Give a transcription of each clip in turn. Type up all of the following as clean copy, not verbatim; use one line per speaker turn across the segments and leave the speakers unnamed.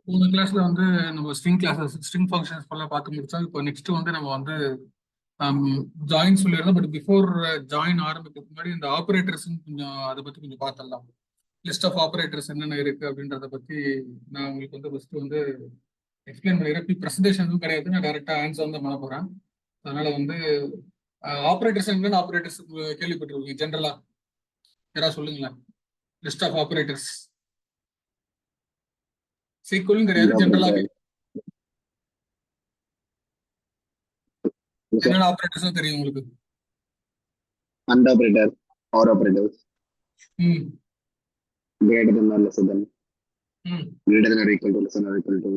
போன கிளாஸ்ல வந்து நம்ம ஸ்ட்ரிங் கிளாஸஸ் ஸ்ட்ரிங் ஃபங்க்ஷன்ஸ் எல்லாம் பார்த்து முடிச்சோம். இப்போ நெக்ஸ்ட் வந்து நம்ம வந்து ஜாயின் சொல்லியிருந்தோம். பட் பிஃபோர் ஜாயின் ஆரம்பிக்கிறதுக்கு முன்னாடி இந்த ஆப்ரேட்டர்ஸ் கொஞ்சம் அதை பத்தி கொஞ்சம் பார்த்தலாம். லிஸ்ட் ஆஃப் ஆப்ரேட்டர்ஸ் என்னென்ன இருக்கு அப்படின்றத பத்தி நான் உங்களுக்கு வந்து ஃபர்ஸ்ட் வந்து எக்ஸ்பிளைன் பண்ணிடுறேன். ப்ரெசன்டேஷன் எதுவும் கிடையாது, நான் டைரக்டா ஆன்சர் வந்து பண்ண போறேன். அதனால வந்து ஆப்ரேட்டர்ஸ் என்னென்ன ஆப்ரேட்டர்ஸ் கேள்விப்பட்டிருக்கீங்க ஜென்ரலா? யாராவது சொல்லுங்களேன். லிஸ்ட் ஆஃப் ஆப்ரேட்டர்ஸ் சீக்குவலும் கிடையாது, ஜென்ரலா என்னென்ன ஆப்ரேட்டர்ஸ் தெரியும் உங்களுக்கு?
AND operator, OR operators,
ம்
greater than or lesser than,
ம்
greater than or equal to, less than or equal to.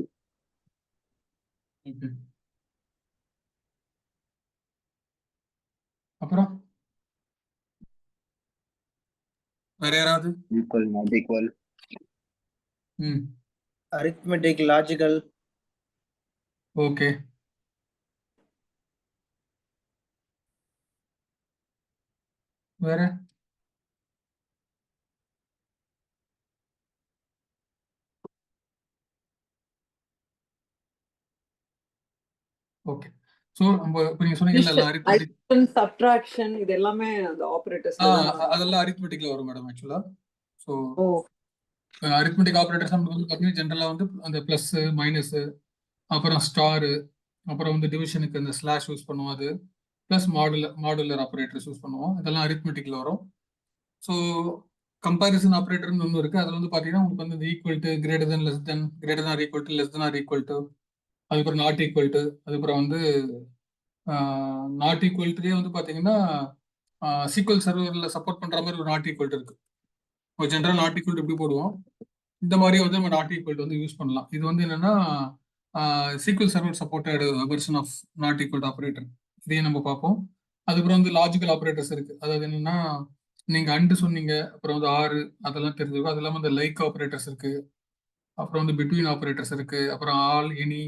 Okay. அப்புறம் வேற யாராவது?
Equal, not equal,
ம்
arithmetic, logical,
ஓகே. வேற ஓகே. சோ நம்ம இப்ப நீங்க சொன்னீங்கல்ல அரித்மெட்டிக்,
சப்ட்ராக்ஷன், இது எல்லாமே அந்த ஆபரேட்டர்ஸ்
அதெல்லாம் அரித்மெட்டிக்ல வரும் மேடம் ஆக்சுவலா. சோ
ஓ
அரித்மெட்டிக் ஆப்ரேட்டர்ஸ் நம்ம வந்து பாத்தீங்கன்னா ஜென்ரலா வந்து அந்த பிளஸ் மைனஸ், அப்புறம் ஸ்டாரு, அப்புறம் வந்து டிவிஷனுக்கு அந்த ஸ்லாஷ் யூஸ் பண்ணுவோம், அது பிளஸ் மாடுலர் ஆப்ரேட்டர்ஸ் யூஸ் பண்ணுவோம். இதெல்லாம் அரித்மெட்டிக்ல வரும். ஸோ கம்பேரிசன் ஆப்ரேட்டர்னு ஒன்று இருக்கு. அதில் வந்து பார்த்தீங்கன்னா உங்களுக்கு வந்து equal to, greater than, less than, greater than equal to, less than or equal to, அதுக்கப்புறம் நாட் ஈக்குவல் டு, அதுக்கப்புறம் வந்து நாட் ஈக்குவல் டுலேயே வந்து பார்த்தீங்கன்னா சீக்வல் சர்வரில் சப்போர்ட் பண்ணுற மாதிரி ஒரு நாட் ஈக்குவல் இருக்கு. ஒரு ஜென்ரல் நாட் ஈக்குவல் எப்படி போடுவோம், இந்த மாதிரி வந்து நம்ம நாட் ஈக்குவல் வந்து யூஸ் பண்ணலாம். இது வந்து என்னன்னா SQL Server supported version of not equal operator, இதையும் நம்ம பார்ப்போம். அதுக்கப்புறம் வந்து லாஜிக்கல் ஆப்ரேட்டர்ஸ் இருக்கு. அதாவது என்னன்னா நீங்க அண்டு சொன்னீங்க, அப்புறம் வந்து ஆறு, அதெல்லாம் தெரிஞ்சுக்கும். அது இல்லாமல் இந்த லைக் ஆப்ரேட்டர்ஸ் இருக்கு, அப்புறம் வந்து பிட்வீன் ஆப்ரேட்டர்ஸ் இருக்கு, அப்புறம் ஆல், எனி,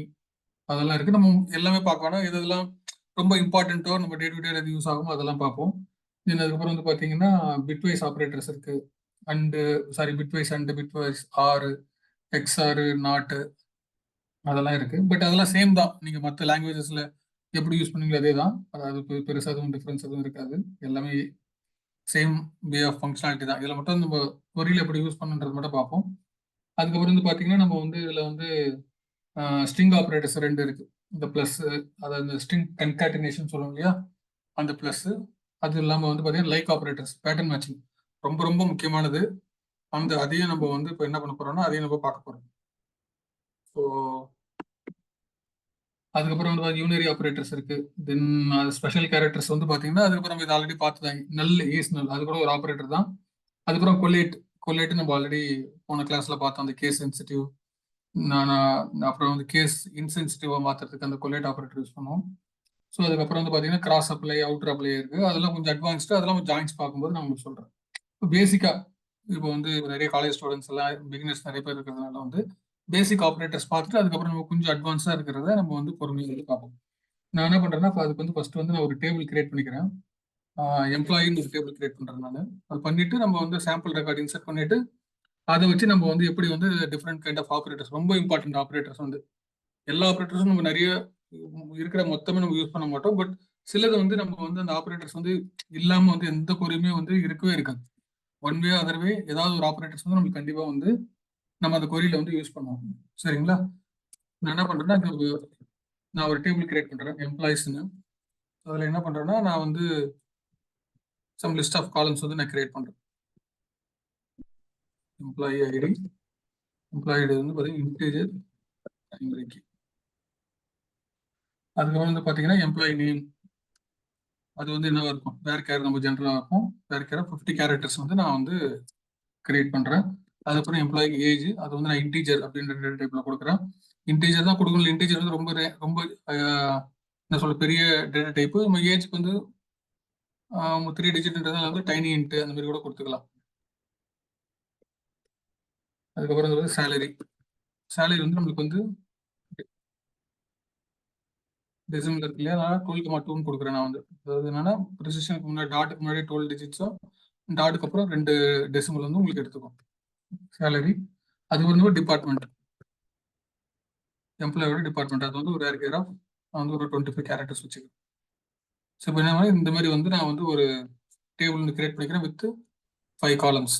அதெல்லாம் இருக்கு. நம்ம எல்லாமே பார்க்க வேணாம், இதெல்லாம் ரொம்ப இம்பார்ட்டன்ட்டோ நம்ம டே டு டே எது யூஸ் ஆகுமோ அதெல்லாம் பார்ப்போம். தென் அதுக்கப்புறம் வந்து பார்த்தீங்கன்னா பிட்வைஸ் ஆப்ரேட்டர்ஸ் இருக்கு, அண்டு பிட்வைஸ் அண்டு, பிட்வைஸ் ஆறு, எக்ஸ்ஆர், நாட்டு, அதெல்லாம் இருக்கு. பட் அதெல்லாம் சேம் தான், நீங்க மற்ற லாங்குவேஜஸ்ல எப்படி யூஸ் பண்ணீங்களோ அதே தான். அதாவது பெருசாக எதுவும் டிஃப்ரென்ஸ் எதுவும் இருக்காது, எல்லாமே சேம் வே ஆஃப் ஃபங்க்ஷனாலிட்டி தான். இதில் மட்டும் நம்ம கொரியில் எப்படி யூஸ் பண்ணுன்றது மட்டும் பார்ப்போம். அதுக்கப்புறம் வந்து பார்த்தீங்கன்னா நம்ம வந்து இதில் வந்து ஸ்ட்ரிங் ஆப்ரேட்டர்ஸ் ரெண்டு இருக்கு. இந்த ப்ளஸ், அதாவது இந்த ஸ்ட்ரிங் கன்காட்டினேஷன் சொல்லுவோம் இல்லையா, அந்த ப்ளஸ். அது இல்லாமல் வந்து பார்த்தீங்கன்னா லைக் ஆப்ரேட்டர்ஸ், பேட்டர்ன் மேட்சிங், ரொம்ப ரொம்ப முக்கியமானது. அதையும் நம்ம வந்து இப்போ என்ன பண்ண போறோம்னா அதையும் நம்ம பார்க்க போறோம். ஸோ அதுக்கப்புறம் வந்து யூனரி ஆப்ரேட்டர்ஸ் இருக்கு. தென் ஸ்பெஷல் கேரக்டர்ஸ் வந்து பார்த்தீங்கன்னா அதுக்கப்புறம் நம்ம இது ஆல்ரெடி பார்த்துதான், நல், ஏஸ் நல், அது கூட ஒரு ஆப்ரேட்டர் தான். அதுக்கப்புறம் கொல்லேட் நம்ம ஆல்ரெடி போன கிளாஸ்ல பார்த்தோம், அந்த கேஸ் சென்சிட்டிவ், நான் அப்புறம் வந்து கேஸ் இன்சென்சிட்டிவா மாத்துறதுக்கு அந்த கொல்லேட் ஆப்ரேட்டர் யூஸ் பண்ணுவோம். ஸோ அதுக்கப்புறம் வந்து பார்த்தீங்கன்னா கிராஸ் அப்ளை, அவுட்டர் அப்ளை இருக்கு. அதெல்லாம் கொஞ்சம் அட்வான்ஸ்டு, அதெல்லாம் ஜாயின்ஸ் பார்க்கும்போது நான் உங்களுக்கு சொல்றேன். இப்போ பேசிக்கா இப்போ வந்து நிறைய காலேஜ் ஸ்டூடெண்ட்ஸ் எல்லாம், பிகினர்ஸ் நிறைய பேர் இருக்கிறதுனால வந்து பேசிக் ஆப்ரேட்டர்ஸ் பார்த்துட்டு அதுக்கப்புறம் நம்ம கொஞ்சம் அட்வான்ஸா இருக்கிறத நம்ம வந்து பொறுமையாக வந்து பார்ப்போம். நான் என்ன பண்றேன்னா அதுக்கு வந்து ஃபர்ஸ்ட் வந்து நான் ஒரு டேபிள் கிரியேட் பண்ணிக்கிறேன். எம்ப்ளாயின்னு ஒரு டேபிள் கிரியேட் பண்றேன் நான். அது பண்ணிட்டு நம்ம வந்து சாம்பிள் ரெக்கார்ட் இன்சர்ட் பண்ணிட்டு அதை வச்சு நம்ம வந்து எப்படி வந்து டிஃப்ரெண்ட் கைண்ட் ஆஃப் ஆப்ரேட்டர்ஸ், ரொம்ப இம்பார்ட்டன்ட் ஆப்ரேட்டர்ஸ் வந்து எல்லா ஆப்ரேட்டர்ஸும் நம்ம நிறைய இருக்கிற மொத்தமே நம்ம யூஸ் பண்ண மாட்டோம். பட் சிலது வந்து நம்ம வந்து அந்த ஆப்ரேட்டர்ஸ் வந்து இல்லாம வந்து எந்த குறையுமே வந்து இருக்கவே இருக்காது. ஒன் வே அதர் வே ஏதாவது ஒரு ஆப்ரேட்டர்ஸ் வந்து நம்மளுக்கு கண்டிப்பா வந்து நம்ம அந்த கொரியில வந்து யூஸ் பண்ணுவோம். சரிங்களா? நான் என்ன பண்றேன்னா நான் ஒரு டேபிள் கிரியேட் பண்றேன் எம்ப்ளாயிஸ்ன்னு. அதுல என்ன பண்றேன்னா நான் வந்து சம் லிஸ்ட் ஆஃப் காலம்ஸ் வந்து நான் கிரியேட் பண்றேன். எம்ப்ளாயி ஐடி வந்து பார்த்தீங்கன்னா இன்டீஜர் பிரைமரி கீ. அதுக்கப்புறம் வந்து பார்த்தீங்கன்னா எம்ப்ளாயி நேம், அது வந்து என்னவா இருக்கும், வேர் கேர் நம்ம ஜென்ரலாக இருக்கும். வேர் கேர் 50 கேரக்டர்ஸ் வந்து நான் வந்து கிரியேட் பண்றேன். அதுக்கப்புறம் எம்ப்ளாயி ஏஜ், அது வந்து நான் இன்டீஜர் அப்படின்ற டேட்டா டைப்ல கொடுக்குறேன். இன்டீஜர் தான் கொடுக்கணும். இன்டீஜர் வந்து ரொம்ப ரொம்ப என்ன சொல்ல பெரிய டேட்டா டைப்பு. நம்ம ஏஜ்க்கு வந்து 3 டிஜிட்ன்றதால வந்து டைனி இன்ட் அந்த மாதிரி கூட கொடுத்துக்கலாம். அதுக்கப்புறம் வந்து சேலரி வந்து நம்மளுக்கு வந்து டெசிமல் இருக்கு இல்லையா, அதனால 12,2ன்னு கொடுக்குறேன் நான் வந்து. அதாவது என்னன்னா ப்ரிசிஷனுக்கு முன்னாடி டாட்டுக்கு முன்னாடி 12 டிஜிட்ஸோ, டாட்டுக்கு அப்புறம் 2 டெசிமல் வந்து உங்களுக்கு எடுத்துக்கும் சேலரி. அது வந்து ஒரு டிபார்ட்மெண்ட். எம்ப்ளாயோட டிபார்ட்மெண்ட் அது வந்து ஒரு பேராகிராஃப் வந்து ஒரு 25 கேரக்டர்ஸ் வச்சுக்கிறேன். ஸோ இப்போ என்ன இந்த மாதிரி வந்து நான் வந்து ஒரு டேபிள் வந்து கிரியேட் பண்ணிக்கிறேன் வித் 5 காலம்ஸ்.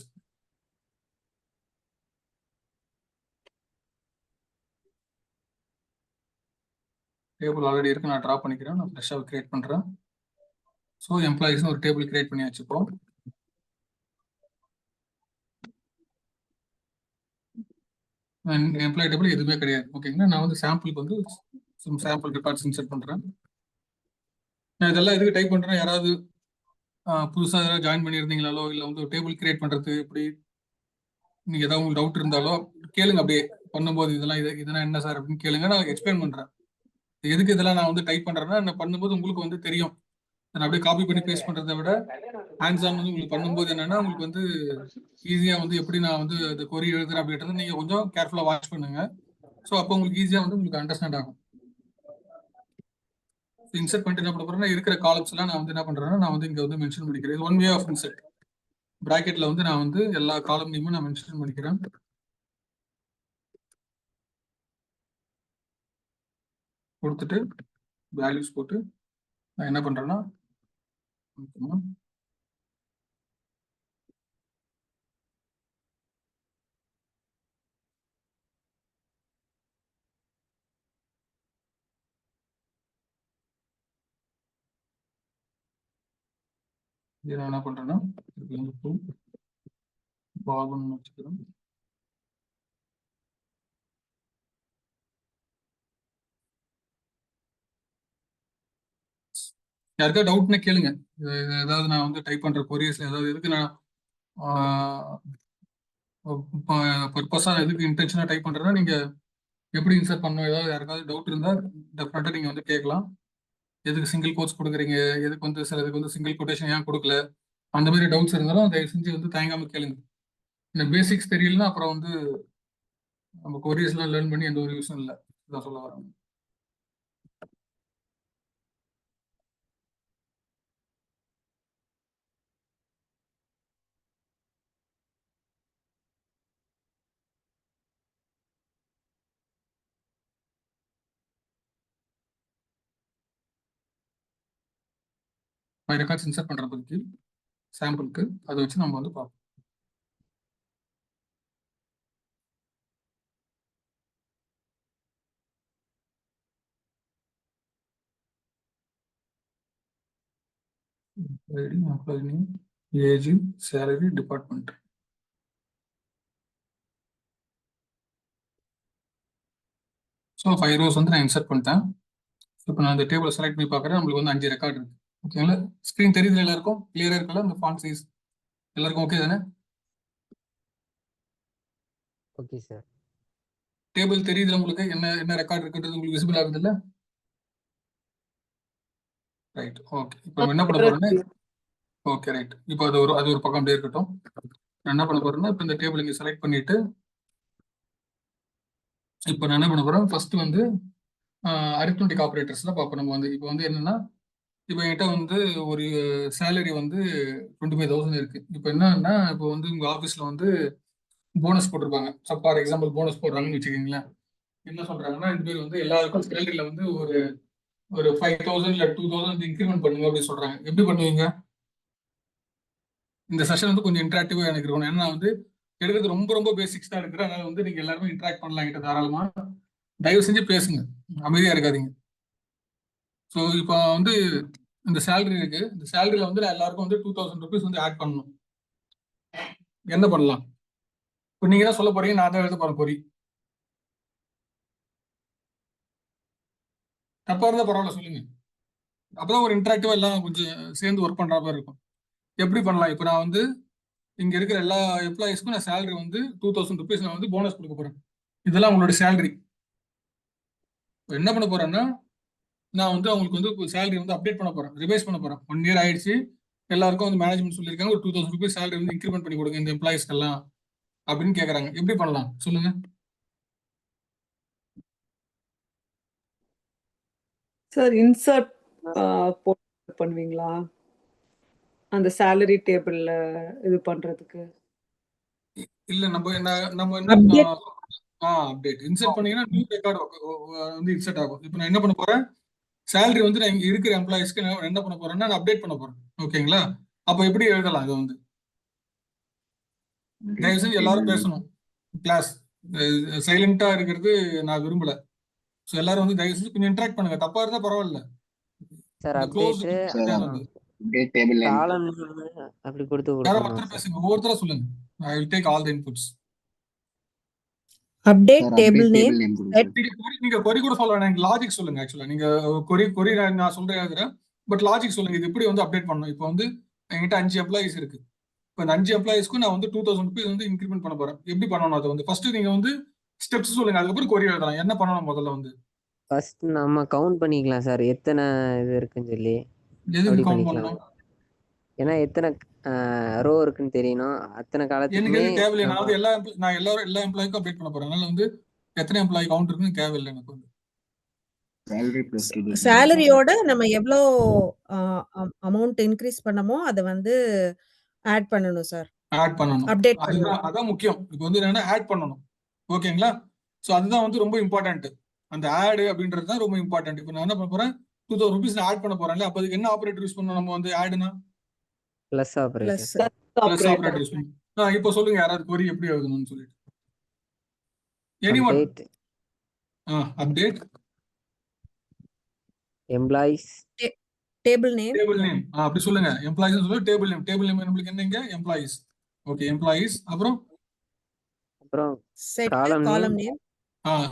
டேபிள் ஆல்ரெடி இருக்கு, நான் ட்ரா பண்ணிக்கிறேன். நான் ஃப்ரெஷ்ஷாக கிரியேட் பண்ணுறேன். ஸோ எம்ப்ளாயிஸ்னு ஒரு டேபிள் கிரியேட் பண்ணி வச்சுப்போம். எம்ப்ளாயி டேபிள் எதுவுமே கிடையாது. ஓகேங்களா, நான் வந்து சாம்பிளுக்கு வந்து சாம்பிள் ரெக்கார்ட்ஸ் இன்சர்ட் பண்ணுறேன். நான் இதெல்லாம் எதுக்கு டைப் பண்ணுறேன், யாராவது புதுசாக யாராவது ஜாயின் பண்ணியிருந்தீங்களாலோ இல்லை வந்து ஒரு டேபிள் கிரியேட் பண்ணுறது இப்படி நீங்கள் ஏதாவது உங்களுக்கு டவுட் இருந்தாலோ கேளுங்க. அப்படியே பண்ணும்போது இதெல்லாம் என்ன சார் அப்படின்னு கேளுங்க, நான் எக்ஸ்பிளைன் பண்ணுறேன். எதுக்கு இதெல்லாம் நான் வந்து டைப் பண்ணுறேன்னா, நான் பண்ணும்போது உங்களுக்கு வந்து தெரியும். நான் அப்படியே காப்பி பண்ணி பேஸ்ட் பண்ணுறதை விட ஹேண்ட்ஸ் ஆன் வந்து உங்களுக்கு பண்ணும்போது என்னன்னா உங்களுக்கு வந்து ஈஸியாக வந்து எப்படி நான் வந்து இந்த கொரி எழுதுறேன் அப்படின்றத நீங்கள் கொஞ்சம் கேர்ஃபுல்லாக வாட்ச் பண்ணுங்க. ஸோ அப்போ உங்களுக்கு ஈஸியாக வந்து உங்களுக்கு அண்டர்ஸ்டாண்ட் ஆகும். இன்சர்ட் பண்ணிட்டு என்ன பண்ண போறேன்னா, இருக்கிற காலம்ஸ் எல்லாம் நான் வந்து என்ன பண்றேன்னா, நான் வந்து இங்க வந்து மென்ஷன் பண்ணிக்கிறேன். இது ஒன் வே ஆஃப் இன்சர்ட். பிராக்கெட்ல வந்து நான் வந்து எல்லா காலம் நேமும் நான் மென்ஷன் பண்ணிக்கிறேன். கொடுத்துட்டு வேல்யூஸ் போட்டு நான் என்ன பண்றேன்னா, இதை நான் என்ன பண்றேன்னா பாகம் வச்சுக்கிறேன். யாருக்கா டவுட்னு கேளுங்க. ஏதாவது நான் வந்து டைப் பண்ற கொரியர்ஸ்ல ஏதாவது எதுக்கு நான் பர்பஸா எதுக்கு இன்டென்ஷனா டைப் பண்றேன்னா, நீங்க எப்படி இன்சர்ட் பண்ணணும், ஏதாவது யாருக்காவது டவுட் இருந்தா டெஃபினட்டா நீங்க வந்து கேட்கலாம். எதுக்கு சிங்கிள் கோட்ஸ் கொடுக்குறீங்க, எதுக்கு வந்து சிலதுக்கு வந்து சிங்கிள் கொட்டேஷன் ஏன் கொடுக்கல, அந்த மாதிரி டவுட்ஸ் இருந்தாலும் தயவு செஞ்சு வந்து தயங்காம கேளுங்க. இந்த பேசிக்ஸ் தெரியலன்னா அப்புறம் வந்து நம்ம கொரியர்ஸ்லாம் லேர்ன் பண்ணி எந்த ஒரு யூஸும் இல்லை. இதான் சொல்ல வராங்க. ரெக்கார்ட்ஸ் இன்சர்ட் பண்ற பத்தி சாம்பிளுக்கு அதை வச்சு நம்ம வந்து பார்ப்போம். Age, salary, department. So 5 rows வந்து நான் இன்சர்ட் பண்ணிட்டேன். இப்போ நான் இந்த டேபிள் செலக்ட் பண்ணி பார்க்குறேன். நம்மளுக்கு வந்து 5 ரெக்கார்ட் இருக்கு. ஓகேங்களா, ஸ்க்ரீன் தெரியுது எல்லாருக்கும்? கிளியரா இருக்கல? இந்த ஃபாண்ட் சைஸ் எல்லாருக்கும் ஓகே தானே?
Okay sir.
டேபிள் தெரியுது உங்களுக்கு? என்ன என்ன ரெக்கார்ட் இருக்குன்றது உங்களுக்கு விசிபிள் ஆகுது இல்ல? Right, okay. இப்போ நம்ம என்ன பண்ண போறோம்னா, ஓகே ரைட், இப்போ அது ஒரு பக்கம் அப்படியே இருக்கட்டும். நான் என்ன பண்ண போறேன்னா, இப்போ இந்த டேபிள் இங்கே செலக்ட் பண்ணிட்டு இப்போ நான் என்ன பண்ண போறேன், ஃபர்ஸ்ட் வந்து அரித்மெட்டிக் ஆப்ரேட்டர்ஸ்ல பார்ப்போம். நம்ம வந்து இப்போ வந்து என்னன்னா, இப்போ என்கிட்ட வந்து ஒரு சேலரி வந்து 25,000 இருக்கு. இப்போ என்னன்னா, இப்போ வந்து உங்க ஆஃபீஸ்ல வந்து போனஸ் போட்டிருப்பாங்க. ஸோ ஃபார் எக்ஸாம்பிள் போனஸ் போடுறாங்கன்னு வச்சுக்கோங்களேன். என்ன சொல்றாங்கன்னா, இந்த பேர் வந்து எல்லாருக்கும் சேலரியில வந்து ஒரு 5,000 இல்லை 2,000 இன்க்ரிமெண்ட் பண்ணுங்க அப்படின்னு சொல்றாங்க. எப்படி பண்ணுவீங்க? இந்த செஷன் வந்து கொஞ்சம் இன்டராக்டிவா எனக்கு இருக்கணும். ஏன்னா வந்து எடுக்கிறது ரொம்ப ரொம்ப பேசிக்ஸ் தான் எடுக்கிறேன். அதனால வந்து நீங்க எல்லாருமே இன்டராக்ட் பண்ணலாம் கிட்ட தாராளமா. தயவு செஞ்சு பேசுங்க, அமைதியா இருக்காதீங்க. ஸோ இப்போ வந்து இந்த சேலரி இருக்கு. இந்த சேலரியில வந்து எல்லாருக்கும் வந்து 2,000 rupees வந்து ஆட் பண்ணணும். என்ன பண்ணலாம்? இப்போ நீங்க தான் சொல்ல போறீங்க, நான் தான் எழுத போறேன் கொரி. தப்பா இருந்தா பரவாயில்ல சொல்லுங்க. அப்பதான் ஒரு இன்டராக்டிவா எல்லாம் கொஞ்சம் சேர்ந்து ஒர்க் பண்ற மாதிரி இருக்கும். எப்படி பண்ணலாம்? இப்போ நான் வந்து இங்க இருக்கிற எல்லா எம்ப்ளாயிஸ்க்கும் நான் சேலரி வந்து 2,000 rupees நான் வந்து போனஸ் கொடுக்க போறேன். இதெல்லாம் உங்களோட சேலரி. என்ன பண்ண போறேன்னா, நான் வந்து அவங்களுக்கு வந்து சேலரி வந்து அப்டேட் பண்ண போறேன், ரிவைஸ் பண்ண போறேன். 1 year ஆயிடுச்சு, எல்லாருக்கும் வந்து மேனேஜ்மெண்ட் சொல்லியிருக்காங்க ஒரு 2,000 rupees சேலரி வந்து இன்க்ரிமெண்ட் பண்ணி கொடுங்க இந்த எம்ப்ளாயிஸ்க்கு எல்லாம் அப்படின்னு கேட்கறாங்க. எப்படி பண்ணலாம் சொல்லுங்க?
சார் இன்சர்ட் பண்ணுவீங்களா அந்த சேலரி டேபிள்ல இது பண்றதுக்கு?
இல்ல நம்ம என்ன அப்டேட் இன்சர்ட் பண்ணீங்கன்னா நியூ ரெக்கார்டு வந்து இன்சர்ட் ஆகும். இப்போ நான் என்ன பண்ண போறேன், சேலரி வந்து நான் இங்க இருக்கிற எம்ப்ளாயிஸ்க்கு என்ன பண்ண போறேன்னா நான் அப்டேட் பண்ண போறேன். ஓகேங்களா? அப்போ எப்படி எழுதலாம் இதை வந்து? தயவு செஞ்சு எல்லாரும் பேசணும். கிளாஸ் சைலண்டா இருக்கிறது நான் விரும்பல. ஸோ எல்லாரும் வந்து தயவு செஞ்சு கொஞ்சம் இன்டராக்ட் பண்ணுங்க. தப்பா இருந்தா பரவாயில்ல.
சார்
இந்த close
update
Update table name.
காலம் அப்படி கொடுத்து
யாரோ
கொடுக்கணும்
ஒருத்தர்
சார்.
பேசுங்க, ஒவ்வொருத்தரா சொல்லுங்க. I will take all the inputs.
update
Sir,
table
update
name
table name கொடுங்க sir.
நீங்க கொரி கூட சொல்ல வேணாம், லாஜிக் சொல்லுங்க. ஆக்சுவலா நீங்க கொரி நான் சொல்றேன் எழுதுறேன், பட் லாஜிக் சொல்லுங்க. இது எப்படி வந்து அப்டேட் பண்ணணும்? இப்போ வந்து என்கிட்ட 5 எம்ப்ளாயிஸ் இருக்கு. இப்போ இந்த 5 எம்ப்ளாயிஸ்க்கும் நான் வந்து 2000 rupees வந்து இன்க்ரிமெண்ட் பண்ண போறேன். எப்படி பண்ணணும்? அதை வந்து ஃபர்ஸ்ட் நீங்க வந்து ஸ்டெப்ஸ் சொல்லுங்க, அதுக்கப்புறம் கொரி எழுதலாம். என்ன பண்ணணும் முதல்ல வந்து?
ஃபர்ஸ்ட் நம்ம கவுண்ட் பண்ணிக்கலாம் சார், எத்தனை இது இருக்குன்னு சொல்லி.
எதுக்கு
அப்படி
கவுண்ட்
பண்ணிக்கலாம்.
பண்ணணும்?
ஏன்னா எத்தனை ரோ இருக்குன்னு தெரியணும். அத்தனை
எனக்கு
காலத்துக்குமே
எது தேவையில்லை. நான் வந்து நான் எல்லா எம்ப்ளாய்க்கும் அப்டேட் பண்ண போறேன். அதனால வந்து எத்தனை எம்ப்ளாயி கவுண்ட் இருக்குன்னு தேவையில்லை எனக்கு வந்து.
Salary plus reduction.
சேலரியோட நம்ம எவ்வளோ அமௌண்ட் இன்க்ரீஸ் பண்ணமோ அதை வந்து ஆட் பண்ணணும் சார்,
ஆட் பண்ணணும்.
அப்டேட் பண்ணணும்.
அதான் முக்கியம். இப்போ வந்து என்னன்னா ஆட் பண்ணணும். ஓகேங்களா? ஸோ அதுதான் வந்து ரொம்ப இம்பார்ட்டன்ட். அந்த ஆட் அப்படின்றது தான் ரொம்ப இம்பார்ட்டன்ட். இப்போ நான் என்ன பண்ண போறேன், 2000 rupees ஆட் பண்ண போறேன்ல, அப்போ அதுக்கு என்ன ஆப்ரேட்டர் யூஸ் பண்ணணும்? நம்ம வந்து ஆடுனா
plus operator.
Plus operator use பண்ணணும். இப்போ சொல்லுங்க யாராவது கொரி எப்படி எழுதணும்னு சொல்லிட்டு. Anyone?
Update
update
employees
table name
table name. அப்படி சொல்லுங்க. எம்ப்ளாயிஸ் சொல்லுங்க, டேபிள் நேம். டேபிள் நேம் நம்மளுக்கு என்னங்க? எம்ப்ளாயிஸ். Okay, employees. அப்புறம்
செட்
காலம்
காலம் நேம்.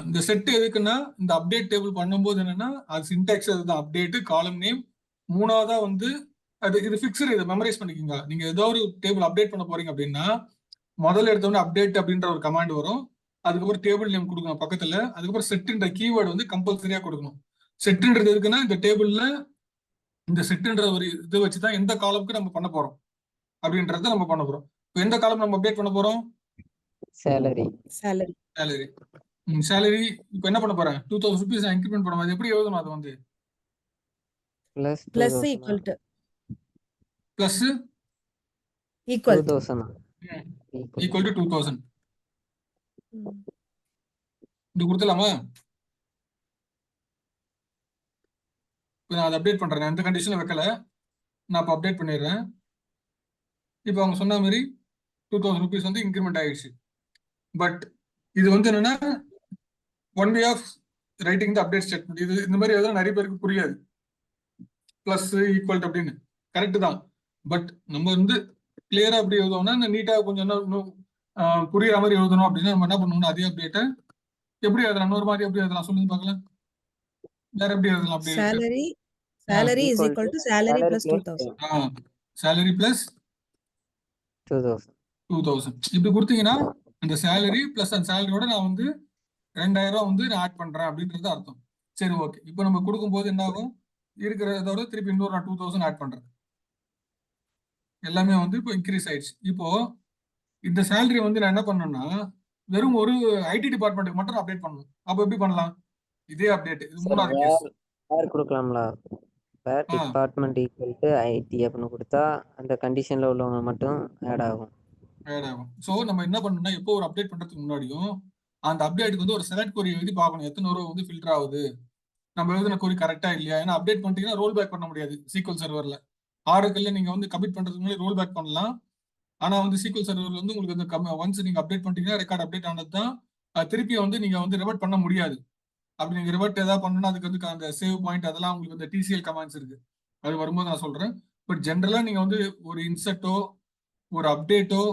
இந்த செட் எதுக்குன்னா, இந்த அப்டேட் டேபிள் பண்ணும்போது என்னன்னா, அது சின்டாக்ஸ் அதுதான், அப்டேட் காலம் நேம். மூணாவதா வந்து இது ஃபிக்ஸ்டு, இதை மெமரைஸ் பண்ணிக்கோங்க. நீங்க ஏதோ ஒரு டேபிள் அப்டேட் பண்ண போறீங்க அப்படின்னா முதல்ல எடுத்தோடனே அப்டேட் அப்படின்ற ஒரு கமாண்ட் வரும். அதுக்கப்புறம் டேபிள் நேம் கொடுக்கணும் பக்கத்துல. அதுக்கப்புறம் செட்ன்ற கீவேர்டு வந்து கம்பல்சரியா கொடுக்கணும். செட்ன்றது எதுக்குன்னா, இந்த டேபிள்ல இந்த செட்ன்ற ஒரு இது வச்சுதான் எந்த காலம்க்கு நம்ம பண்ண போறோம் அப்படின்றத நம்ம பண்ண போறோம். இப்போ எந்த காலம் நம்ம அப்டேட் பண்ண போறோம்?
சேலரி.
சேலரி.
சேலரி. சேலரி இப்போ என்ன பண்ண போறேன்? 2000 rupees இன்க்ரிமெண்ட் பண்ணுவோம். அது எப்படி எழுதணும்? அது வந்து
plus equal to
plus
equal to
2000
equal to 2000 இது கொடுத்துலாமா? இப்போ நான் அதை அப்டேட் பண்றேன். எந்த கண்டிஷனும் வைக்கல, நான் இப்போ அப்டேட் பண்ணிடுறேன். இப்போ அவங்க சொன்ன மாதிரி 2000 rupees வந்து இன்க்ரிமெண்ட் ஆயிடுச்சு. பட் இது வந்து என்னன்னா one way of writing the update statement. இது இந்த மாதிரி எதாவது நிறைய பேருக்கு புரியாது. பிளஸ் ஈக்குவல் அப்படின்னு கரெக்ட் தான். பட் நம்ம வந்து கிளியரா அப்படி எழுதணும்னா நீட்டா கொஞ்சம் இன்னும் புரியுற மாதிரி எழுதணும் அப்படின்னா நம்ம என்ன பண்ணணும், அதே அப்டேட்டை எப்படி எழுதலாம்? இன்னொரு மாதிரி எப்படி எழுதலாம் சொல்லுங்க பார்க்கலாம். வேற எப்படி எழுதலாம்? அப்படி
salary is equal to salary plus 2000.
salary plus 2000 இப்படி கொடுத்தீங்கன்னா அந்த salary plus அந்த சாலரியோட நான் வந்து 2000 வந்து நான் ஆட் பண்றேன் அப்படின்றது அர்த்தம். சரி, ஓகே. இப்போ நம்ம கொடுக்கும்போது என்ன ஆகும்? இருக்கிறதோட திருப்பி இன்னொரு நான் 2000 ஆட் பண்றேன். எல்லாமே வந்து இப்போ இன்க்ரீஸ் ஆயிடுச்சு. இப்போ இந்த சேலரி வந்து நான் என்ன பண்ணணும்னா வெறும் ஒரு ஐடி டிபார்ட்மெண்ட்டுக்கு மட்டும் அப்டேட் பண்ணணும். அப்போ எப்படி பண்ணலாம்? இதே அப்டேட். இது மூணாவது கேஸ்.
வேர் கொடுக்கலாம்ல? Where department equal to ID அப்படின்னு கொடுத்தா அந்த கண்டிஷன்ல உள்ளவங்க மட்டும் ஆட் ஆகும்.
ஸோ நம்ம என்ன பண்ணணும்னா, எப்போ ஒரு அப்டேட் பண்றதுக்கு முன்னாடியும் அந்த அப்டேட்டுக்கு வந்து ஒரு செலக்ட் கொரி எழுதி பார்க்கணும், எத்தனை ரோ வந்து ஃபில்டர் ஆகுது, நம்ம எழுதின கொரி கரெக்டா இல்லையா. ஏன்னா அப்டேட் பண்ணிட்டீங்கன்னா ரோல் பேக் பண்ண முடியாது சீக்வல் சர்வர்ல. ஆர்டர்ல நீங்க வந்து கமிட் பண்றதுக்கு முன்னாடி ரோல் பேக் பண்ணலாம். ஆனா வந்து சீக்வல் சர்வர்ல வந்து உங்களுக்கு அந்த ஒன்ஸ் நீங்க அப்டேட் பண்ணிட்டீங்கன்னா ரெக்கார்ட் அப்டேட் ஆனது தான் திருப்பி வந்து நீங்க வந்து ரிவர்ட் பண்ண முடியாது. அப்படி நீங்க ரிவர்ட் ஏதாவது பண்ணணும்னா அதுக்கு வந்து அந்த சேவ் பாயிண்ட் அதெல்லாம் உங்களுக்கு வந்து டிசிஎல் கமாண்ட்ஸ் இருக்கு, அது வரும்போது நான் சொல்றேன். பட் ஜென்ரலா நீங்க வந்து ஒரு இன்சர்ட்டோ ஒரு அப்டேட்டோ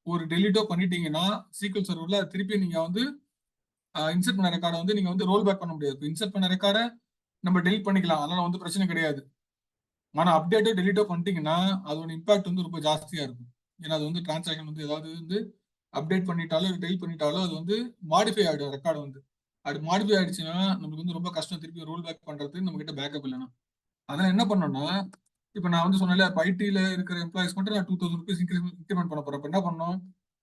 ஒரு டெலிட்டோ பண்ணிட்டீங்கன்னா சீக்வல் சர்வர்ல திருப்பி நீங்க வந்து இன்சர்ட் பண்ண ரெக்கார்டை வந்து நீங்க வந்து ரோல் பேக் பண்ண முடியாது. இப்போ இன்சர்ட் பண்ண ரெக்கார்டை நம்ம டெலிட் பண்ணிக்கலாம், அதனால வந்து பிரச்சனை கிடையாது. ஆனா அப்டேட்டோ டெலிட்டோ பண்ணிட்டீங்கன்னா அதோட இம்பாக்ட் வந்து ரொம்ப ஜாஸ்தியா இருக்கும். ஏன்னா அது வந்து டிரான்சாக்ஷன் வந்து ஏதாவது வந்து அப்டேட் பண்ணிட்டாலும் டெலிட் பண்ணிட்டாலும் அது வந்து மாடிஃபை ஆகிடும் ரெக்கார்டு வந்து. அது மாடிஃபை ஆயிடுச்சுன்னா நமக்கு வந்து ரொம்ப கஷ்டம் திருப்பி ரோல் பேக் பண்றது, நம்ம கிட்ட பேக்கப் இல்லைன்னா. அதனால என்ன பண்ணணும்னா, இப்போ நான் வந்து சொன்னேன் இப்போ ஐடியில் இருக்கிற எம்ப்ளாயிஸ் மட்டும் நான் 2000 rupees இன்க்ரிமெண்ட் பண்ண போறேன். இப்போ என்ன பண்ணணும்,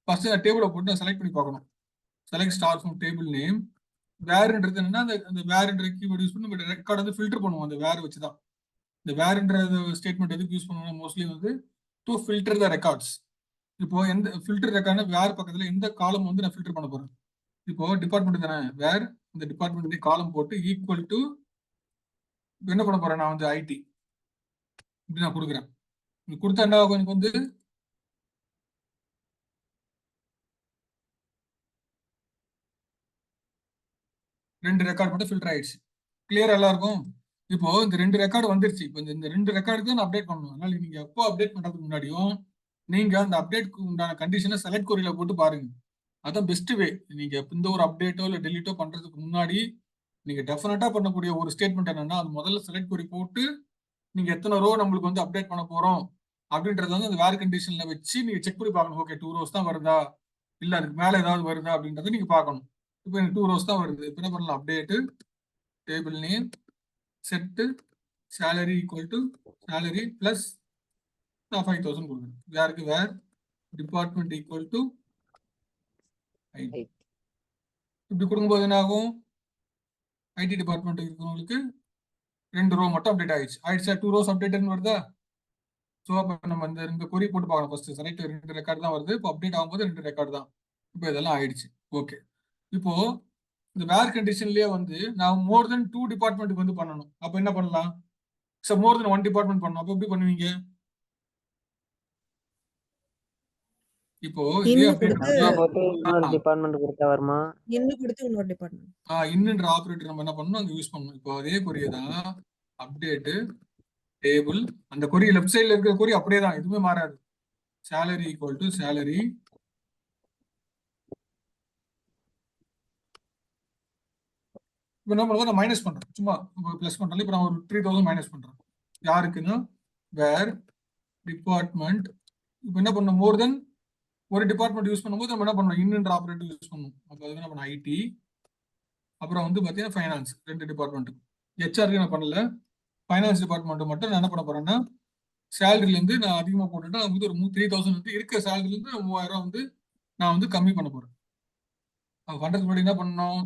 ஃபர்ஸ்ட் நான் டேபிளை போட்டு நான் செலக்ட் பண்ணி பார்க்கணும். Select star from table name. வேர்ன்றது என்னன்னா அந்த வேர்ன்ற கீவேர்டு யூஸ் பண்ணி நம்ம ரெக்கார்டு வந்து ஃபில்டர் பண்ணுவோம். அந்த வேர் வச்சு தான். இந்த வேர்ன்ற ஸ்டேட்மெண்ட் எதுக்கு யூஸ் பண்ணுவோம்னா மோஸ்ட்லி வந்து டு ஃபில்டர் த ரெக்கார்ட்ஸ். இப்போ எந்த ஃபில்டர் ரெக்கார்ட்னா வேர் பக்கத்துல எந்த காலம் வந்து நான் ஃபில்டர் பண்ண போறேன், இப்போ டிபார்ட்மெண்ட் தானே, வேர் இந்த டிபார்ட்மெண்ட் காலம் போட்டு ஈக்குவல் டு என்ன பண்ண போறேன் நான் வந்து ஐடி இப்படி நான் கொடுக்குறேன். கொடுத்தா என்ன ஆகும், எனக்கு வந்து ரெண்டு ரெக்கார்டு மட்டும் ஃபில்டர் ஆயிடுச்சு. கிளியர் எல்லாருக்கும்? இப்போ இந்த ரெண்டு ரெக்கார்டு வந்துருச்சு. இப்போ இந்த ரெண்டு ரெக்கார்டுக்கு நான் அப்டேட் பண்ணணும். அதனால நீங்க எப்போ அப்டேட் பண்றதுக்கு முன்னாடியும் நீங்க அந்த அப்டேட்க்கு உண்டான கண்டிஷனை செலக்ட் கொரியில போட்டு பாருங்க. அதான் பெஸ்ட் வே. நீங்க இந்த ஒரு அப்டேட்டோ இல்லை டெலிட்டோ பண்றதுக்கு முன்னாடி நீங்க டெஃபினட்டா பண்ணக்கூடிய ஒரு ஸ்டேட்மெண்ட் என்னன்னா, அது முதல்ல செலக்ட் கொரி போட்டு நீங்க எத்தனை ரோ நம்மளுக்கு வந்து அப்டேட் பண்ண போறோம் அப்படின்றத வந்து அந்த வேர் கண்டிஷன்ல வச்சு நீங்க செக் பண்ணி பார்க்கணும். ஓகே 2 rows தான் வருதா, இல்ல அதுக்கு மேல ஏதாவது வருதா அப்படின்றத நீங்க பார்க்கணும். இப்போ எனக்கு 2 rows தான் வருது. இப்போ என்ன பண்ணலாம், update table name set salary equal to salary plus நான் 5000 கொடுக்குறேன். யாருக்கு, வேர் டிபார்ட்மெண்ட் ஈக்குவல் டு ஐடி. இப்படி கொடுக்கும்போது என்ன ஆகும், ஐடி டிபார்ட்மெண்ட் இருக்கிறவங்களுக்கு 2 row மட்டும் அப்டேட் ஆயிடுச்சா? 2 rows அப்டேட்னு வருதா? ஸோ அப்போ நம்ம இந்த கொரி போட்டு பார்க்கணும். ஃபர்ஸ்ட் செலக்ட் 2 ரெக்கார்டு தான் வருது. இப்போ அப்டேட் ஆகும்போது 2 ரெக்கார்டு தான். இப்போ இதெல்லாம் ஆயிடுச்சு. ஓகே, இப்போ இந்த வேர் கண்டிஷன்லயே வந்து நான் மோர் தென் 2 டிபார்ட்மெண்ட்டுக்கு வந்து பண்ணணும். அப்போ என்ன பண்ணலாம், சார் மோர் தென் 1 டிபார்ட்மெண்ட் பண்ணணும். அப்போ எப்படி பண்ணுவீங்க? இப்போ இதே
இன்னும்
அப்டேட்
கொடுத்து
ஐடியா போட்டு இன்னொரு டிபார்ட்மெண்ட் கொடுத்தா வருமா?
இன்னும் கொடுத்து இன்னொரு டிபார்ட்மெண்ட்.
இன்னுன்ற ஆப்ரேட்டர் நம்ம என்ன பண்ணணும், அங்க யூஸ் பண்ணணும். இப்போ அதே கொரியை தான் அப்டேட்டு டேபிள், அந்த கொரி லெஃப்ட் சைட்ல இருக்கிற கொரி அப்படியே தான், எதுவுமே மாறாது. salary equal to salary இப்போ என்ன பண்ணுவோம், நான் மைனஸ் பண்றேன். சும்மா பிளஸ் பண்றேன். இப்போ நான் ஒரு 3000 மைனஸ் பண்றேன். யாருக்குன்னா வேர் டிபார்ட்மெண்ட். இப்போ என்ன பண்ணணும், மோர் தென் ஒரு டிபார்ட்மெண்ட் யூஸ் பண்ணும்போது நம்ம என்ன பண்ணணும், இன்னுன்ற ஆப்ரேட்டர் யூஸ் பண்ணணும். அப்போ அது என்ன பண்ணணும், ஐடி, அப்புறம் வந்து பார்த்தீங்கன்னா ஃபைனான்ஸ், 2 டிபார்ட்மெண்ட்டுக்கு. ஹெச்ஆருக்கு நான் பண்ணல, ஃபைனான்ஸ் டிபார்ட்மெண்ட் மட்டும் நான் என்ன பண்ண போறேன்னா, சேலரிலேருந்து நான் அதிகமாக போட்டுட்டு நான் வந்து ஒரு 3000 வந்து இருக்க சேலரிலேருந்து 3000 வந்து நான் வந்து கம்மி பண்ண போறேன். அது பண்றதுக்கு முன்னாடி என்ன பண்ணணும்,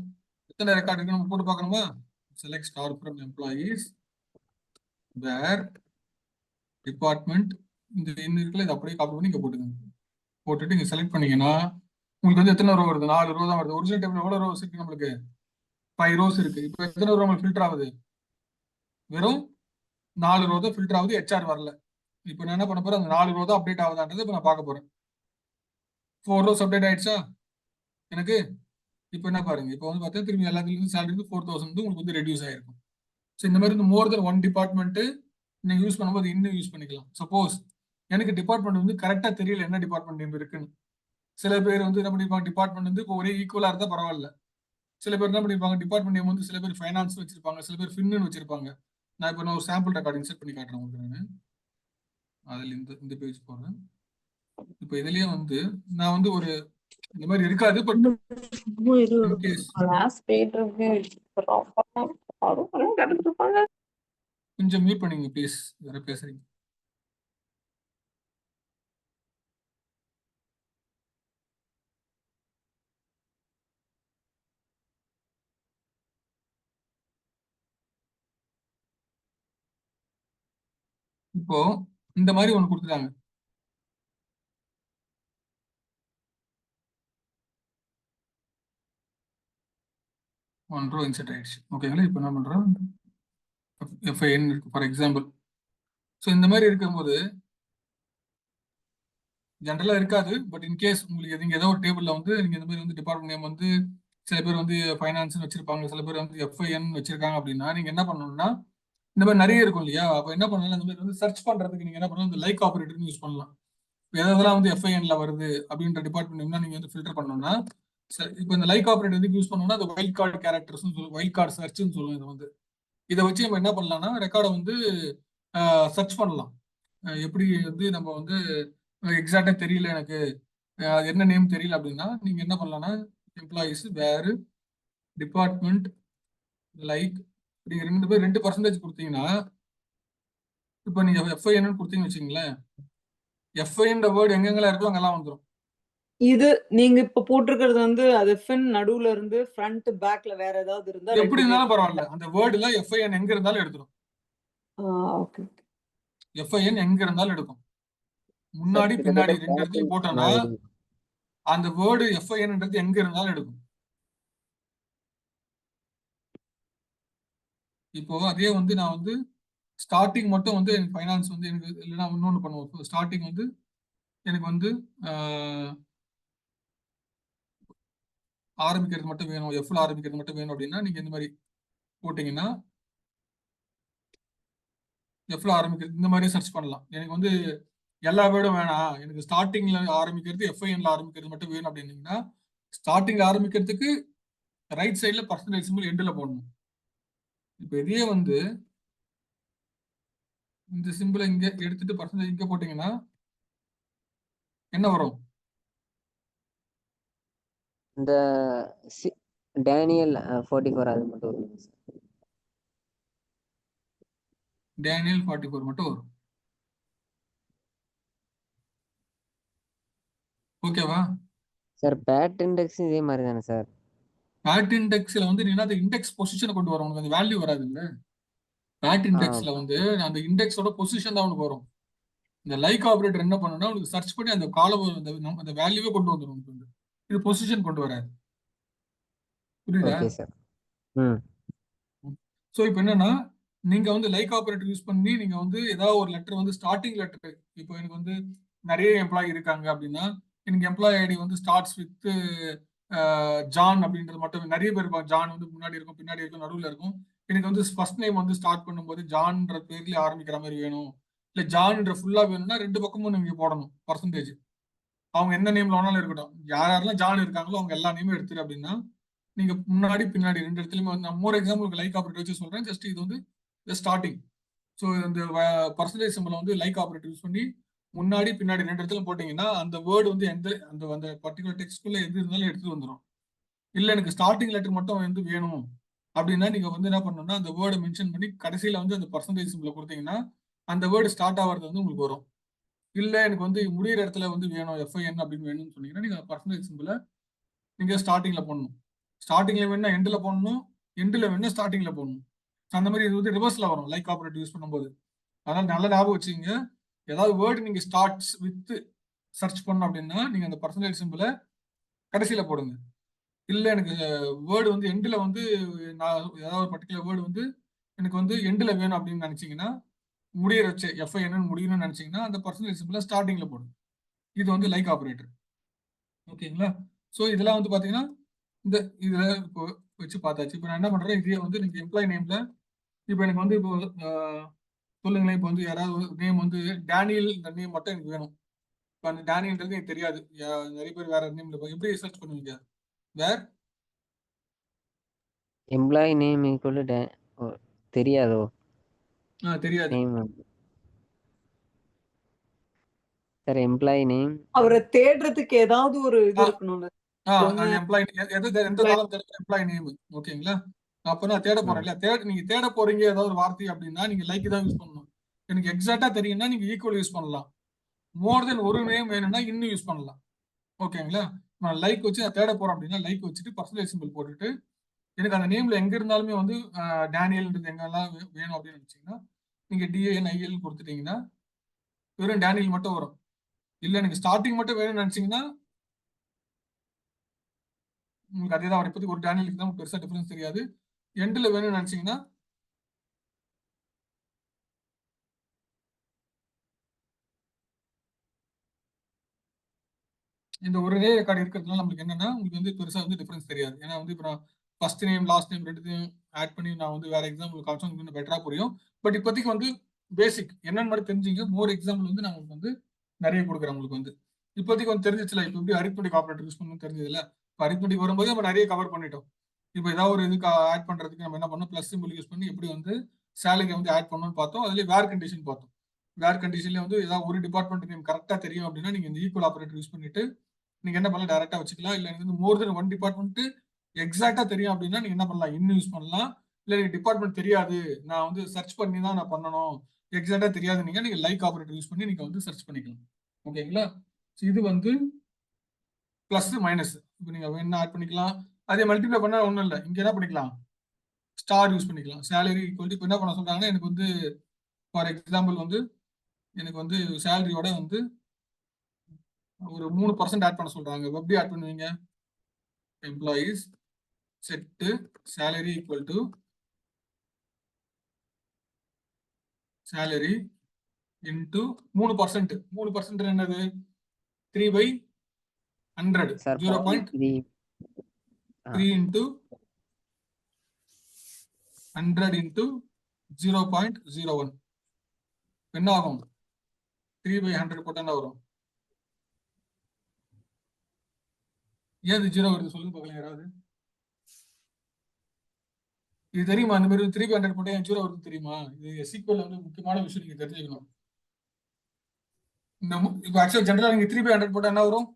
எத்தனை ரெக்கார்டு இருக்கு நம்ம போட்டு பார்க்கணுமா? Select star from employees where department, இந்த இன்னும் இருக்குல்ல, இதை அப்படியே காப்பி பண்ணி இங்கே போட்டுக்கோங்க. போட்டுட்டு இங்கே செலக்ட் பண்ணீங்கன்னா உங்களுக்கு வந்து எத்தனை ரோ வருது, 4 row தான் வருது. ஒரிஜினல் டேபிள் எவ்வளோ rows இருக்கு, நம்மளுக்கு 5 rows இருக்கு. இப்போ எத்தனை row நம்மளுக்கு ஃபில்டர் ஆகுது, வெறும் 4 row தான் ஃபில்டர் ஆகுது, ஹெச்ஆர் வரல. இப்போ நான் என்ன பண்ண போறேன், அந்த 4 row தான் அப்டேட் ஆகுதான்றது இப்போ நான் பார்க்க போறேன். 4 rows அப்டேட் ஆயிடுச்சா எனக்கு? இப்போ என்ன பாருங்க, இப்போ வந்து பார்த்தா திரும்பி எல்லாத்துலேயும் சேலரி 4000 வந்து உங்களுக்கு வந்து ரெடியூஸ் ஆயிருக்கும். ஸோ இந்த மாதிரி இந்த மோர் தென் 1 டிபார்ட்மெண்ட் நீங்க யூஸ் பண்ணும்போது இன்னும் யூஸ் பண்ணிக்கலாம். சப்போஸ் எனக்கு டிபார்ட்மெண்ட் வந்து கரெக்டா தெரியல என்ன டிபார்ட்மெண்ட் நேம் இருக்குன்னு. சில பேர் வந்து என்ன பண்ணிருப்பாங்க, டிபார்ட்மெண்ட் வந்து இப்போ ஒரே ஈக்குவலா இருந்தா பரவாயில்ல. சில பேர் என்ன பண்ணிருப்பாங்க, டிபார்ட்மெண்ட் நேம் வந்து சில பேர் ஃபைனான்ஸ் வச்சிருப்பாங்க, சில பேர் ஃபின்னு வச்சிருப்பாங்க. நான் இப்போ ஒரு சாம்பிள் ரெக்கார்டிங் செட் பண்ணி காட்டுறேன் உங்களுக்கு. நான் அதில் இந்த பேஜ் போடுறேன். இப்போ இதுலயே வந்து நான் வந்து ஒரு இந்த மாதிரி இருக்காது, பட் கொஞ்சம் மியூட் பண்ணீங்க ப்ளீஸ், வேற பேசுறீங்க. இப்போ இந்த மாதிரி ஒன்று கொடுத்துட்டாங்க. ஒன் ரோ இன்செர்ட் ஆயிடுச்சு. ஓகேங்களா? இப்போ என்ன பண்றோம், எஃப்ஐஎன் இருக்கு ஃபார் எக்ஸாம்பிள். ஸோ இந்த மாதிரி இருக்கும்போது ஜென்ரலாக இருக்காது, பட் இன்கேஸ் உங்களுக்கு நீங்கள் ஏதோ ஒரு டேபிளில் வந்து நீங்கள் இந்த மாதிரி வந்து டிபார்ட்மெண்ட் நேம் வந்து சில பேர் வந்து ஃபைனான்ஸ்னு வச்சிருப்பாங்க, சில பேர் வந்து எஃப்ஐஎன் வச்சிருக்காங்க அப்படின்னா நீங்கள் என்ன பண்ணணும்னா, இந்த மாதிரி நிறைய இருக்கும் இல்லையா, அப்போ என்ன பண்ணலாம், இந்த மாதிரி வந்து சர்ச் பண்ணுறதுக்கு நீங்கள் என்ன பண்ணலாம், இந்த லைக் ஆப்ரேட்டர்னு யூஸ் பண்ணலாம். எதெல்லாம் வந்து எஃப்ஐஎன்ல வருது அப்படின்ற டிபார்ட்மெண்ட் நேம்னா நீங்கள் வந்து ஃபில்டர் பண்ணணும்னா, இப்போ இந்த லைக் ஆப்ரேட்டர் எதுக்கு யூஸ் பண்ணணும்னா, அந்த வைல்ட் கார்டு கேரக்டர்ஸ்னு சொல்லுவோம், வைல்ட் கார்டு சர்ச்னு சொல்லுவோம். இதை வந்து இதை வச்சு நம்ம என்ன பண்ணலாம்னா ரெக்கார்டை வந்து சர்ச் பண்ணலாம். எப்படி வந்து நம்ம வந்து எக்ஸாக்டா தெரியல எனக்கு, அது என்ன நேம் தெரியல அப்படின்னா நீங்க என்ன பண்ணலாம்னா, எம்ப்ளாயிஸ் வேறு டிபார்ட்மெண்ட் லைக் நீங்க 2% கொடுத்தீங்கன்னா, இப்போ நீங்க எஃப்ஐஎன் கொடுத்தீங்கன்னு வச்சுங்களேன், எஃப்ஐஎன் வேர்டு எங்கெங்கெல்லாம் இருக்கோ அங்கெல்லாம் வந்துடும்.
இது நீங்க இப்ப போட்டிருக்கிறது வந்து அது ஃபின் நடுவுல இருந்து ஃப்ரண்ட் பேக்ல வேற ஏதாவது இருந்தா
எப்படி இருந்தாலும் பரவாயில்ல, அந்த வேர்டுல எஃப்ஐஎன் எங்க இருந்தாலும் எடுத்துரும்.
ஓகே.
எஃப்ஐஎன் எங்க இருந்தாலும் எடுக்கும், முன்னாடி பின்னாடி 2 இடத்துலயும் போட்டோம்னா அந்த வேர்டு எஃப்ஐஎன்ன்றது எங்க இருந்தாலும் எடுக்கும். இப்போ அதே வந்து நான் வந்து ஸ்டார்டிங் மட்டும் வந்து எனக்கு ஃபைனான்ஸ் வந்து எனக்கு இல்லைன்னா இன்னொன்று பண்ணுவோம். ஸ்டார்டிங் வந்து எனக்கு வந்து ஆரம்பிக்கிறது மட்டும் வேணும், எஃப்ல ஆரம்பிக்கிறது மட்டும் வேணும் அப்படின்னா நீங்க இந்த மாதிரி போட்டீங்கன்னா எஃப்ல ஆரம்பிக்கிறது இந்த மாதிரி சர்ச் பண்ணலாம். எனக்கு வந்து எல்லா வேர்டும் வேணாம், எனக்கு ஸ்டார்டிங்ல ஆரம்பிக்கிறது எஃப்ஐஎன்ல ஆரம்பிக்கிறது மட்டும் வேணும் அப்படின்னீங்கன்னா ஸ்டார்டிங்ல ஆரம்பிக்கிறதுக்கு ரைட் சைட்ல பர்சன்டேஜ் சிம்பிள் எண்டில் போடணும். இப்போ இதே வந்து இந்த சிம்பிளை இங்க எடுத்துட்டு பர்சன்டேஜ் இங்க போட்டீங்கன்னா என்ன வரும்?
இந்த டேனியல் 44 அது மட்டும் வருங்க சார்.
டேனியல் 44 மட்டும் வரும். ஓகேவா?
சார் பேட் இண்டெக்ஸ் இதே மாதிரி தானே சார்?
பேட் இண்டெக்ஸ்ல வந்து நீங்க அந்த இண்டெக்ஸ் பொசிஷனை கொண்டு வரும், உனக்கு அந்த வேல்யூ வராது இல்ல. பேட் இண்டெக்ஸ்ல வந்து அந்த இண்டெக்ஸோட பொசிஷன் தான் உனக்கு வரும். இந்த லைக் ஆபரேட்டர் என்ன பண்ணுன்னா உனக்கு சர்ச் பண்ணி அந்த காலம் அந்த வேல்யூவே கொண்டு வந்துடும் உனக்கு வந்து. இது பொசிஷன் கொண்டு வராது. புரியுதா?
Okay sir. ம்.
ஸோ இப்போ என்னன்னா நீங்க வந்து லைக் ஆபரேட்டர் யூஸ் பண்ணி நீங்க வந்து ஏதாவது ஒரு லெட்டர் வந்து ஸ்டார்டிங் லெட்டர், இப்போ எனக்கு வந்து நிறைய எம்ப்ளாயி இருக்காங்க அப்படின்னா எனக்கு எம்ப்ளாயி ஐடி வந்து ஸ்டார்ட்ஸ் வித் ஜான் அப்படின்றது மட்டும். நிறைய பேர் இருப்பாங்க, ஜான் வந்து முன்னாடி இருக்கும், பின்னாடி இருக்கும், நடுவில் இருக்கும். எனக்கு வந்து ஃபர்ஸ்ட் நேம் வந்து ஸ்டார்ட் பண்ணும்போது ஜான்ன்ற பேர்லயே ஆரம்பிக்கிற மாதிரி வேணும், இல்லை ஜான்ன்ற ஃபுல்லா வேணும்னா ரெண்டு பக்கமும் நீங்க போடணும் பர்சன்டேஜ். அவங்க எந்த நேம்ல வேணாலும் இருக்கட்டும், யாரெல்லாம் ஜான் இருக்காங்களோ அவங்க எல்லா நேமும் எடுத்துரு அப்படின்னா நீங்க முன்னாடி பின்னாடி ரெண்டு இடத்துலயுமே வந்து நான் மோர் எக்ஸாம்பிளுக்கு லைக் ஆபரேட்டர் வச்சு சொல்றேன். ஜஸ்ட் இது வந்து ஸ்டார்டிங். ஸோ இந்த பர்சன்டேஜ் சிம்பிளை வந்து லைக் ஆபரேட்டர் யூஸ் பண்ணி முன்னாடி பின்னாடி ரெண்டு இடத்துல போட்டீங்கன்னா அந்த வேர்டு வந்து எந்த அந்த பர்டிகுலர் டெக்ஸ்ட்குள்ள எது இருந்தாலும் எடுத்துட்டு வந்துடும். இல்லை எனக்கு ஸ்டார்டிங் லெட்டர் மட்டும் வந்து வேணும் அப்படின்னா நீங்க வந்து என்ன பண்ணணும்னா அந்த வேர்டை மென்ஷன் பண்ணி கடைசியில வந்து அந்த பர்சன்டேஜ் சிம்பிளை கொடுத்தீங்கன்னா அந்த வேர்டு ஸ்டார்ட் ஆகிறது வந்து உங்களுக்கு வரும். இல்லை எனக்கு வந்து முடிகிற இடத்துல வந்து வேணும் எஃப்ஐஎன் அப்படின்னு வேணும்னு சொன்னீங்கன்னா நீங்க பர்சன்டேஜ் சிம்பிளை நீங்க ஸ்டார்டிங்ல போடணும். ஸ்டார்டிங்ல வேணா எண்டில் போடணும், எண்டில் வேணா ஸ்டார்டிங்ல போடணும். அந்த மாதிரி இது வந்து ரிவர்ஸ்ல வரும் லைக் ஆபரேட்டர் யூஸ் பண்ணும்போது. அதனால நல்ல ஞாபகம் வச்சுங்க. ஏதாவது வேர்டு நீங்க ஸ்டார்ட்ஸ் வித் சர்ச் பண்ணணும் அப்படின்னா நீங்க அந்த பர்சன்டேஜ் சிம்பிளை கடைசியில போடுங்க. இல்லை எனக்கு வேர்டு வந்து எண்டில் வந்து நான் ஏதாவது ஒரு பர்டிகுலர் வேர்டு வந்து எனக்கு வந்து எண்டில் வேணும் அப்படின்னு நினைச்சீங்கன்னா முடிகிற வச்சு எஃப்ஐஎன் முடியணும்னு நினைச்சீங்கன்னா அந்த பர்சன்டேஜ் சிம்பிளை ஸ்டார்டிங்ல போடுங்க. இது வந்து லைக் ஆபரேட்டர். ஓகேங்களா? ஸோ இதெல்லாம் வந்து பாத்தீங்கன்னா இந்த இதுல இப்போ வச்சு பார்த்தாச்சு. இப்போ நான் என்ன பண்றேன், இதே வந்து நீங்க எம்ப்ளாயி நேம்ல இப்போ எனக்கு வந்து இப்போ சொல்லுங்களேன், இப்போ வந்து யாராவது நேம் வந்து டேனியல், இந்த நேம் மட்டும் எனக்கு வேணும். இப்போ அந்த டேனியல்ன்றது எனக்கு தெரியாது, நிறைய பேர் வேற நேம்ல எப்படி சர்ச் பண்ணுவீங்க? வேர்
எம்ப்ளாயி நேம் ஈக்குவல் தெரியாதோ?
தெரியாது
நேம் சார். எம்ப்ளாயி நேம்
அவரை தேடுறதுக்கு ஏதாவது ஒரு இது இருக்கணும்ல.
அந்த எம்ப்ளாயி எந்த காலம் தேடுற எம்ப்ளாயி நேம். ஓகேங்களா? அப்போ நான் தேட போறேன் இல்லையா, நீங்க தேட போறீங்க ஏதாவது ஒரு வார்த்தை அப்படின்னா நீங்க லைக் தான் யூஸ் பண்ணணும். எனக்கு எக்ஸாக்டா தெரியும்னா நீங்க ஈக்குவல் யூஸ் பண்ணலாம். மோர் தென் ஒரு நேம் வேணும்னா இன்னும் யூஸ் பண்ணலாம். ஓகேங்களா? நான் லைக் வச்சு நான் தேட போறேன் அப்படின்னா லைக் வச்சுட்டு பர்சன்டேஜ் சிம்பிள் போட்டுட்டு எனக்கு அந்த நேம்ல எங்க இருந்தாலுமே வந்து டேனியல்ன்றது எங்கெல்லாம் வேணும் அப்படின்னு நினைச்சீங்கன்னா நீங்க DANIL கொடுத்துட்டீங்கன்னா வெறும் டேனியல் மட்டும் வரும். இல்லை எனக்கு ஸ்டார்டிங் மட்டும் வேணும்னு நினைச்சீங்கன்னா உங்களுக்கு அதே தான் வரும். இப்போதைக்கு ஒரு டேனியலுக்கு தான் பெருசா டிஃபரன்ஸ் தெரியாது. எண்டில் வேணும்னு நினைச்சீங்கன்னா இந்த ஒரே ரெக்கார்டு இருக்கிறதுனால நம்மளுக்கு என்னன்னா உங்களுக்கு வந்து பெருசா வந்து டிஃபரன்ஸ் தெரியாது. ஏன்னா வந்து இப்போ நான் ஃபர்ஸ்ட் நேம் லாஸ்ட் நேம் ரெண்டுத்தையும் ஆட் பண்ணி நான் வந்து வேற எக்ஸாம்பிள் காமிச்சா உங்களுக்கு இன்னும் பெட்டரா புரியும். பட் இப்போதைக்கு வந்து பேசிக் என்னன்னு மாதிரி தெரிஞ்சுங்க. மோர் எக்ஸாம்பிள் வந்து நான் உங்களுக்கு வந்து நிறைய கொடுக்குறேன். உங்களுக்கு வந்து இப்போதைக்கு வந்து தெரிஞ்சிச்சுல, இப்போ எப்படி அரித்மெட்டிக் ஆபரேட்டர் யூஸ் பண்ணணும்னு தெரிஞ்சதுல. இப்போ அரித்மெட்டிக் வரும்போது நம்ம நிறைய கவர் பண்ணிட்டோம். இப்போ ஏதாவது ஒரு இதுக்கு ஆட் பண்றதுக்கு நம்ம என்ன பண்ணோம், பிளஸ் சிம்பிள் யூஸ் பண்ணி எப்படி வந்து சேலரி வந்து ஆட் பண்ணணும்னு பார்த்தோம். அதுலேயே வேர் கண்டிஷன் பார்த்தோம். வேர் கண்டிஷன்ல வந்து ஏதாவது ஒரு டிபார்ட்மெண்ட் நேம் கரெக்டா தெரியும் அப்படின்னா நீங்க இந்த ஈக்குவல் ஆபரேட்டர் யூஸ் பண்ணிட்டு நீங்க என்ன பண்ணலாம், டைரக்டா வச்சுக்கலாம். இல்லை எனக்கு வந்து மோர் தென் ஒன் டிபார்ட்மெண்ட் எக்ஸாக்டா தெரியும் அப்படின்னா நீங்க என்ன பண்ணலாம், இன்னும் யூஸ் பண்ணலாம். இல்லை எனக்கு டிபார்ட்மெண்ட் தெரியாது, நான் வந்து சர்ச் பண்ணி தான் நான் பண்ணணும், எக்ஸாக்டா தெரியாது, நீங்க லைக் ஆபரேட்டர் யூஸ் பண்ணி நீங்க வந்து சர்ச் பண்ணிக்கலாம். ஓகேங்களா? இது வந்து பிளஸ் மைனஸ். இப்போ நீங்க வேணா ஆட் பண்ணிக்கலாம். அதே மல்டிப்ளை பண்ணா ஒன்றும் இல்லை, இங்க என்ன பண்ணிக்கலாம், ஸ்டார் யூஸ் பண்ணிக்கலாம். சேலரி ஈக்குவல் இப்போ என்ன பண்ண சொல்றாங்கன்னா எனக்கு வந்து ஃபார் எக்ஸாம்பிள் வந்து எனக்கு வந்து சேலரியோட வந்து ஒரு 3% ஆட் பண்ண சொல்றாங்க. எப்படி ஆட் பண்ணுவீங்க, employees set salary equal to salary into 3%. 3% என்னது 3/100.
Sir
0.3 into 100 into 0.01. என்ன ஆகும்? 3/100 போட்டா என்ன வரும்? ஏன் இது 0 வருது சொல்லுங்க பார்க்கலாம் யாராவது. இது தெரியுமா? அந்த மாதிரி 3/100 போட்டா ஏன் 0 வருது தெரியுமா? இது SQL வந்து முக்கியமான விஷயம் நீங்க தெரிஞ்சுக்கணும். இப்போ ஆக்சுவலா ஜெனரலா நீங்க 3/100 போட்டா என்ன வரும்?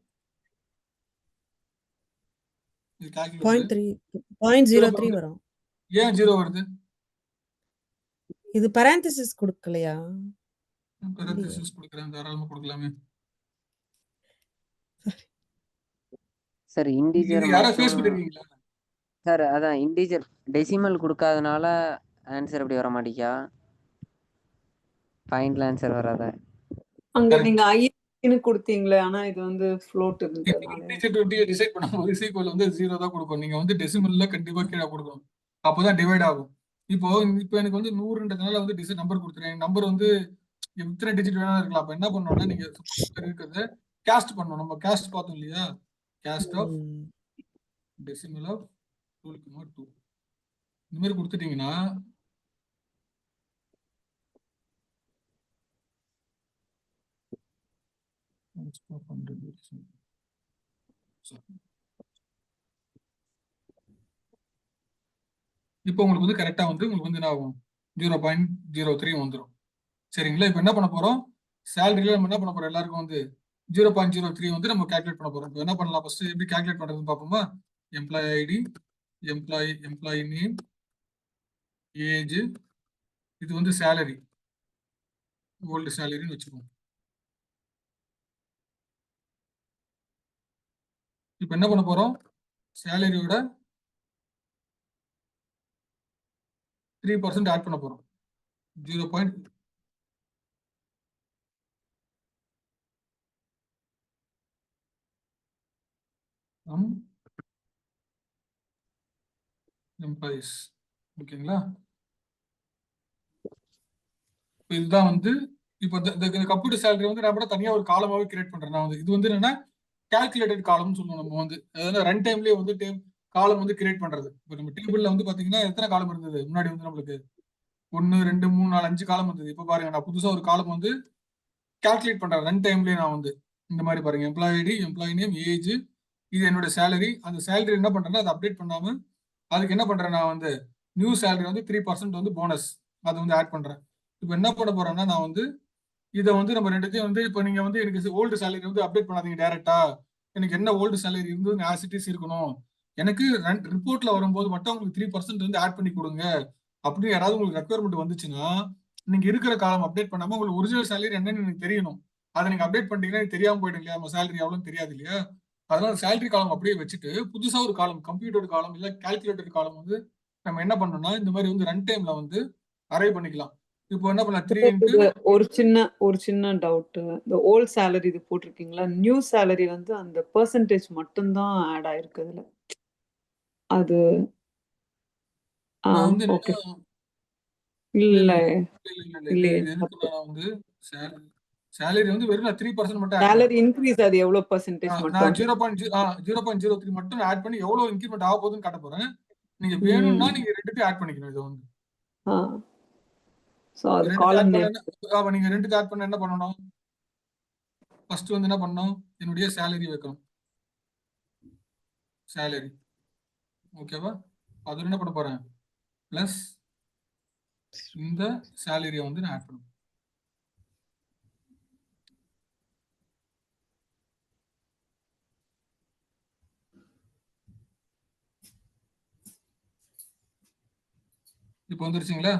இது calculate
0.03 வரும்.
ஏன் 0 வருது?
இது parenthesis கொடுக்கலையா?
parenthesis கொடுக்குறேன், தாராளமா கொடுக்கலாமே.
சார் இன்டிஜர்
இது யாரா ஃபேஸ் பண்ணிருக்கீங்களா?
சார் அதான் இன்டிஜர் டெசிமல் கொடுக்காதனால ஆன்சர் எப்படி வர மாட்டேங்கா? பாயிண்ட்ல ஆன்சர் வராத.
அங்க நீங்க ஐன்னு கொடுத்தீங்களே, ஆனா இது வந்து ஃப்ளோட் இருந்ததுனால
இன்டிஜர் டிசைட் பண்ணும்போது SQL வந்து 0 தான் கொடுக்கும். நீங்க வந்து டெசிமல்ல கண்டிப்பா கீழே கொடுக்கணும். அப்போதான் டிவைட் ஆகும். இப்போ எனக்கு வந்து 100ன்றதுனால வந்து நம்பர் கொடுத்துறேன். நம்பர் வந்து எத்தனை டிஜிட் வேணாலும் இருக்கலாம். அப்ப என்ன பண்ணோம்னா நீங்க இருக்கிறத கேஸ்ட் பண்ணணும். நம்ம கேஸ்ட் பார்த்தோம் இல்லையா? கேஸ்ட் ஆஃப் டெசிமல் ஆஃப் 2 இந்த மாதிரி கொடுத்துட்டீங்கன்னா இப்போ உங்களுக்கு வந்து கரெக்டா வந்து உங்களுக்கு வந்து என்ன ஆகும்? 0.03 வந்துடும். சரிங்களா? இப்போ என்ன பண்ண போறோம்? சேலரியில நம்ம என்ன பண்ண போறோம்? எல்லாருக்கும் வந்து 0.03 வந்து நம்ம கால்குலேட் பண்ண போறோம். இப்போ என்ன பண்ணலாம்? ஃபர்ஸ்ட் எப்படி கால்குலேட் பண்றதுன்னு பார்ப்போமா? Employee ID, employee name, age, இது வந்து சேலரி, ஓல்டு சேலரின்னு வச்சுக்கோங்க. இப்போ என்ன பண்ண போறோம்? சேலரியோட 3% ஆட் பண்ண போறோம். 0. எம்ப்ளாயிஸ். ஓகேங்களா? இதுதான் வந்து இப்போ கம்ப்யூட்டர் சேலரி வந்து நான் கூட தனியா ஒரு காலமாவே கிரியேட் பண்றேன். நான் வந்து இது வந்து என்னன்னா கால்குலேட்டட் காலம்னு சொல்லுவோம். நம்ம வந்து அதாவது ரன் டைம்லயே வந்து காலம் வந்து கிரியேட் பண்றது. இப்போ நம்ம டேபிள்ல வந்து பாத்தீங்கன்னா எத்தனை காலம் இருந்தது முன்னாடி? வந்து நம்மளுக்கு 1 2 3 4 5 காலம் இருந்தது. இப்போ பாருங்க, நான் புதுசா ஒரு காலம் வந்து கால்குலேட் பண்றேன் ரன் டைம்லயே. நான் வந்து இந்த மாதிரி பாருங்க, employee ID, employee name, age, இது என்னோட சேலரி. அந்த சேலரி என்ன பண்றேன்னா அதை அப்டேட் பண்ணாம அதுக்கு என்ன பண்றேன்? நான் வந்து நியூ சேலரி வந்து 3% வந்து போனஸ் அதை வந்து ஆட் பண்றேன். இப்போ என்ன பண்ண போறேன்னா நான் வந்து இதை வந்து நம்ம ரெண்டுத்தையும் வந்து இப்போ நீங்க வந்து எனக்கு ஓல்டு சேலரி வந்து அப்டேட் பண்ணாதீங்க டைரக்டா. எனக்கு என்ன ஓல்டு சேலரி இருந்தது ஆசிட்டிஸ் இருக்கணும். எனக்கு ரிப்போர்ட்ல வரும்போது மட்டும் உங்களுக்கு 3% வந்து ஆட் பண்ணி கொடுங்க அப்படின்னு யாராவது உங்களுக்கு ரெக்குவயர்மெண்ட் வந்துச்சுன்னா, நீங்க இருக்கிற காலம் அப்டேட் பண்ணாம உங்களுக்கு ஒரிஜினல் சேலரி என்னன்னு எனக்கு தெரியணும். அதை நீங்க அப்டேட் பண்ணிட்டீங்கன்னா எனக்கு தெரியாம போயிடும் இல்லையா? நம்ம சேலரி எவ்வளோன்னு தெரியாது இல்லையா? அதனால சேலரி காலம் அப்படியே வச்சுட்டு புதுசா ஒரு காலம், கம்ப்யூட்டர் காலம் இல்ல கால்குலேட்டர் காலம் வந்து நம்ம என்ன பண்ணோம்னா இந்த மாதிரி வந்து ரன் டைம்ல வந்து அரைவ் பண்ணிக்கலாம். இப்போ என்ன பண்ணலாம்? 3 into
ஒரு சின்ன டவுட். இந்த ஓல்ட் சேலரி இது போட்டிருக்கீங்களா? நியூ சேலரி வந்து அந்த பெர்சன்டேஜ் மட்டும்தான் ஆட் ஆயிருக்கு அதுல. அது
வந்து
ஓகே.
இல்ல
இல்ல
இது எதுக்குன்னா வந்து சேலரி வந்து வெறும் 3% மட்டும் ஆட்
சேலரி இன்க்ரீஸ் அது எவ்வளவு பெர்சன்டேஜ்
நான்
மட்டும்
0.03 மட்டும் ஆட் பண்ணி எவ்வளவு இன்கிரிமெண்ட் ஆக போகுதுன்னு காட்ட போறேன். நீங்க வேணும்னா நீங்க ரெண்டுத்தையும் ஆட் பண்ணிக்கணும். இது வந்து
சோ அது காலம் நேம்.
நீங்க ரெண்டுக்கு ஆட் பண்ண என்ன பண்ணணும்? ஃபர்ஸ்ட் வந்து என்ன பண்ணணும்? என்னுடைய சேலரி வைக்கணும். சேலரி ஓகேவா? அது என்ன பண்ண போறேன்? பிளஸ் இந்த சேலரியை வந்து நான் ஆட் பண்ணுவேன். இப்போ வந்துருச்சுங்களா?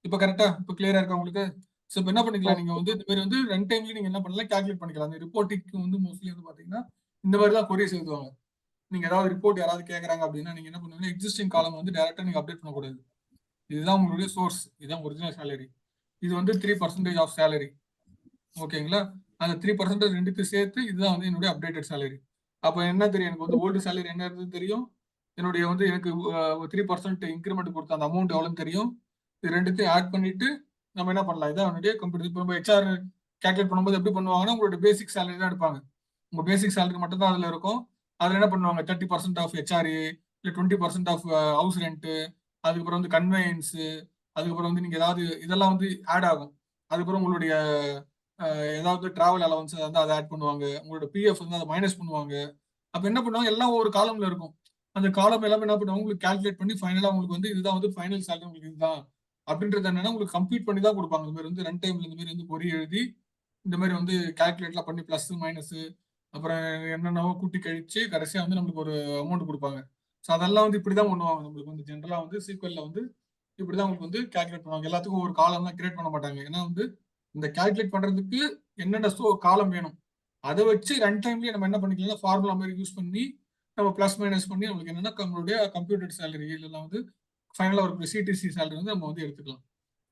இப்போ கரெக்டா? இப்போ கிளியரா இருக்கா உங்களுக்கு? ஸோ இப்போ என்ன பண்ணிக்கலாம்? நீங்க வந்து இந்த மாதிரி வந்து ரன் டைம்ல நீங்க என்ன பண்ணலாம்? கால்குலேட் பண்ணிக்கலாம். அந்த ரிப்போர்ட்டிங்க்கு வந்து மோஸ்ட்லி வந்து பாத்தீங்கன்னா இந்த மாதிரி தான் கொரியர்ஸ் எழுதுவாங்க. நீங்க ஏதாவது ரிப்போர்ட் யாராவது கேட்கறாங்க அப்படின்னா நீங்க என்ன பண்ணுவீங்க? எக்ஸிஸ்டிங் காலம் வந்து டைரக்டா நீங்க அப்டேட் பண்ணக்கூடாது. இதுதான் உங்களுடைய சோர்ஸ், இதுதான் ஒரிஜினல் சேலரி. இது வந்து 3% ஆஃப் சேலரி. ஓகேங்களா? அந்த 3% ரெண்டுத்தையும் சேர்த்து இதுதான் வந்து என்னுடைய அப்டேட்டட் சேலரி. அப்போ என்ன தெரியும்? எனக்கு வந்து ஓல்டு சேலரி என்ன இருந்தது தெரியும், என்னுடைய வந்து எனக்கு 3% இன்க்ரிமெண்ட் கொடுத்த அந்த அமௌண்ட் எவ்வளோன்னு தெரியும். இது ரெண்டுத்தையும் ஆட் பண்ணிட்டு நம்ம என்ன பண்ணலாம், இதான் அவனுடைய கம்ப்யூட்டர். இப்போ நம்ம HR கேல்குலேட் பண்ணும்போது எப்படி பண்ணுவாங்கன்னா, உங்களோட பேசிக் சேலரி தான் எடுப்பாங்க. உங்க பேசிக் சேலரி மட்டும் தான் அதுல இருக்கும். அதுல என்ன பண்ணுவாங்க, 30% ஆஃப் HRA, இல்லை 20% ஆஃப் ஹவுஸ் ரெண்ட், அதுக்கப்புறம் வந்து கன்வேயன்ஸ், அதுக்கப்புறம் வந்து நீங்க ஏதாவது இதெல்லாம் வந்து ஆட் ஆகும். அதுக்கப்புறம் உங்களுடைய ஏதாவது டிராவல் அலவன்ஸ் வந்து அதை ஆட் பண்ணுவாங்க. உங்களோட பிஎஃப் வந்து அதை மைனஸ் பண்ணுவாங்க. அப்ப என்ன பண்ணுவாங்க, எல்லாம் ஒரு காலம்ல இருக்கும். அந்த காலம் எல்லாமே என்ன பண்ணுவாங்க, உங்களுக்கு கால்குலேட் பண்ணி ஃபைனலா உங்களுக்கு வந்து இதுதான் வந்து ஃபைனல் சேலரி உங்களுக்கு இதுதான் அப்படின்றது என்னன்னா உங்களுக்கு கம்ப்ளீட் பண்ணி தான் கொடுப்பாங்க. இந்த மாதிரி வந்து ரன் டைம்ல இந்த மாதிரி வந்து பொறி எழுதி இந்த மாதிரி வந்து கால்குலேட்லாம் பண்ணி பிளஸ் மைனஸ் அப்புறம் என்னென்னவோ கூட்டி கழிச்சு கடைசியா வந்து நம்மளுக்கு ஒரு அமௌண்ட் கொடுப்பாங்க. ஸோ அதெல்லாம் வந்து இப்படிதான் பண்ணுவாங்க. நம்மளுக்கு வந்து ஜென்ரலா வந்து சீக்வல்ல வந்து இப்படிதான் உங்களுக்கு வந்து கால்குலேட் பண்ணுவாங்க. எல்லாத்துக்கும் ஒரு காலம்லாம் கிரியேட் பண்ண மாட்டாங்க. ஏன்னா வந்து இந்த கால்குலேட் பண்றதுக்கு என்னென்ன காலம் வேணும் அதை வச்சு ரன் டைம்லயே நம்ம என்ன பண்ணிக்கலாம், ஃபார்முலா மாதிரி யூஸ் பண்ணி நம்ம பிளஸ் மைனஸ் பண்ணி நம்மளுக்கு என்னன்னா நம்மளுடைய கம்ப்யூட்டர் சேலரி இல்லைன்னா வந்து ஃபைனலாக ஒரு சிடிசி சேலரி வந்து நம்ம வந்து எடுத்துக்கலாம்.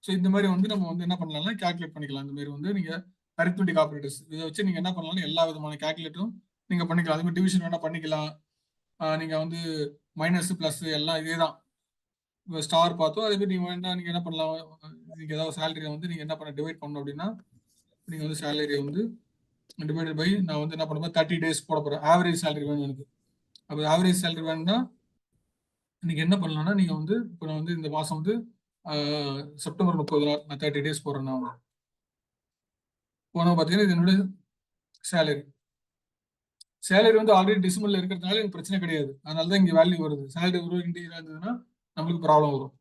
ஸோ இந்த மாதிரி வந்து நம்ம வந்து என்ன பண்ணலாம்னா கால்குலேட் பண்ணிக்கலாம். இந்த மாதிரி வந்து நீங்க அரித்மெட்டிக் ஆப்ரேட்டர்ஸ் இதை வச்சு நீங்க என்ன பண்ணலாம், எல்லா விதமான கால்குலேட்டரும் நீங்க பண்ணிக்கலாம். அதே மாதிரி டிவிஷன் வேணா பண்ணிக்கலாம். நீங்க வந்து மைனஸ் பிளஸ் எல்லாம் இதே தான். ஸ்டார் பார்த்தோம். அதே மாதிரி நீங்க வேணா நீங்க என்ன பண்ணலாம், நீங்க ஏதாவது சேலரியை வந்து நீங்க என்ன பண்ண டிவைட் பண்ணணும் அப்படின்னா நீங்க வந்து சேலரியை வந்து டிவைடட் பை நான் வந்து என்ன பண்ணுவேன் 30 days போட போறேன். ஆவரேஜ் சேலரி வேணும் எனக்கு. அப்போ ஆவரேஜ் சேலரி வேணும்னா நீங்க என்ன பண்ணலாம்னா நீங்க வந்து இப்போ நான் வந்து இந்த மாசம் வந்து செப்டம்பர் 30 நாள் நான் 30 days போறேன். நான் போன பார்த்தீங்கன்னா இது என்னுடைய சேலரி வந்து ஆல்ரெடி டிசம்பர்ல இருக்கிறதுனால எனக்கு பிரச்சனை கிடையாது. அதனால தான் இங்க வேல்யூ வருது. சேலரி ஒரு இன்டீரியரா இருந்ததுன்னா நம்மளுக்கு ப்ராப்ளம் வரும்.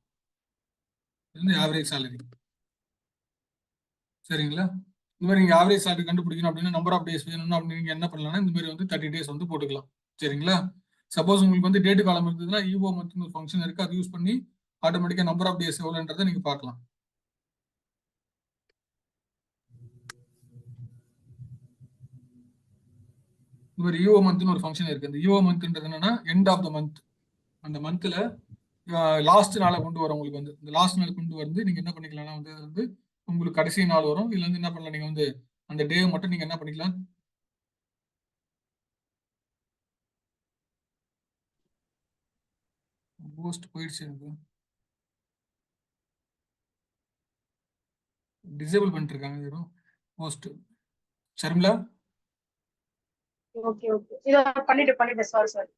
இது வந்து ஆவரேஜ் சேலரி. சரிங்களா? இந்த மாதிரி நீங்க ஆவரேஜ் சேலரி கண்டுபிடிக்கணும் அப்படின்னா நம்பர் ஆஃப் டேஸ் வேணும்னா அப்படி நீங்க என்ன பண்ணலாம்னா இந்த மாதிரி வந்து 30 days வந்து போட்டுக்கலாம். சரிங்களா? சப்போஸ் உங்களுக்கு வந்து டேட்டு காலம் இருந்ததுன்னா ஈஓ மந்த்னு ஒரு ஃபங்க்ஷன் இருக்கு. அது யூஸ் பண்ணி ஆட்டோமேட்டிக்கா நம்பர் ஆஃப் டேஸ் எவ்வளோன்றதை நீங்க பார்க்கலாம். இந்த மாதிரி ஈஓ மந்த்னு ஒரு ஃபங்க்ஷன் இருக்கு. இந்த ஈஓ மந்த்ன்றது என்னன்னா எண்ட் ஆஃப் த மந்த். அந்த மந்த்ல லாஸ்ட் நாளை கொண்டு வரும். உங்களுக்கு வந்து இந்த லாஸ்ட் நாள் கொண்டு வந்து நீங்க என்ன பண்ணிக்கலாம்னா வந்து உங்களுக்கு கடைசி நாள் வரும். இதுல இருந்து என்ன பண்ணலாம், நீங்க வந்து அந்த டே மட்டும் நீங்க என்ன பண்ணிக்கலாம், போஸ்ட் போயிடுச்சு எனக்கு, டிசேபிள் பண்ணிட்டு இருக்காங்க வெறும் போஸ்ட். ஷர்மிளா
ஓகே ஓகே இத பண்ணிட்டு சாரி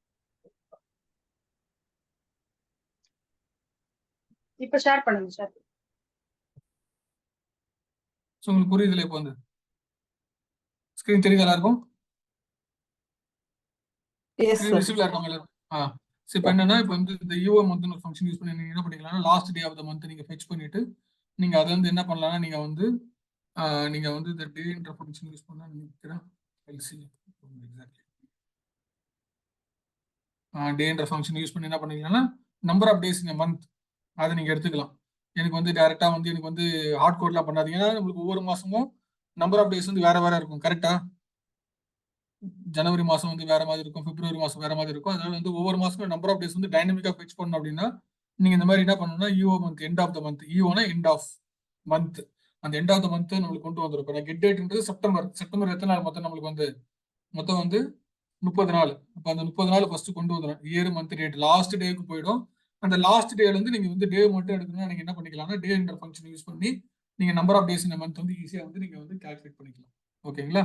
இப்ப ஷேர் பண்ணுங்க சார்.
ஸோ உங்களுக்கு புரியுதுல? இப்போ வந்து ஸ்கிரீன் தெரியுது எல்லாருக்கும்?
S
screen
sir.
விசிபிளா இருக்காங்க எல்லாரும்? இப்போ என்னன்னா இப்போ வந்து இந்த ஈஓ மந்த்னு ஒரு ஃபங்க்ஷன் யூஸ் பண்ணி நீங்க என்ன பண்ணிக்கலாம்னா last day of the month நீங்க ஃபெச் பண்ணிட்டு நீங்க அதை வந்து என்ன பண்ணலாம்னா நீங்க வந்து இந்த டேன்ற ஃபங்க்ஷன் யூஸ் பண்ணா நினைக்கிறேன் டேன்ற ஃபங்க்ஷன் யூஸ் பண்ணி என்ன பண்ணிக்கலாம்னா நம்பர் ஆஃப் டேஸ் இந்த மந்த் அதை நீங்க எடுத்துக்கலாம். எனக்கு வந்து டைரக்டா வந்து எனக்கு வந்து ஹார்ட் கோட்லாம் பண்ணாதீங்க. ஏன்னா நம்மளுக்கு ஒவ்வொரு மாசமும் நம்பர் ஆஃப் டேஸ் வந்து வேற வேற இருக்கும். கரெக்டா? ஜனவரி மாசம் வந்து வேற மாதிரி இருக்கும், பிப்ரவரி மாசம் வேற மாதிரி இருக்கும். அதனால வந்து ஒவ்வொரு மாசமும் நம்பர் ஆஃப் டேஸ் வந்து டைனமிக்கா ஃபெச் பண்ணணும் அப்படின்னா நீங்க இந்த மாதிரி என்ன பண்ணணும்னா EO month end of the month, ஈஓனா எண்ட் ஆஃப் மந்த், அந்த எண்ட் ஆஃப் த மந்த் நம்மளுக்கு கொண்டு வந்துடும். இப்போ கெட் டேட்ன்றது செப்டம்பர் எத்தனை நாள் மொத்தம் நம்மளுக்கு வந்து மொத்தம் வந்து 30 நாள். அப்போ அந்த 30 நாள் ஃபர்ஸ்ட் கொண்டு வந்துடும். இயர் மந்த் டேட் லாஸ்ட் டேக்கு போயிடும். அந்த லாஸ்ட் டேல இருந்து நீங்க வந்து டே மட்டும் எடுக்கணும்னா நீங்க என்ன பண்ணிக்கலாம்னா டே என்ற ஃபங்க்ஷன் யூஸ் பண்ணி நீங்க நம்பர் ஆஃப் டேஸ் இந்த மந்த் வந்து ஈஸியா வந்து நீங்க வந்து கால்குலேட் பண்ணிக்கலாம். ஓகேங்களா?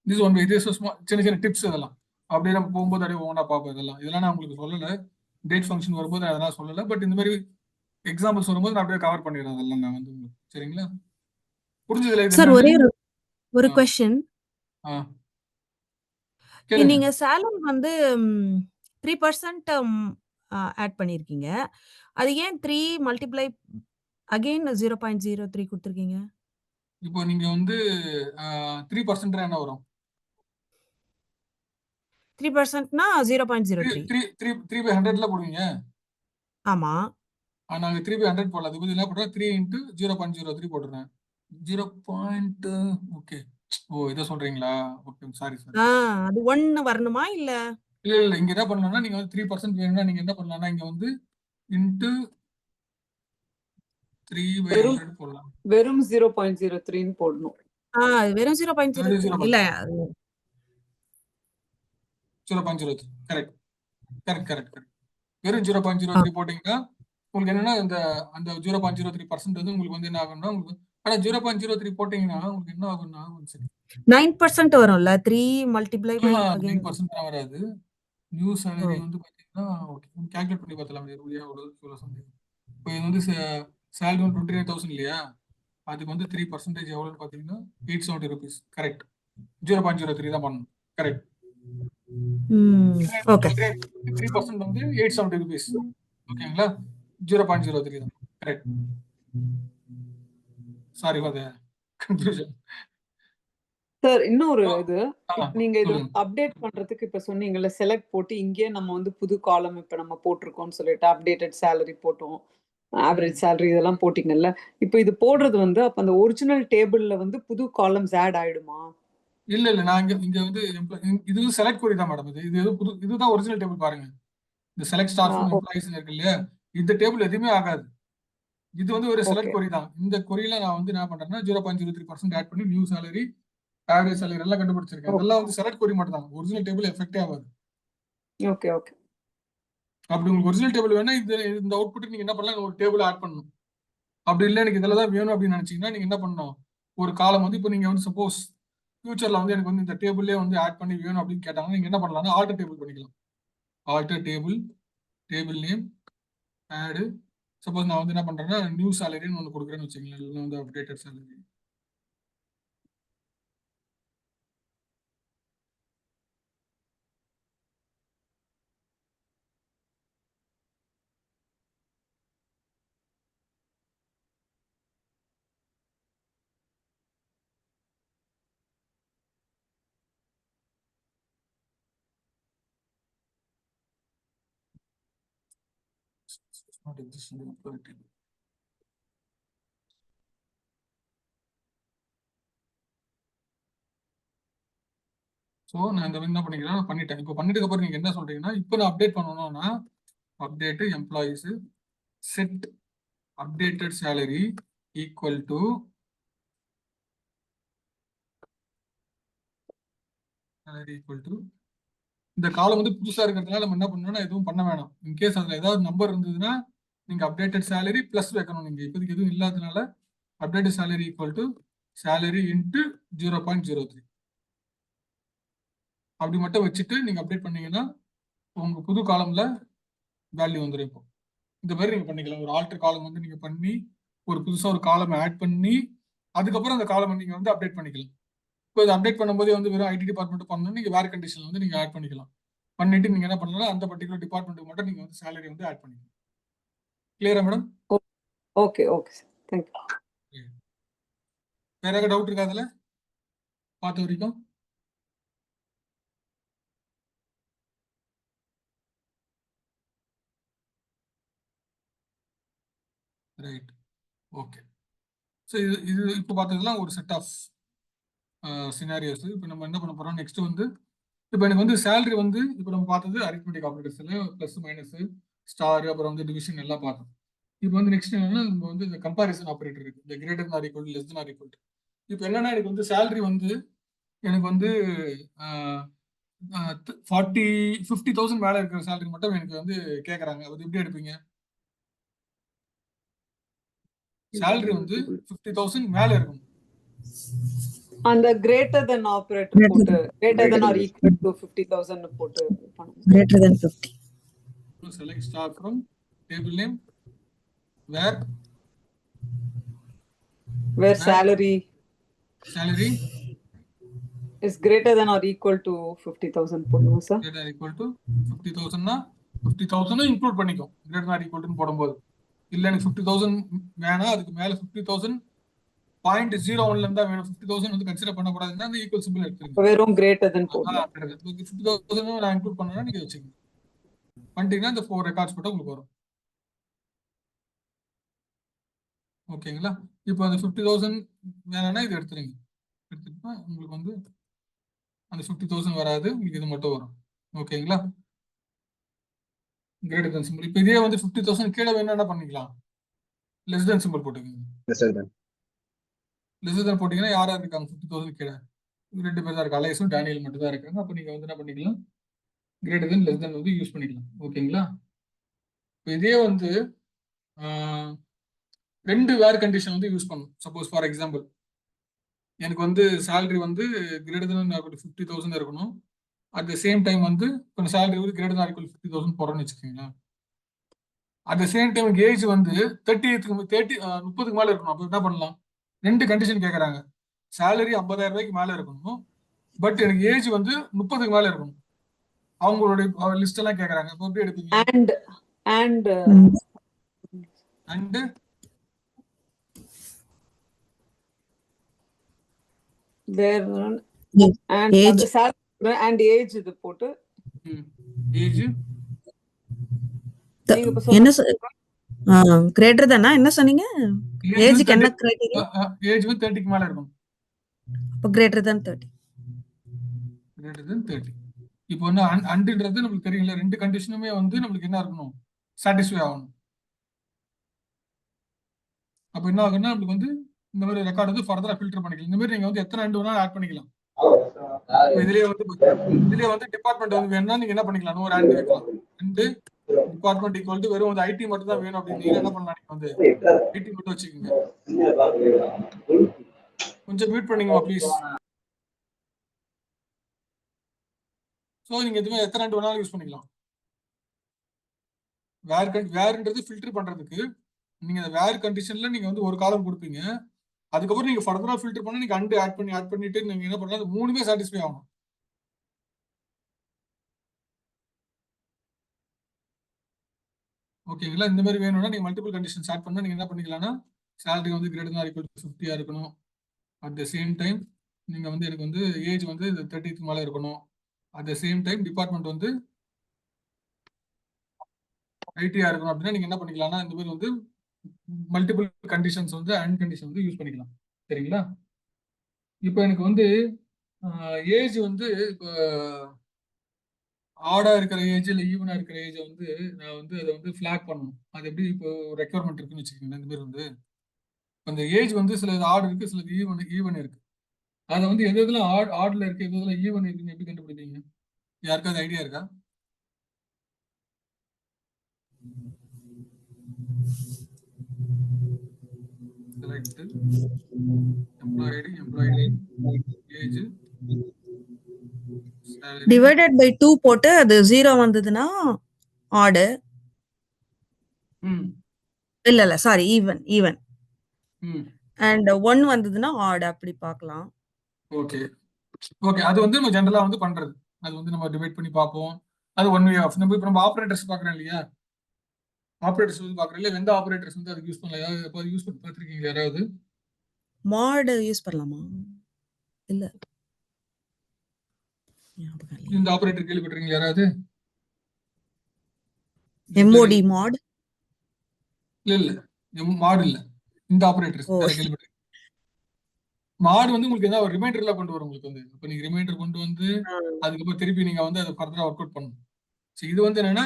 திஸ் ஒன் இது சின்ன சின்ன டிப்ஸ். இதெல்லாம் அப்படியே நம்ம போகும்போது அப்படியே ஒவ்வொன்றா பார்ப்போம். இதெல்லாம் நான் உங்களுக்கு சொல்லலை. டேட் ஃபங்க்ஷன் வரும்போது அதெல்லாம் சொல்லலை. பட் இந்த மாதிரி எக்ஸாம்பிள்ஸ் வரும்போது நான் அப்படியே கவர் பண்ணிடுறேன். அதெல்லாம் நான் வந்து உங்களுக்கு. சரிங்களா? புரிஞ்சதுல? இது
சார் ஒரே
என்னன்னு?
ஒரு
ஆ.
கொஸ்டின்.
கேளுங்க.
நீங்க சேலரி வந்து 3% ஆட் பண்ணிருக்கீங்க. அது ஏன் 3 மல்டிப்ளை அகைன் 0.03 கொடுத்துருக்கீங்க?
இப்போ நீங்க வந்து 3% என்ன வரும்?
3%னா 0.03.
3/100ல போடுவீங்க.
ஆமா.
நாங்க 3/100 போடல. அது பதிலா போடுறோம் 3 × 0.03 போட்டுறேன். 0. ஓகே. ஓ இதை சொல்றீங்களா? Okay sorry.
அது 1 வரணுமா இல்ல?
இல்ல இங்க என்ன பண்ணலாம்னா நீங்க வந்து 3% வேணும்னா நீங்க என்ன பண்ணலாம்னா இங்க வந்து இன்டு 3/100 போடலாம்.
வெறும் 0.03 போடணும்.
வெறும் 0.03 இல்ல.
0.03 கரெக்ட். வெறும் 0.03 போட்டீங்கன்னா உங்களுக்கு என்னன்னா அந்த 0.03% வந்து உங்களுக்கு வந்து என்ன ஆகும்னா உங்களுக்கு ஆனா 0.03 போட்டீங்கன்னா உங்களுக்கு என்ன ஆகும்னா
9% வரும்ல 3 multiply by again
9% தான் வராது. நியூ சேலரி வந்து பாத்தீங்கன்னா ஓகே கால்குலேட் பண்ணி பார்த்தலாம் எவ்வளவு சம்திங். இப்போ இது வந்து சேலரி வந்து 29,000 இல்லையா, அதுக்கு வந்து 3% எவ்வளோன்னு பார்த்தீங்கன்னா 870 rupees. கரெக்ட். 0.03 தான் பண்ணணும். கரெக்ட்.
ஓகே
3% வந்து 870 rupees. ஓகேங்களா, 0.03 தான். Correct. Sorry for the confusion.
Sir இன்னொரு இது
ஆ,
நீங்க இது
சொல்லுங்க.
அப்டேட் பண்றதுக்கு இப்ப சொன்னீங்கல்ல செலக்ட் போட்டு இங்கேயே நம்ம வந்து புது காலம் இப்ப நம்ம போட்டிருக்கோம்னு சொல்லிட்டு அப்டேட்டட் சேலரி போட்டோம், ஆவரேஜ் சேலரி இதெல்லாம் போட்டீங்கல்ல. இப்போ இது போடுறது வந்து அப்ப அந்த ஒரிஜினல் டேபிள்ல வந்து புது காலம்ஸ் ஆட் ஆயிடுமா?
இல்ல நான் இங்க வந்து இது செலக்ட் கொரி தான் மேடம். இதுதான் ஒரிஜினல் டேபிள் பாருங்க. இந்த செலக்ட் ஸ்டாஃப் எம்ப்ளாயிஸ் இருக்கு இல்லையா, இந்த டேபிள் எதுவுமே ஆகாது. இது வந்து ஒரு செலக்ட் கொரி தான். இந்த கொரியில நான் வந்து என்ன பண்றேன்னா 0.03% ஆட் பண்ணி நியூ சேலரி ஆவரேஜ் சேலரி எல்லாம் கண்டுபிடிச்சிருக்கேன். இதெல்லாம் வந்து செலக்ட் கொரி மட்டும் தான், ஒரிஜினல் டேபிள் எஃபெக்டே ஆகாது.
Okay okay.
அப்படி உங்களுக்கு ஒரிஜினல் டேபிள் வேணா இந்த அவுட்புட் நீங்க என்ன பண்ணலாம், ஒரு டேபிள் ஆட் பண்ணணும். அப்படி இல்லை எனக்கு இதில் தான் வேணும் அப்படின்னு நினைச்சீங்கன்னா நீங்க என்ன பண்ணணும், ஒரு காலம் வந்து இப்போ நீங்க வந்து சப்போஸ் ஃபியூச்சர்ல வந்து எனக்கு வந்து இந்த டேபிள்லேயே வந்து ஆட் பண்ணி வேணும் அப்படின்னு கேட்டாங்கன்னா நீங்க என்ன பண்ணலாம்னா ஆல்டர் டேபிள் பண்ணிக்கலாம். ஆல்டர் டேபிள் நேம் ஆடு. சப்போஸ் நான் வந்து என்ன பண்றேன்னா நியூ சேலரின்னு ஒன்று கொடுக்குறேன்னு வச்சுக்கோங்களேன், இல்லை வந்து updated salary. Not existing employee table. So நான் இந்த என்ன பண்ணிக்கிறேன், பண்ணிட்டேன். இப்போ பண்ணிட்டு அப்புறம் நீங்க என்ன சொல்றீங்கன்னா இப்போ நான் அப்டேட் பண்ணணும்னா update employees set updated salary equal to இந்த காலம் வந்து புதுசா இருக்கிறதுனால நம்ம என்ன பண்ணணும்னா எதுவும் பண்ண வேணாம். இன்கேஸ் அதுல ஏதாவது நம்பர் இருந்ததுன்னா நீங்க அப்டேட்டட் சேலரி பிளஸ் வைக்கணும். நீங்க இப்போதைக்கு எதுவும் இல்லாததுனால updated salary equal to salary into 0.03 அப்படி மட்டும் வச்சுட்டு நீங்க அப்டேட் பண்ணீங்கன்னா உங்க புது காலம்ல வேல்யூ வந்துடும். இப்போ இந்த மாதிரி நீங்க பண்ணிக்கலாம். ஒரு ஆல்டர் காலம் வந்து நீங்க பண்ணி ஒரு புதுசா ஒரு காலம் ஆட் பண்ணி அதுக்கப்புறம் அந்த காலம் நீங்க வந்து அப்டேட் பண்ணிக்கலாம். இப்போ இது அப்டேட் பண்ணும்போதே வந்து வெறும் ஐடி டிபார்ட்மெண்ட் பண்ணணும், நீங்க வேற கண்டிஷன்ல வந்து நீங்க ஆட் பண்ணிக்கலாம். பண்ணிட்டு நீங்க என்ன பண்ணலாம், அந்த பர்டிகுலர் டிபார்ட்மெண்ட்டுக்கு மட்டும் நீங்க வந்து சேலரி வந்து ஆட் பண்ணிக்கலாம். கிளியரா madam?
Okay okay sir, thank you.
வேற ஏதாவது டவுட் இருக்கா அதுல பார்த்த வரைக்கும்? Right, okay. ஸோ இது இப்போ பார்த்ததுலாம் ஒரு செட் ஆஃப் சினாரியோஸ். இப்போ நம்ம என்ன பண்ண போறோம் நெக்ஸ்ட் வந்து இப்போ எனக்கு வந்து சேலரி வந்து இப்போ நம்ம பார்த்தது அரித்மெட்டிக் ஆப்ரேட்டர்ஸ்ல பிளஸ் மைனஸ் ஸ்டார் அப்புறம் வந்து டிவிஷன் எல்லாம் பார்த்தோம். இப்போ வந்து நெக்ஸ்ட் என்னன்னா நம்ம வந்து இந்த கம்பாரிசன் ஆப்ரேட்டர் இருக்கு, இந்த கிரேட்டர் தான் ஈக்குவல் லெஸ் தான் ஈக்குவல். இப்போ என்னன்னா எனக்கு வந்து சேலரி வந்து எனக்கு வந்து 50,000 மேல இருக்கிற சேலரி மட்டும் எனக்கு வந்து கேட்கறாங்க. அது எப்படி எடுப்பீங்க? சேலரி வந்து 50,000 மேல இருக்கும்.
அந்த கிரேட்டர் தென் ஆபரேட்டர் போட்டு greater than or equal to 50,000 போட்டு பண்ணுங்க.
greater than 50.
Select star from table name where
salary is greater than or equal to 50,000 போடுங்க sir.
greater than equal to 50,000 னா 50,000 இன்க்ளூட் பண்ணிக்கோ. greater than equal to போடும்போது இல்ல எனக்கு 50,000 வேணா, அதுக்கு மேல 50,000.01 இருந்தா வேணும். 50,000 வந்து கன்சிடர் பண்ண கூடாதுன்னா அந்த ஈக்குவல் சிம்பிள் எடுத்துருங்க.
வெறும் கிரேட்டர் தென் போடுங்க.
50,000 நான் இன்க்ளூட் பண்ணனா நீங்க வச்சுக்கோங்க. பண்ணிட்டீங்கன்னா இந்த 4 ரெக்கார்ட்ஸ் மட்டும் உங்களுக்கு வரும். ஓகேங்களா? இப்போ அந்த 50,000 வேணும்னா இது எடுத்துருங்க. எடுத்துட்டா உங்களுக்கு வந்து அந்த 50,000 வராது, உங்களுக்கு இது மட்டும் வரும். ஓகேங்களா? Greater than simple. இப்போ இதே வந்து 50,000 கீழே வேணும்னா என்ன பண்ணிக்கலாம், லெஸ் தென் சிம்பிள் போட்டுக்கோங்க. லெஸ் தென் போட்டீங்கன்னா யார் யார் இருக்காங்க 50,000 கீழே? 2 பேர் தான் இருக்காங்க, அலைஸும் டேனியல் மட்டும் தான் இருக்காங்க. அப்போ நீங்க வந்து என்ன பண்ணிக்கலாம், கிரேட்டர் தென் லெஸ் தென் வந்து யூஸ் பண்ணிக்கலாம். ஓகேங்களா? இதே வந்து ரெண்டு வேர் கண்டிஷன் வந்து யூஸ் பண்ணும். சப்போஸ் ஃபார் எக்ஸாம்பிள் எனக்கு வந்து சேலரி வந்து greater than or equal to 50,000 இருக்கணும். அட் த சேம் டைம் வந்து இப்போ சேலரி வந்து greater than or equal to 50,000 போறோம்னு வச்சுக்கோங்களேன். At the same time age வந்து 30க்கு மேல இருக்கணும். அப்போ என்ன பண்ணலாம்? ரெண்டு கண்டிஷன் கேட்கறாங்க. சேலரி 50,000 ரூபாய்க்கு மேல இருக்கணும், பட் எனக்கு ஏஜ் வந்து 30க்கு மேல இருக்கணும். அவங்களுடைய லிஸ்ட் எல்லாம் கேட்கறாங்க. இப்போ எப்படி எடுப்பீங்க?
and
and
there
Age.
and
Age.
அந்த salary and age இது போட்டு
ஏஜ்
நீங்க இப்ப
என்ன
சொன்ன
கிரேட்டர் தானா? என்ன சொன்னீங்க? ஏஜ்க்கு என்ன கிரைட்டீரியா?
ஏஜ் வந்து 30க்கு மேல இருக்கணும்.
அப்ப கிரேட்டர் than 30.
Greater than 30. இப்போ வந்து அண்டுன்றது நமக்கு தெரியல. ரெண்டு கண்டிஷனுமே வந்து நம்மளுக்கு என்ன இருக்கணும்? சாட்டிஸ்ஃபை ஆகணும். அப்போ என்ன ஆகும்னா நம்மளுக்கு வந்து இந்த மாதிரி ரெக்கார்ட் வந்து ஃபர்தரா ஃபில்டர் பண்ணிக்கலாம். இந்த மாதிரி நீங்க வந்து எத்தனை அண்டு வேணாலும் ஆட் பண்ணிக்கலாம். இதுலயே வந்து டிபார்ட்மெண்ட் வந்து வேணும்னா நீங்க என்ன பண்ணிக்கலாம்? ஒரு அண்டு வைக்கலாம். அண்டு டிபார்ட்மெண்ட் ஈக்குவல் டு வெறும் வந்து ஐடி மட்டும் தான் வேணும் அப்படின்னு என்ன பண்ணலாம்? நீங்க வந்து ஐடி மட்டும் வச்சுக்கோங்க. கொஞ்சம் மியூட் பண்ணீங்க ப்ளீஸ். ஸோ நீங்க எதுவுமே எத்தனை அண்டு வேணாலும் யூஸ் பண்ணிக்கலாம். வேர்ன்றது ஃபில்டர் பண்றதுக்கு நீங்க வேர் கண்டிஷன்ல நீங்க வந்து ஒரு காலம் கொடுப்பீங்க. அதுக்கப்புறம் நீங்க ஃபர்தரா ஃபில்டர் பண்ணா நீங்க அண்டு ஆட் பண்ணிட்டு நீங்க என்ன பண்ணலாம்? மூணுமே சாட்டிஸ்ஃபை ஆகணும். ஓகேங்களா? இந்த மாதிரி வேணும்னா நீங்க மல்டிபிள் கண்டிஷன்ஸ் ஆட் பண்ணா நீங்க என்ன பண்ணிக்கலாம்னா சேலரி வந்து greater than or equal to 50 இருக்கணும். அட் த சேம் டைம் நீங்க வந்து எனக்கு வந்து ஏஜ் வந்து 30க்கு மேல இருக்கணும். At the same time department வந்து ஐடியா இருக்கணும் அப்படின்னா நீங்க என்ன பண்ணிக்கலாம்னா இந்த மாதிரி வந்து மல்டிபிள் கண்டிஷன்ஸ் வந்து அண்ட் கண்டிஷன் வந்து யூஸ் பண்ணிக்கலாம். சரிங்களா? இப்போ எனக்கு வந்து ஏஜ் வந்து இப்போ ஆடா இருக்கிற ஏஜ் இல்லை ஈவனா இருக்கிற ஏஜ் வந்து நான் வந்து அதை வந்து ஃபிளாக் பண்ணணும். அது எப்படி இப்போ ரெக்யர்மெண்ட் இருக்குன்னு வச்சுக்கோங்க. இந்த மாதிரி வந்து அந்த ஏஜ் வந்து சில ஆட் இருக்கு, சில ஈவன் இருக்கு. அதை வந்து எது எதுலாம் ஆட்ல இருக்கு, எது எதுலாம் ஈவன் இருக்குன்னு எப்படி கண்டுபிடிப்பீங்க? யாருக்காவது ஐடியா இருக்கா? Select employed age
divided by 2 போட்டு அது 0 வந்ததுன்னா ஆட். இல்ல சாரி ஈவன். அண்ட் 1 வந்ததுன்னா ஆட். அப்படி பார்க்கலாம்.
ஓகே அது வந்து நம்ம ஜெனரலா வந்து பண்றது. அது வந்து நம்ம டிவைட் பண்ணி பார்ப்போம். அது ஒன் வே ஆஃப். நம்ம ஆபரேட்டர்ஸ் பார்க்குறோம் இல்லையா? ஆபரேட்டர்ஸ் வந்து பார்க்குறோம் இல்லையா? எந்த ஆபரேட்டர்ஸ் வந்து அதுக்கு யூஸ் பண்ணலாம்? எப்போ யூஸ் பண்ணி பார்த்துருக்கீங்க யாராவது?
மாட் யூஸ் பண்ணலாமா? இல்ல
இந்த ஆபரேட்டர் கேள்விப்பட்டிருக்கீங்க யாராவது?
எம்ஓடி மாட்
இல்ல மாடு இல்ல. இந்த ஆபரேட்டர்ஸ் கேள்விப்பட்டிருக்கீங்க? மாடு வந்து உங்களுக்கு ஏதாவது ஒரு ரிமைண்டர்ல கொண்டு வரும். உங்களுக்கு வந்து இப்போ நீங்க ரிமைண்டர் கொண்டு வந்து அதுக்கப்புறம் திருப்பி நீங்க வந்து அதை ஃபர்தரா ஒர்க் அவுட் பண்ணணும். சரி, இது வந்து என்னன்னா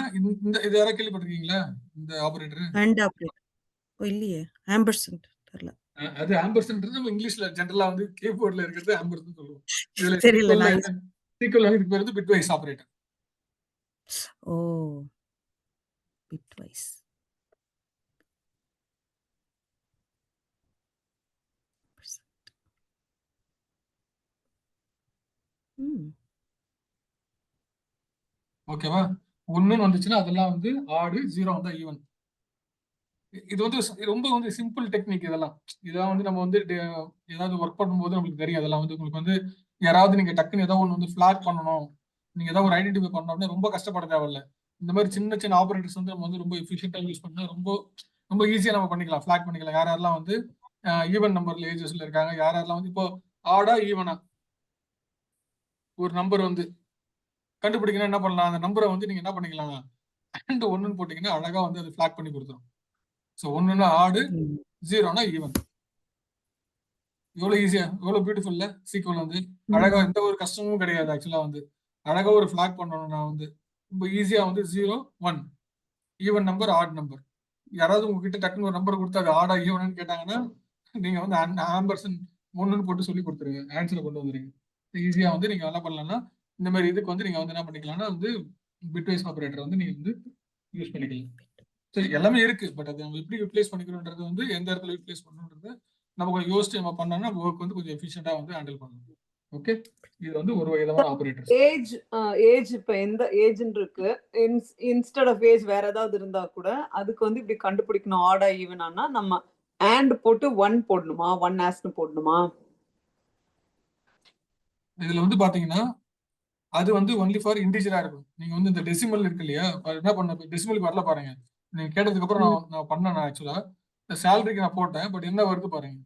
இது யாராவது கேள்விப்பட்டிருக்கீங்களா இந்த ஆபரேட்டர்?
அண்ட் ஆபரேட்டர் இல்லையே. ஆம்பர்சன்ட் தெரியல.
அது ஆம்பர்சன்ட் நம்ம இங்கிலீஷ்ல ஜெனரலா வந்து கீபோர்ட்ல இருக்கிறது ஆம்பர்சன்ட் சொல்லுவோம். இதுல
தெரியல.
சீக்வல் வந்து இதுக்கு பேர் வந்து பிட்வைஸ் ஆபரேட்டர்.
ஓ, பிட்வைஸ்.
ஓகேவா? 1ன்னு வந்துச்சுன்னா அதெல்லாம் வந்து ஆடு, 0 வந்தா ஈவன். இது வந்து ரொம்ப வந்து சிம்பிள் டெக்னிக். இதெல்லாம் வந்து நம்ம வந்து ஏதாவது ஒர்க் பண்ணும்போது நம்மளுக்கு தெரியும். அதெல்லாம் வந்து உங்களுக்கு வந்து யாராவது நீங்க டக்குன்னு ஏதாவது ஒன்று வந்து ஃபிளாக் பண்ணணும், நீங்க ஏதாவது ஒரு ஐடென்டிஃபை பண்ணணும்னா ரொம்ப கஷ்டப்பட தேவையில்ல. இந்த மாதிரி சின்ன சின்ன ஆபரேட்டர்ஸ் வந்து நம்ம வந்து ரொம்ப எஃபிஷியன்ட்டா யூஸ் பண்ணா ரொம்ப ஈஸியா நம்ம பண்ணிக்கலாம், ஃபிளாக் பண்ணிக்கலாம். யாரெல்லாம் வந்து ஈவன் நம்பர்ல ஏஜஸ்ல இருக்காங்க, யாரெல்லாம் வந்து இப்போ ஆடா ஈவனா ஒரு நம்பர் வந்து கண்டுபிடிக்கணும். என்ன பண்ணலாம்? அந்த நம்பரை வந்து நீங்க என்ன பண்ணிக்கலாம்? அண்ட் 1ன்னு போட்டீங்கன்னா அழகா வந்து அது ஃபிளாக் பண்ணி கொடுத்துரும். ஸோ 1ன்னா ஆடு, 0ன்னா ஈவன். எவ்வளவு ஈஸியா, எவ்வளவு பியூட்டிஃபுல்ல சீக்வல் வந்து அழகா, எந்த ஒரு கஷ்டமும் கிடையாது. ஆக்சுவலா வந்து அழகா ஒரு ஃபிளாக் பண்ணணும்னா வந்து ரொம்ப ஈஸியா வந்து 0, 1 ஈவன் நம்பர், ஆட் நம்பர். யாராவது உங்ககிட்ட டக்குன்னு ஒரு நம்பர் கொடுத்து அது ஆடா ஈவன் கேட்டாங்கன்னா நீங்க வந்து ஆம்பர்சன் 1ன்னு போட்டு சொல்லி கொடுத்துருங்க, ஆன்சரை கொண்டு வந்துருங்க. ஈஸியா வந்து நீங்க என்ன பண்ணலாம்னா இந்த மாதிரி இதுக்கு வந்து நீங்க வந்து என்ன பண்ணிக்கலாம்னா வந்து பிட்வைஸ் ஆபரேட்டர் வந்து நீங்க வந்து யூஸ் பண்ணிக்கலாம். சரி எல்லாமே இருக்கு. பட் அதை நம்ம எப்படி யூட்டிலைஸ் பண்ணிக்கிறோன்றது வந்து எந்த இடத்துல யூட்டிலைஸ் பண்ணணுன்றது நம்ம கொஞ்சம் யோசிச்சு நம்ம பண்ணோம்னா ஒர்க் வந்து கொஞ்சம் எஃபிஷியண்டா வந்து ஹேண்டில் பண்ணணும். ஓகே, இது வந்து ஒரு விதமான ஆபரேட்டர்ஸ்.
ஏஜ் இப்ப எந்த ஏஜ்ன்னு இருக்கு, இன்ஸ்டெட் ஆஃப் ஏஜ் வேற ஏதாவது இருந்தா கூட அதுக்கு வந்து இப்படி கண்டுபிடிக்கணும் ஆடா ஈவனானா நம்ம and போட்டு 1 போடணுமா, 1 asன்னு போடணுமா?
இதுல வந்து பாத்தீங்கன்னா அது வந்து ஒன்லி ஃபார் இன்டிஜரா இருக்கும். நீங்க வந்து இந்த டெசிமல் இருக்கு இல்லையா, என்ன பண்ண டெசிமலுக்கு வரல பாருங்க. நீங்க கேட்டதுக்கு அப்புறம் நான் பண்ணேன் ஆக்சுவலா இந்த சேலரிக்கு நான் போட்டேன். பட் என்ன வருது பாருங்க,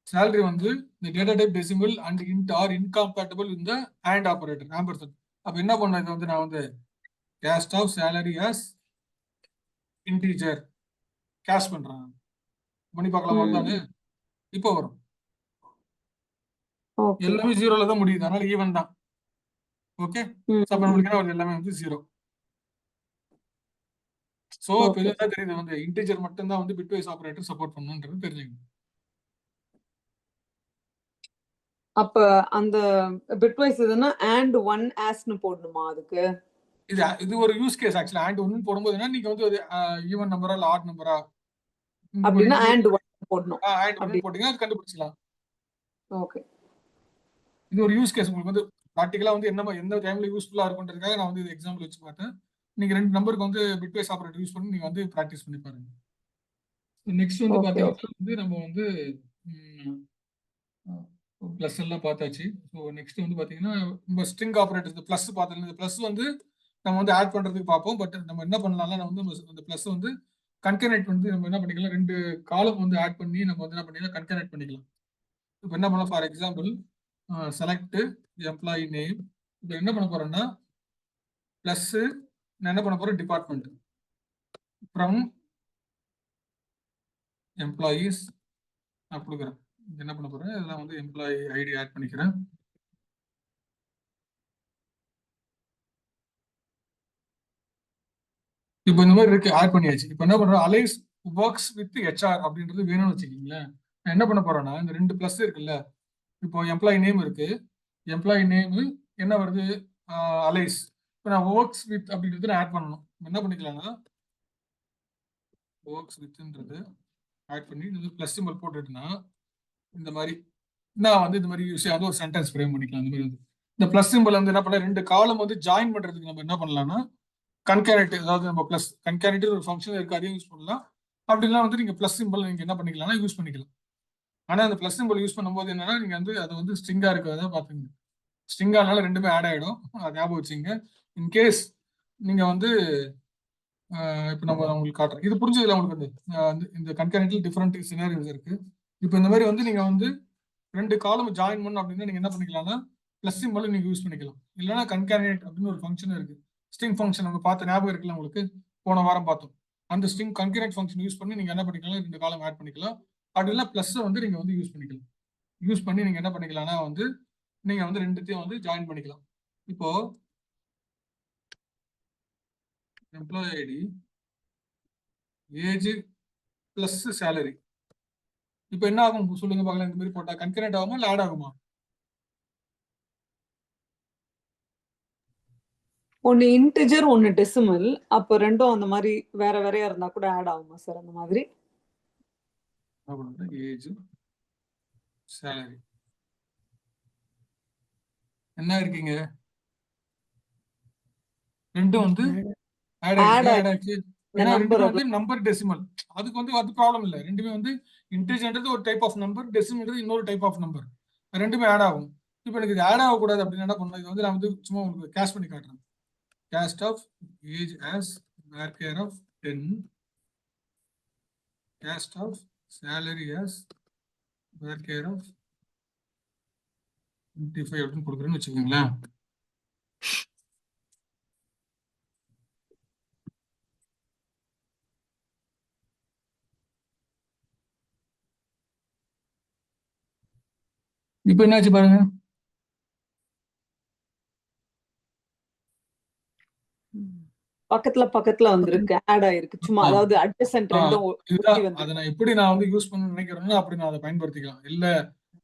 salary வந்து இந்த data type decimal and int are incompatible இந்த அண்ட் ஆபரேட்டர் ஆம்பர்சன். அப்ப என்ன பண்ண இது வந்து நான் வந்து cast of salary as integer cast பண்றேன். பண்ணி பார்க்கலாம் வருதானு இப்போ வரும். எல்லாமே ஜீரோல தான் முடியுது, அதனால ஈவன் தான். ஓகே, அப்ப நம்மளுக்கு என்ன வருது, எல்லாமே வந்து ஜீரோ. சோ இப்ப இதுதான் தெரியுது வந்து இன்டிஜர் மட்டும் தான் வந்து பிட்வைஸ் ஆபரேட்டர் சப்போர்ட் பண்ணணும்ன்றது தெரிஞ்சுக்கணும்.
அப்ப அந்த பிட்வைஸ் இதுன்னா and 1 asன்னு போடணுமா அதுக்கு?
இது ஒரு யூஸ் கேஸ் ஆக்சுவலா. and 1 போடும்போது என்ன, நீங்க வந்து ஈவன் நம்பரா இல்ல ஆட் நம்பரா
அப்படின்னா and 1 போடணும்.
and 1 போட்டீங்கன்னா அது கண்டுபிடிச்சலாம்.
ஓகே,
இது ஒரு யூஸ் கேஸ். உங்களுக்கு வந்து ப்ராக்டிகலா வந்து என்ன எந்த டைம்ல யூஸ்ஃபுல்லா இருக்குன்றதுக்காக நான் வந்து இது எக்ஸாம்பிள் வச்சு பார்த்தேன். நீங்க 2 நம்பருக்கு வந்து பிட்வைஸ் ஆபரேட்டர் யூஸ் பண்ணி நீங்க வந்து பிராக்டிஸ் பண்ணி பாருங்க. நெக்ஸ்ட் வந்து பாத்தீங்கன்னா வந்து நம்ம வந்து பிளஸ் எல்லாம் பார்த்தாச்சு. ஸோ நெக்ஸ்ட் வந்து பாத்தீங்கன்னா நம்ம ஸ்ட்ரிங் ஆபரேட்டர் பிளஸ் பார்த்தோம். இந்த பிளஸ் வந்து நம்ம வந்து ஆட் பண்றதுக்கு பார்ப்போம். பட் நம்ம என்ன பண்ணலாம்னா நம்ம வந்து அந்த பிளஸ் வந்து கன்கனெக்ட் வந்து நம்ம என்ன பண்ணிக்கலாம், 2 காலம் வந்து ஆட் பண்ணி நம்ம வந்து என்ன பண்ணிக்கலாம், கன்கனெக்ட் பண்ணிக்கலாம். இப்போ என்ன பண்ணலாம், for example select employee name. இப்போ என்ன பண்ண போறேன்னா பிளஸ் நான் என்ன பண்ண போறேன், டிபார்ட்மெண்ட் ஃப்ரம் எம்ப்ளாயீஸ் நான் கொடுக்குறேன். என்ன பண்ண போறேன், இதெல்லாம் வந்து எம்ப்ளாயி ஐடி ஆட் பண்ணிக்கிறேன். இப்போ இந்த மாதிரி இருக்கு, ஆட் பண்ணியாச்சு. இப்போ என்ன பண்றோம், அலைஸ் ஒர்க்ஸ் வித் ஹெச்ஆர் அப்படின்றது வேணும்னு வச்சுக்கீங்களேன். நான் என்ன பண்ண போறேன்னா இந்த 2 பிளஸ் இருக்குல்ல, இப்போ எம்ப்ளாயி நேம் இருக்கு, எம்ப்ளாயி நேம் என்ன வருது, அலைஸ். இப்போ நான் ஒர்க்ஸ் வித் அப்படின்றது நான் ஆட் பண்ணணும். என்ன பண்ணிக்கலாம்னா ஒர்க்ஸ் வித்ன்றது ஆட் பண்ணி இந்த பிளஸ் சிம்பிள் போட்டுட்டுனா இந்த மாதிரி நான் வந்து இந்த மாதிரி யூஸ் வந்து ஒரு சென்டென்ஸ் ஃப்ரேம் பண்ணிக்கலாம். இந்த மாதிரி வந்து இந்த பிளஸ் சிம்பிள் வந்து என்ன பண்ண 2 காலம் வந்து ஜாயின் பண்றதுக்கு நம்ம என்ன பண்ணலாம்னா கன்கேரட், அதாவது நம்ம பிளஸ் கன்கேரட் ஒரு ஃபங்க்ஷன் இருக்கு, அதையும் யூஸ் பண்ணலாம். அப்படின்னா வந்து நீங்க பிளஸ் சிம்பிள் நீங்க என்ன பண்ணிக்கலாம்னா யூஸ் பண்ணிக்கலாம். ஆனா அந்த பிளஸ் சிம்பிள் யூஸ் பண்ணும்போது என்னன்னா நீங்க வந்து அது வந்து ஸ்ட்ரிங்கா இருக்கிறத பாத்துங்க. ஸ்ட்ரிங்கானால ரெண்டுமே ஆட் ஆயிடும், அது ஞாபகம் வச்சுங்க. இன்கேஸ் நீங்க வந்து இப்போ நம்ம உங்களுக்கு காட்டுறேன், இது புரிஞ்சதுல உங்களுக்கு வந்து இந்த கன்கரண்ட்ல டிஃபரெண்ட் சினாரியோஸ் இருக்கு. இப்போ இந்த மாதிரி வந்து நீங்க வந்து 2 காலம் ஜாயின் பண்ணணும் அப்படின்னா நீங்க என்ன பண்ணிக்கலாம்னா பிளஸ் சிம்பிள் நீங்க யூஸ் பண்ணிக்கலாம். இல்லைன்னா கன்கேரட் அப்படின்னு ஒரு ஃபங்க்ஷன் இருக்கு, ஸ்ட்ரிங் ஃபங்க்ஷன் நம்ம பார்த்த ஞாபகம் இருக்குல்ல உங்களுக்கு, போன வாரம் பார்த்தோம். அந்த ஸ்ட்ரிங் கன்கரண்ட் ஃபங்க்ஷன் யூஸ் பண்ணி நீங்க என்ன பண்ணிக்கலாம், 2 காலம் ஆட் பண்ணிக்கலாம். அப்படி இல்லை பிளஸ் வந்து நீங்க வந்து யூஸ் பண்ணிக்கலாம். யூஸ் பண்ணி நீங்க என்ன பண்ணிக்கலாம்னா வந்து நீங்க வந்து 2த்தையும் வந்து ஜாயின் பண்ணிக்கலாம். இப்போ employee ID age plus salary. இப்போ என்ன ஆகும் சொல்லுங்க பார்க்கலாம், இந்த மாதிரி போட்டா கன்கரண்ட் ஆகுமா இல்ல ஆட் ஆகுமா?
ஒன்னு இன்டிஜர் ஒன்னு டெசிமல், அப்ப ரெண்டும் அந்த மாதிரி வேற வேறையா இருந்தா கூட ஆட் ஆகுமா சார்? அந்த மாதிரி
ஏஜ் சேலரி என்ன இருக்கீங்க, ரெண்டும் வந்து ஆட் ஆச்சு. நம்பர் டெசிமல் அதுக்கு வந்து அது ப்ராப்ளம் இல்லை. ரெண்டுமே வந்து இன்டிஜர்ன்றது ஒரு டைப் ஆஃப் நம்பர், டெசிமல்ன்றது இன்னொரு டைப் ஆஃப் நம்பர், ரெண்டுமே ஆட் ஆகும். இப்போ எனக்கு இது ஆட் ஆகக்கூடாது அப்படின்னு என்ன பண்ணணும், இது வந்து நான் வந்து சும்மா உங்களுக்கு கேஷ் பண்ணி காட்டுறேன். Cast of age as varchar of 10, cast of salary as varchar of 25 அப்படின்னு கொடுக்குறேன்னு வச்சுக்கோங்களேன். இப்போ என்னாச்சு பாருங்க,
பக்கத்துல வந்திருக்கு, ஆட் ஆயிருக்கு சும்மா. அதாவது அட்ஜசன்ட் ரெண்டும்
அதை நான் எப்படி நான் வந்து யூஸ் பண்ண நினைக்கிறேன்னா அப்படி நான் அதை பயன்படுத்திக்கலாம். இல்ல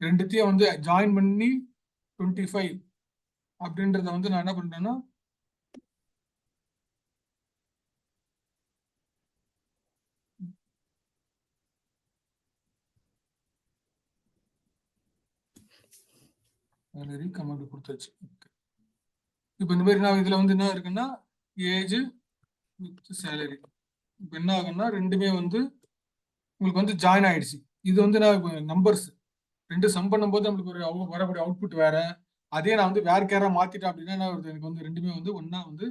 2த்தையும் வந்து ஜாயின் பண்ணி 25 அப்படின்றத வந்து நான் என்ன பண்றேன்னா சேலரி கமெண்ட் கொடுத்தாச்சு. இப்போ இந்த மாதிரி நான் இதுல வந்து என்ன இருக்குன்னா ஏஜ் வித் சேலரி. இப்போ என்ன ஆகும்னா ரெண்டுமே வந்து உங்களுக்கு வந்து ஜாயின் ஆயிடுச்சு. இது வந்து நான் நம்பர்ஸ் ரெண்டு சம் பண்ணும்போது நம்மளுக்கு ஒரு வரக்கூடிய அவுட்புட் வேற. அதே நான் வந்து வேற கேரா மாத்திட்டேன் அப்படின்னா என்ன வருது, எனக்கு வந்து ரெண்டுமே வந்து ஒன்னா வந்து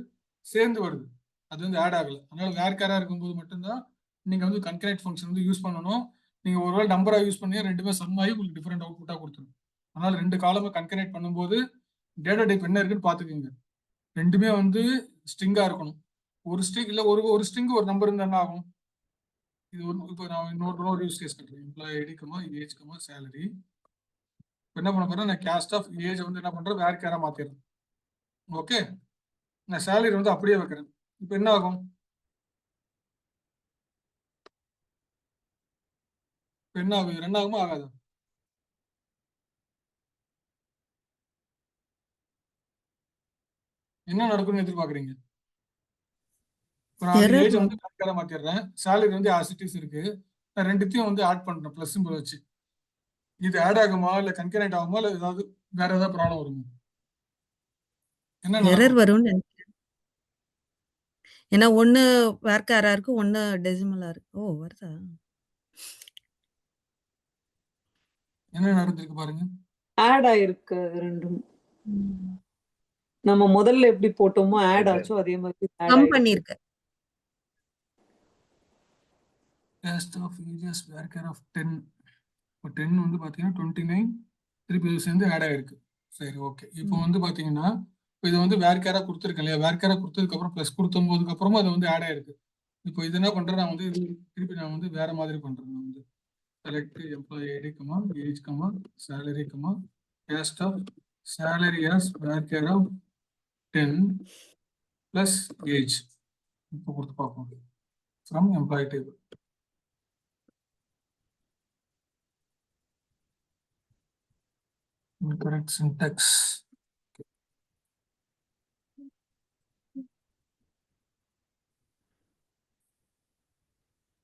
சேர்ந்து வருது. அது வந்து ஆட் ஆகல. அதனால வேற கேரா இருக்கும்போது மட்டும்தான் நீங்க வந்து கன்கரண்ட் ஃபங்க்ஷன் வந்து யூஸ் பண்ணணும். நீங்க ஒருவேளை நம்பரா யூஸ் பண்ணி ரெண்டுமே சம் ஆகி உங்களுக்கு டிஃபரெண்ட் அவுட்புட்டா கொடுத்துரும். அதனால ரெண்டு காலமை கன்கரண்ட் பண்ணும்போது டேட்டா டைப் என்ன இருக்குன்னு பாத்துக்கோங்க. ரெண்டுமே வந்து ஸ்ட்ரிங்கா இருக்கணும். ஒரு ஸ்ட்ரிங் இல்ல ஒரு ஸ்ட்ரிங் ஒரு நம்பர் இருந்தா என்ன ஆகும்? இது இப்போ நான் இன்னொரு யூஸ் கேஸ் கட்டுறேன். Employee ID age salary. என்ன பண்ண போறேன், நான் கேஸ்ட் ஆஃப் ஏஜ் வந்து என்ன பண்றேன், வேற கேரா மாத்திடுறேன். ஓகே, நான் சேலரி வந்து அப்படியே வைக்கிறேன். இப்போ என்ன ஆகும், இப்போ என்ன ஆகும், ரன் ஆகுமா ஆகாது? என்ன நடக்கும்னு எதிர்பார்க்குறீங்க? இப்போ நான் வந்து ஏஜ் வந்து வேற கேரா மாத்திடுறேன், சேலரி வந்து as it is இருக்கு. நான் ரெண்டுத்தையும் வந்து ஆட் பண்றேன் பிளஸ் சிம்பிள் வச்சு. இது ஆட் ஆகுமா இல்ல கன்கரண்ட் ஆகுமா இல்ல ஏதாவது வேற ஏதாவது ப்ராப்ளம் வருமா? என்ன
எரர்
நடக்கும்?
வரும்னு நினைக்கிறேன். ஏன்னா ஒண்ணு வேர்க்காரா இருக்கு, ஒண்ணு டெசிமலா இருக்கு. ஓ வருதா?
என்ன நடந்திருக்கு பாருங்க.
ஆட் ஆயிருக்கு அது ரெண்டும்.
ம்.
நம்ம முதல்ல எப்படி போட்டோமோ ஆட் ஆச்சோ அதே மாதிரி ஆட்
கம்
ஆயிருக்கு.
பண்ணிருக்கு.
Cast of ages where care of 10. இப்போ 10 வந்து பாத்தீங்கன்னா 29 திருப்பி இது சேர்ந்து ஆட் ஆயிருக்கு. சரி ஓகே. இப்போ வந்து பாத்தீங்கன்னா இது வந்து வேர் கேரா கொடுத்துருக்கேன் இல்லையா, வேர் கேரா கொடுத்ததுக்கு அப்புறம் பிளஸ் கொடுத்ததுக்கு அப்புறமா அது வந்து ஆட் ஆயிருக்கு. இப்போ இது என்ன பண்றேன், நான் வந்து திருப்பி நான் வந்து வேற மாதிரி பண்றேன். நான் வந்து select employee ID age salary cast of salary as where care of 10 plus age. இப்போ கொடுத்து பார்ப்போம் from employee table. Incorrect syntax.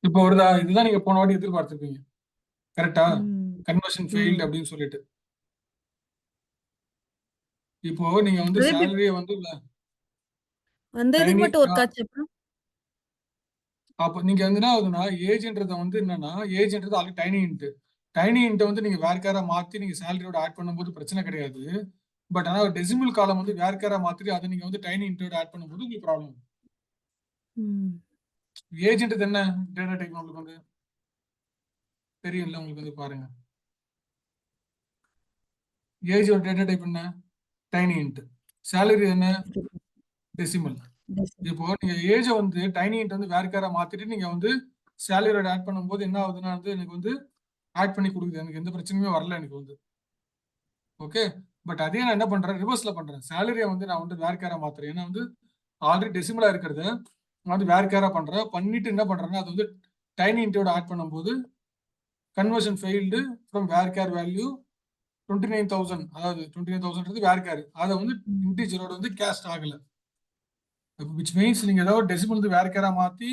இப்போ வருதா? இதுதான் நீங்க போன வாட்டி எதிர்பார்த்திருப்பீங்க. கரெக்டா? கன்வர்ஷன் ஃபெயில்ட் அப்படின்னு சொல்லிட்டு. இப்போ நீங்க வந்து சேலரியை வந்து
அந்த இதுக்கு மட்டும் ஒரு காட்சி அப்புறம்
அப்போ நீங்க வந்து என்ன ஆகுதுன்னா ஏஜ்ன்றத வந்து என்னன்னா ஏஜ்ன்றது ஆல்ரெடி டைனி இன்ட் வந்து நீங்க வேர்க்கேரா மாத்தி நீங்க சேலரியோட ஆட் பண்ணும்போது பிரச்சனை கிடையாது. பட் ஆனா டெசிமல் காலம் வந்து வேர்க்கேரா மாத்தி அதை நீங்க வந்து டைனி இன்ட்டோட ஆட் பண்ணும்போது உங்களுக்கு ப்ராப்ளம். ஏஜ்ன்றது என்ன டேட்டா டைப் உங்களுக்கு வந்து தெரியும்ல, உங்களுக்கு வந்து பாருங்க. ஏஜோட டேட்டா டைப் என்ன, டைனி இன்ட். சேலரி என்ன, டெசிமல். இப்போ நீங்க ஏஜ் வந்து டைனி இன்ட் வந்து வேர்க்கேரா மாத்திட்டு நீங்க வந்து சேலரியோட ஆட் பண்ணும்போது என்ன ஆகுதுன்னா வந்து எனக்கு வந்து ஆட் பண்ணி கொடுக்குது, எனக்கு எந்த பிரச்சனையுமே வரல எனக்கு வந்து. ஓகே, பட் அதே நான் என்ன பண்றேன், ரிவர்ஸ்ல பண்றேன். சேலரியை வந்து நான் வந்து வேர்க்கேரா மாத்துறேன். ஏன்னா வந்து ஆல்ரெடி டெசிமலா இருக்கிறத நான் வந்து வேர்க்கேரா பண்றேன். பண்ணிட்டு என்ன பண்றேன்னா அது வந்து டைனி இன்ட்டோட ஆட் பண்ணும்போது கன்வர்ஷன் ஃபெயில்டு ஃப்ரம் வேர்க்கேர் வேல்யூ 29,000, அதாவது 29,000 வேர்க்கேர், அதை வந்து இன்டிஜரோட வந்து கேஸ்ட் ஆகல. விச் மீன்ஸ் நீங்க ஏதாவது டெசிமல் வந்து வேர்க்கேரா மாத்தி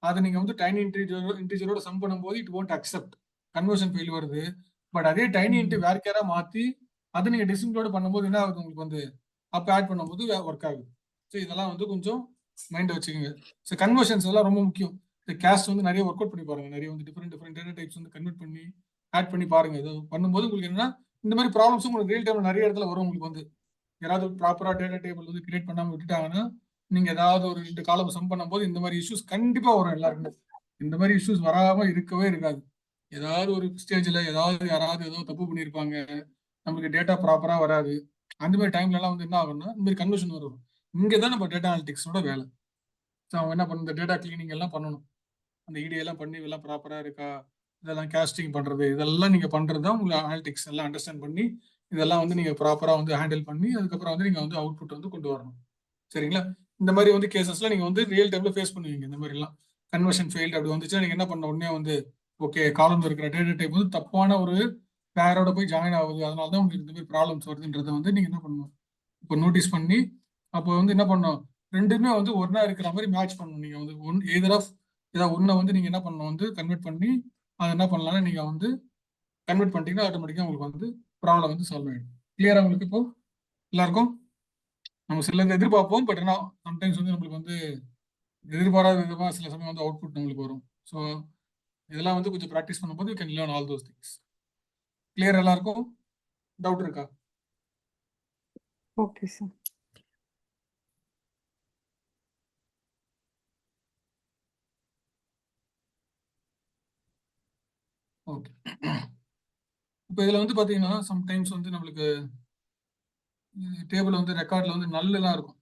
அதை நீங்க வந்து டைனி இன்டிஜரோட சம் பண்ணும்போது it won't accept, conversion fail வருது. பட் அதே டைனி இன்ட்டு வேர்க்கேரா மாத்தி அதை நீங்க டெசிமலோட பண்ணும்போது என்ன ஆகுது உங்களுக்கு வந்து அப்ப ஆட் பண்ணும்போது ஒர்க் ஆகுது. ஸோ இதெல்லாம் வந்து கொஞ்சம் மைண்ட் வச்சுக்கோங்க. ஸோ கன்வர்ஷன்ஸ் எல்லாம் ரொம்ப முக்கியம். இந்த கேஸ்ட் வந்து நிறைய ஒர்க் அவுட் பண்ணி பாருங்க. நிறைய வந்து டிஃப்ரெண்ட் டேட்டா டைப்ஸ் வந்து கன்வெர்ட் பண்ணி ஆட் பண்ணி பாருங்க. இது பண்ணும்போது உங்களுக்கு என்னன்னா இந்த மாதிரி ப்ராப்ளம்ஸும் உங்களுக்கு ரியல் டைம்ல நிறைய இடத்துல வரும். உங்களுக்கு வந்து யாராவது ப்ராப்பரா டேட்டா டேபிள் வந்து கிரியேட் பண்ணாம விட்டுட்டாங்கன்னா நீங்க ஏதாவது ஒரு 2 காலம் சம் பண்ணும்போது இந்த மாதிரி இஷ்யூஸ் கண்டிப்பா வரும் எல்லாருக்குமே. இந்த மாதிரி இஷ்யூஸ் வராம இருக்கவே இருக்காது. ஏதாவது ஒரு ஸ்டேஜ்ல யாராவது ஏதோ தப்பு பண்ணியிருப்பாங்க, நமக்கு டேட்டா ப்ராப்பரா வராது. அந்த மாதிரி டைம்ல எல்லாம் வந்து என்ன ஆகும்னா இந்த மாதிரி கன்வர்ஷன் வரும். இங்கதான் நம்ம டேட்டா அனாலிட்டிக்ஸோட வேலை. ஸோ அவங்க என்ன பண்ணணும், இந்த டேட்டா கிளீனிங் எல்லாம் பண்ணணும். அந்த இடி எல்லாம் பண்ணி இதெல்லாம் ப்ராப்பரா இருக்கா, இதெல்லாம் கேஸ்டிங் பண்றது, இதெல்லாம் நீங்க பண்றது தான் உங்களுக்கு அனாலிட்டிக்ஸ் எல்லாம் அண்டர்ஸ்டாண்ட் பண்ணி இதெல்லாம் வந்து நீங்க ப்ராப்பரா வந்து ஹேண்டில் பண்ணி அதுக்கப்புறம் வந்து நீங்க வந்து அவுட்புட் வந்து கொண்டு வரணும். சரிங்களா? இந்த மாதிரி வந்து கேசஸ்ல நீங்க வந்து ரியல் டைம்ல ஃபேஸ் பண்ணுவீங்க. இந்த மாதிரி எல்லாம் கன்வர்ஷன் ஃபெயில்ட் அப்படி வந்துச்சுன்னா நீங்க என்ன பண்ண உடனே வந்து ஓகே, காலம் இருக்கிற டேட்டா டைப் வந்து தப்பான ஒரு பேரோட போய் ஜாயின் ஆகுது, அதனால தான் உங்களுக்கு இந்த மாதிரி ப்ராப்ளம்ஸ் வருதுன்றதை வந்து நீங்க என்ன பண்ணணும், இப்போ நோட்டீஸ் பண்ணி அப்போ வந்து என்ன பண்ணணும், ரெண்டுமே வந்து ஒன்னா இருக்கிற மாதிரி மேட்ச் பண்ணணும். நீங்க வந்து எதர் ஆஃப் ஏதாவது ஒன்றை வந்து நீங்க என்ன பண்ணணும் வந்து கன்வெர்ட் பண்ணி அதை என்ன பண்ணலாம்னா நீங்க வந்து கன்வெர்ட் பண்ணிட்டீங்கன்னா ஆட்டோமேட்டிக்கா உங்களுக்கு வந்து ப்ராப்ளம் வந்து சால்வ் ஆயிடும். கிளியரா உங்களுக்கு இப்போ எல்லாருக்கும்? நம்ம சில எதிர்பார்ப்போம், பட் ஆனால் சம்டைம்ஸ் வந்து நம்மளுக்கு வந்து எதிர்பாராத விதமாக சில சமயம் வந்து அவுட்புட் நம்மளுக்கு வரும். ஸோ இதெல்லாம் வந்து கொஞ்சம் ப்ராக்டிஸ் பண்ணும்போது you can learn all those things. Clear எல்லாருக்கும்? டவுட் இருக்கா?
Okay sir.
ஓகே. இப்போ இதில் வந்து பார்த்தீங்கன்னா சம்டைம்ஸ் வந்து நம்மளுக்கு டேபிள் வந்து ரெக்கார்டில் வந்து நல்லெல்லாம் இருக்கும்.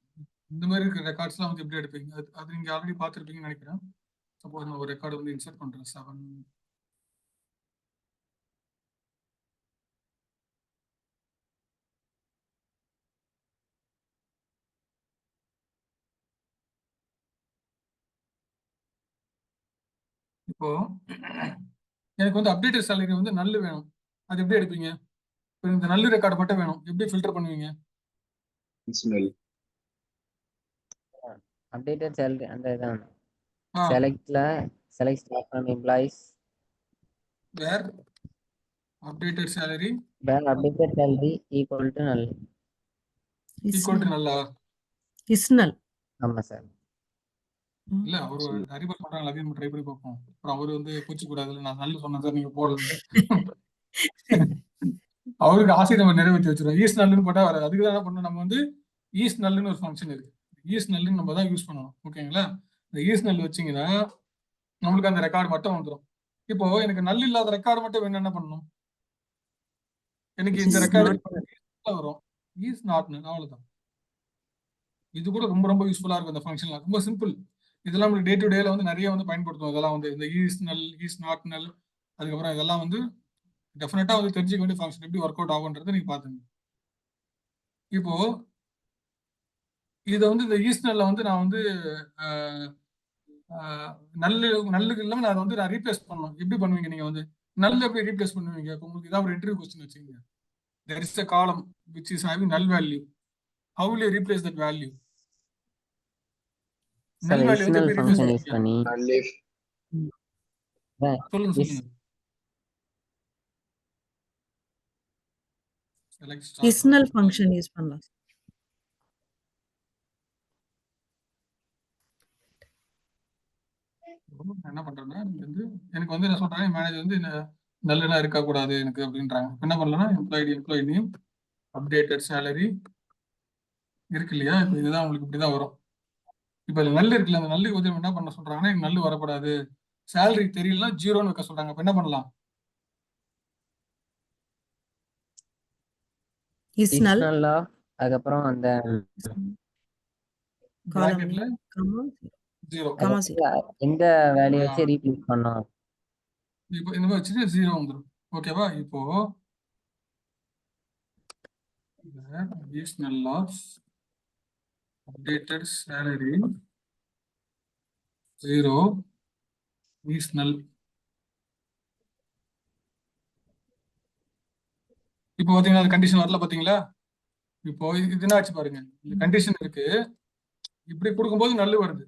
இந்த மாதிரி இருக்கிற ரெக்கார்ட்ஸ்லாம் வந்து எப்படி எடுப்பீங்க? அது நீங்கள் ஆல்ரெடி பார்த்துருப்பீங்கன்னு நினைக்கிறேன். சப்போஸ் நான் ஒரு ரெக்கார்டு வந்து இன்சர்ட் பண்ணுறேன் 7. இப்போ எனக்கு வந்து அப்டேட்டட் சேலரி வந்து நல்லு வேணும். அது எப்படி எடுப்பீங்க? இப்போ இந்த நல்லு ரெக்கார்டு மட்டும் வேணும், எப்படி ஃபில்டர் பண்ணுவீங்க?
ஸ்மெல்
அப்டேட்டட் சேலரி அந்த இதான்
ஆ
select start from employees
where updated salary
where updated salary equal to null.
Equal to நல்லா?
இஸ்னல்.
ஆமா சார்.
இல்ல அவரு நிறைய பேர் பண்றாங்க, அதையும் ட்ரை பண்ணி பார்ப்போம். அப்புறம் அவரு வந்து பூச்சி கூடாதுல, நான் நல்ல சொன்னேன் சார் நீங்க போடல. அவருக்கு ஆசை நம்ம நிறைவேற்றி வச்சிருவோம். ஈஸ் நல்லுன்னு போட்டா வராது. அதுக்கு தான் என்ன பண்ணணும், நம்ம வந்து ஈஸ் நல்லுன்னு ஒரு ஃபங்க்ஷன் இருக்கு. ஈஸ் நல்லுன்னு நம்ம தான் யூஸ் பண்ணணும். ஓகேங்களா? இந்த ஈஸ் நல் வச்சிங்கன்னா நம்மளுக்கு அந்த ரெக்கார்டு மட்டும் வந்துடும். இப்போ எனக்கு நல் இல்லாத ரெக்கார்டு மட்டும் வேணும், என்ன பண்ணணும்? எனக்கு இந்த ரெக்கார்டு வரும், ஈஸ் நாட் நல், அவ்வளவுதான். இது கூட ரொம்ப ரொம்ப யூஸ்ஃபுல்லா இருக்கும். இந்த ஃபங்க்ஷன்லாம் ரொம்ப சிம்பிள். இதெல்லாம் நம்மளுக்கு டே டு டேல வந்து நிறைய வந்து பயன்படுத்தும். இதெல்லாம் வந்து இந்த ஈஸ் நல், ஈஸ் நாட் நல், அதுக்கப்புறம் இதெல்லாம் வந்து டெஃபினட்டா வந்து தெரிஞ்சுக்க வேண்டிய ஃபங்க்ஷன். எப்படி ஒர்க் அவுட் ஆகுன்றதை நீங்க பாத்துங்க. இப்போ இதை வந்து இந்த ஈஸ் நல்ல வந்து நான் வந்து நல்லுக்கு இல்லாம நான் அதை வந்து நான் ரீப்ளேஸ் பண்ணணும். எப்படி பண்ணுவீங்க நீங்க வந்து நல் எப்படி ரீப்ளேஸ் பண்ணுவீங்க? இப்போ உங்களுக்கு ஏதாவது ஒரு இன்டர்வியூ கொஸ்டின் வச்சுக்கோங்க. there is a column which is having null value. How will you replace that value?
Sir
null value வந்து
இஸ்னல்
எப்படி replace
ஃபங்க்ஷன் யூஸ்
பண்ணுவீங்க?
பண்ணி
சொல்லுங்க. Select start
இஸ்னல் ஃபங்க்ஷன் யூஸ் பண்ணலாம்.
என்ன பண்றேன்னா, எனக்கு வந்து என்ன சொல்றாங்க, மேனேஜர் வந்து நல்லெல்லாம் இருக்கக்கூடாது எனக்கு அப்படின்றாங்க. என்ன பண்ணலன்னா எம்ப்ளாயி நேம் அப்டேட்டட் சேலரி இருக்கு இல்லையா? இப்போ இதுதான் உங்களுக்கு இப்படிதான் வரும். இப்போ நல்ல இருக்குல்ல, அந்த நல்லுக்கு வந்து என்ன பண்ண சொல்றாங்கன்னா, எனக்கு நல்லு வரக்கூடாது, சேலரி தெரியலன்னா 0ன்னு வைக்க சொல்றாங்க. இப்போ என்ன பண்ணலாம்?
இஸ்னல்
இஸ்னல் அதுக்கப்புறம் அந்த
பிராக்கெட்ல 0.
எந்த வேல்யூ வச்சு ரீப்ளேஸ் பண்ணோம்.
இப்போ இந்த மாதிரி வச்சுட்டு 0 வந்துடும். ஓகேவா? இப்போ additional of updated salary 0 is null. இப்போ பாத்தீங்கன்னா அது கண்டிஷன் வரல, பாத்தீங்களா? இப்போ இது என்ன ஆச்சு பாருங்க, இந்த கண்டிஷன் இருக்கு, இப்படி கொடுக்கும்போது நல்லு வருது.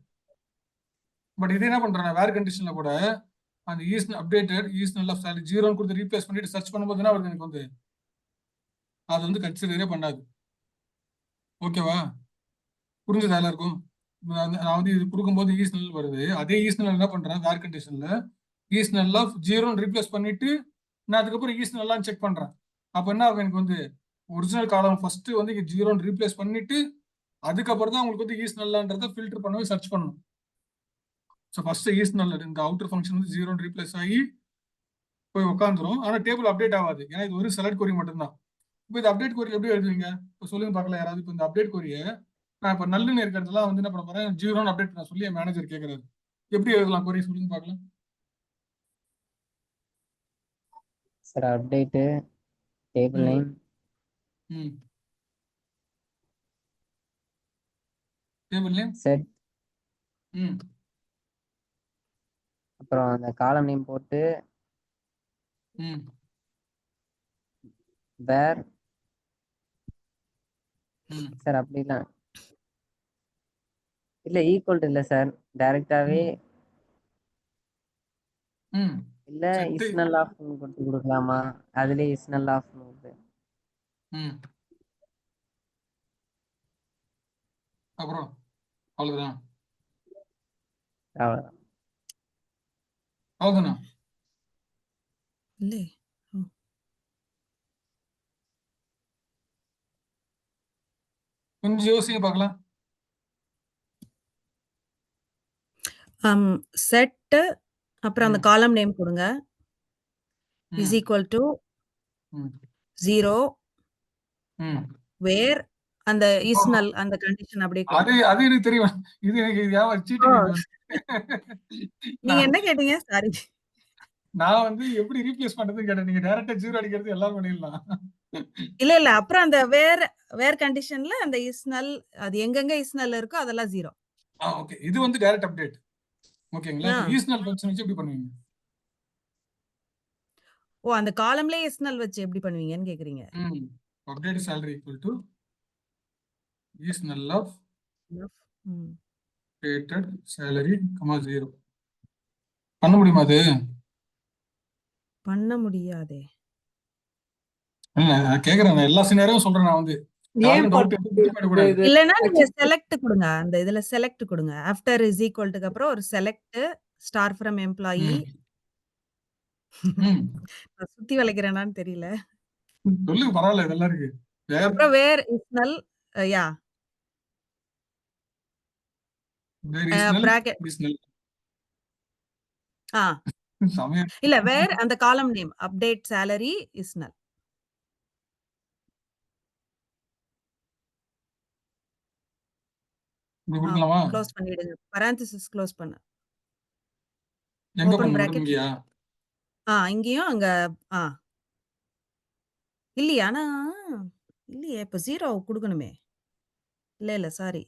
பட் இது என்ன பண்றேன், வேற கண்டிஷன்ல கூட அந்த ஈஸ் அப்டேட்டட் ஈஸ் நல் ஆஃப் சேலரி 0ன்னு கொடுத்து ரீப்ளேஸ் பண்ணிட்டு சர்ச் பண்ணும்போது என்ன வருது, எனக்கு வந்து அது வந்து கன்சிடரே பண்ணாது. ஓகேவா? புரிஞ்சதா எல்லாருக்கும்? நான் வந்து இது கொடுக்கும்போது ஈஸ் நல் வருது, அதே ஈஸ் நல் என்ன பண்றேன், வேர் கண்டிஷன்ல ஈஸ் நல் ஆஃப் 0ன்னு ரீப்ளேஸ் பண்ணிட்டு நான் அதுக்கப்புறம் ஈஸ் நல்லான்னு செக் பண்றேன். அப்ப என்ன ஆகும், எனக்கு வந்து ஒரிஜினல் காலம் ஃபர்ஸ்ட் வந்து 0ன்னு ரீப்ளேஸ் பண்ணிட்டு அதுக்கப்புறம் தான் உங்களுக்கு வந்து ஈஸ் நல்லான்றதை ஃபில்டர் பண்ணவே சர்ச் பண்ணணும். ஸோ ஃபர்ஸ்ட் ஈஸ் நல் இந்த அவுட்டர் ஃபங்க்ஷன் வந்து 0ன்னு ரீப்ளேஸ் ஆகி போய் உட்காந்துரும். ஆனால் டேபிள் அப்டேட் ஆகாது, ஏன்னா இது ஒரு செலக்ட் கொரி மட்டும்தான். இப்போ இந்த அப்டேட் கொரி எப்படி எழுதுவீங்க? இப்போ சொல்லுங்க பார்க்கலாம் யாராவது. இப்போ இந்த அப்டேட் கொரியை நான் இப்போ நல்லுன்னு இருக்கிறதுலாம் வந்து என்ன பண்ண போறேன், 0ன்னு அப்டேட் பண்ண சொல்லி என் மேனேஜர் கேட்கறாரு. எப்படி எழுதலாம் கொரி, சொல்லுங்க பார்க்கலாம்.
Sir update table name
table name
set அப்புறம் அந்த காலம் நேம் போட்டு வேர் சார் அப்படிலாம் இல்ல ஈக்குவல் இல்ல சார், டைரக்டாவே இல்ல இஸ்னல் ஆஃப் கொடுத்து கொடுக்கலாமா? அதுலயே இஸ்னல் ஆஃப்
அப்புறம் அவ்வளவுதான்.
அவ்வளவுதான்.
அவ்வளவுதானா?
இல்லே
கொஞ்சம் யோசிங்க பார்க்கலாம்.
செட் அப்புறம் அந்த
ம்.
காலம் நேம் கொடுங்க இஸ்
ம்.
ஈக்குவல் டு
ம்.
0
ம்.
வேர் அந்த இஸ் நல் அந்த கண்டிஷன் அப்படியே
அது
கொடுங்க.
அது எனக்கு தெரியும். இது எனக்கு
ஓ,
சீட்டிங். இது வந்து
நீங்க என்ன கேட்டீங்க? சாரி.
நான் வந்து எப்படி ரீப்ளேஸ் பண்றதுன்னு கேட்டேன். நீங்க டைரக்டா 0 அடிக்கிறது எல்லாரும் பண்ணிடலாம்.
இல்ல அப்புறம் அந்த வேர் கண்டிஷன்ல அந்த இஸ் நல் அது எங்கெங்க இஸ் நல் இருக்கோ அதெல்லாம் 0.
ஓகே. இது வந்து டைரக்ட் அப்டேட். ஓகேங்களா?
ஆ.
இப்போ ஈஸ்னல் ஃபங்க்ஷன் வச்சு எப்படி பண்ணுவீங்க?
ஓ, அந்த காலம்லயே இஸ் நல் வச்சு எப்படி பண்ணுவீங்கன்னு கேக்குறீங்க.
Update salary equal to is null of
ம்.
updated salary, 0. பண்ண முடியுமா அது?
பண்ண முடியாதே.
இல்ல நான் கேக்குறேன். நான் எல்லா சினாரியும் சொல்றேன். நான் வந்து
ஏன்
யாருக்கும் டவுட்
பண்ண
எதுவும் பண்ணக்கூடாது.
முடியாது?
இல்லனா நீங்க செலக்ட் கொடுங்க. அந்த இதுல செலக்ட் கொடுங்க. ஆஃப்டர் இஸ் ஈக்குவல்ட்டுக்கு அப்புறம் ஒரு செலக்ட் ஸ்டார் ஃப்ரம் எம்ப்ளாயி.
ம்.
நான் சுத்தி வளைக்கிறேனான்னு தெரியல.
சொல்லுங்க, பரவாயில்ல, இதெல்லாம் இருக்கு. வேற
அப்புறம் வேர் இஸ் நல் யா
is null,
bracket
is null. சமயம்.
இல்ல வேர் அந்த காலம் நேம் அப்டேட் salary இஸ் நல்.
இப்படி கொடுக்கலாமா?
க்ளோஸ் பண்ணிடுங்க. parenthesis க்ளோஸ் பண்ணு.
எங்க
ஓபன்
பண்ண மேடம்?
பிராக்கெட்.
இங்கயா?
இங்கேயும் அங்க இல்லையா? ஆனா இல்லையே, இப்ப 0 கொடுக்கணுமே. இல்ல சாரி.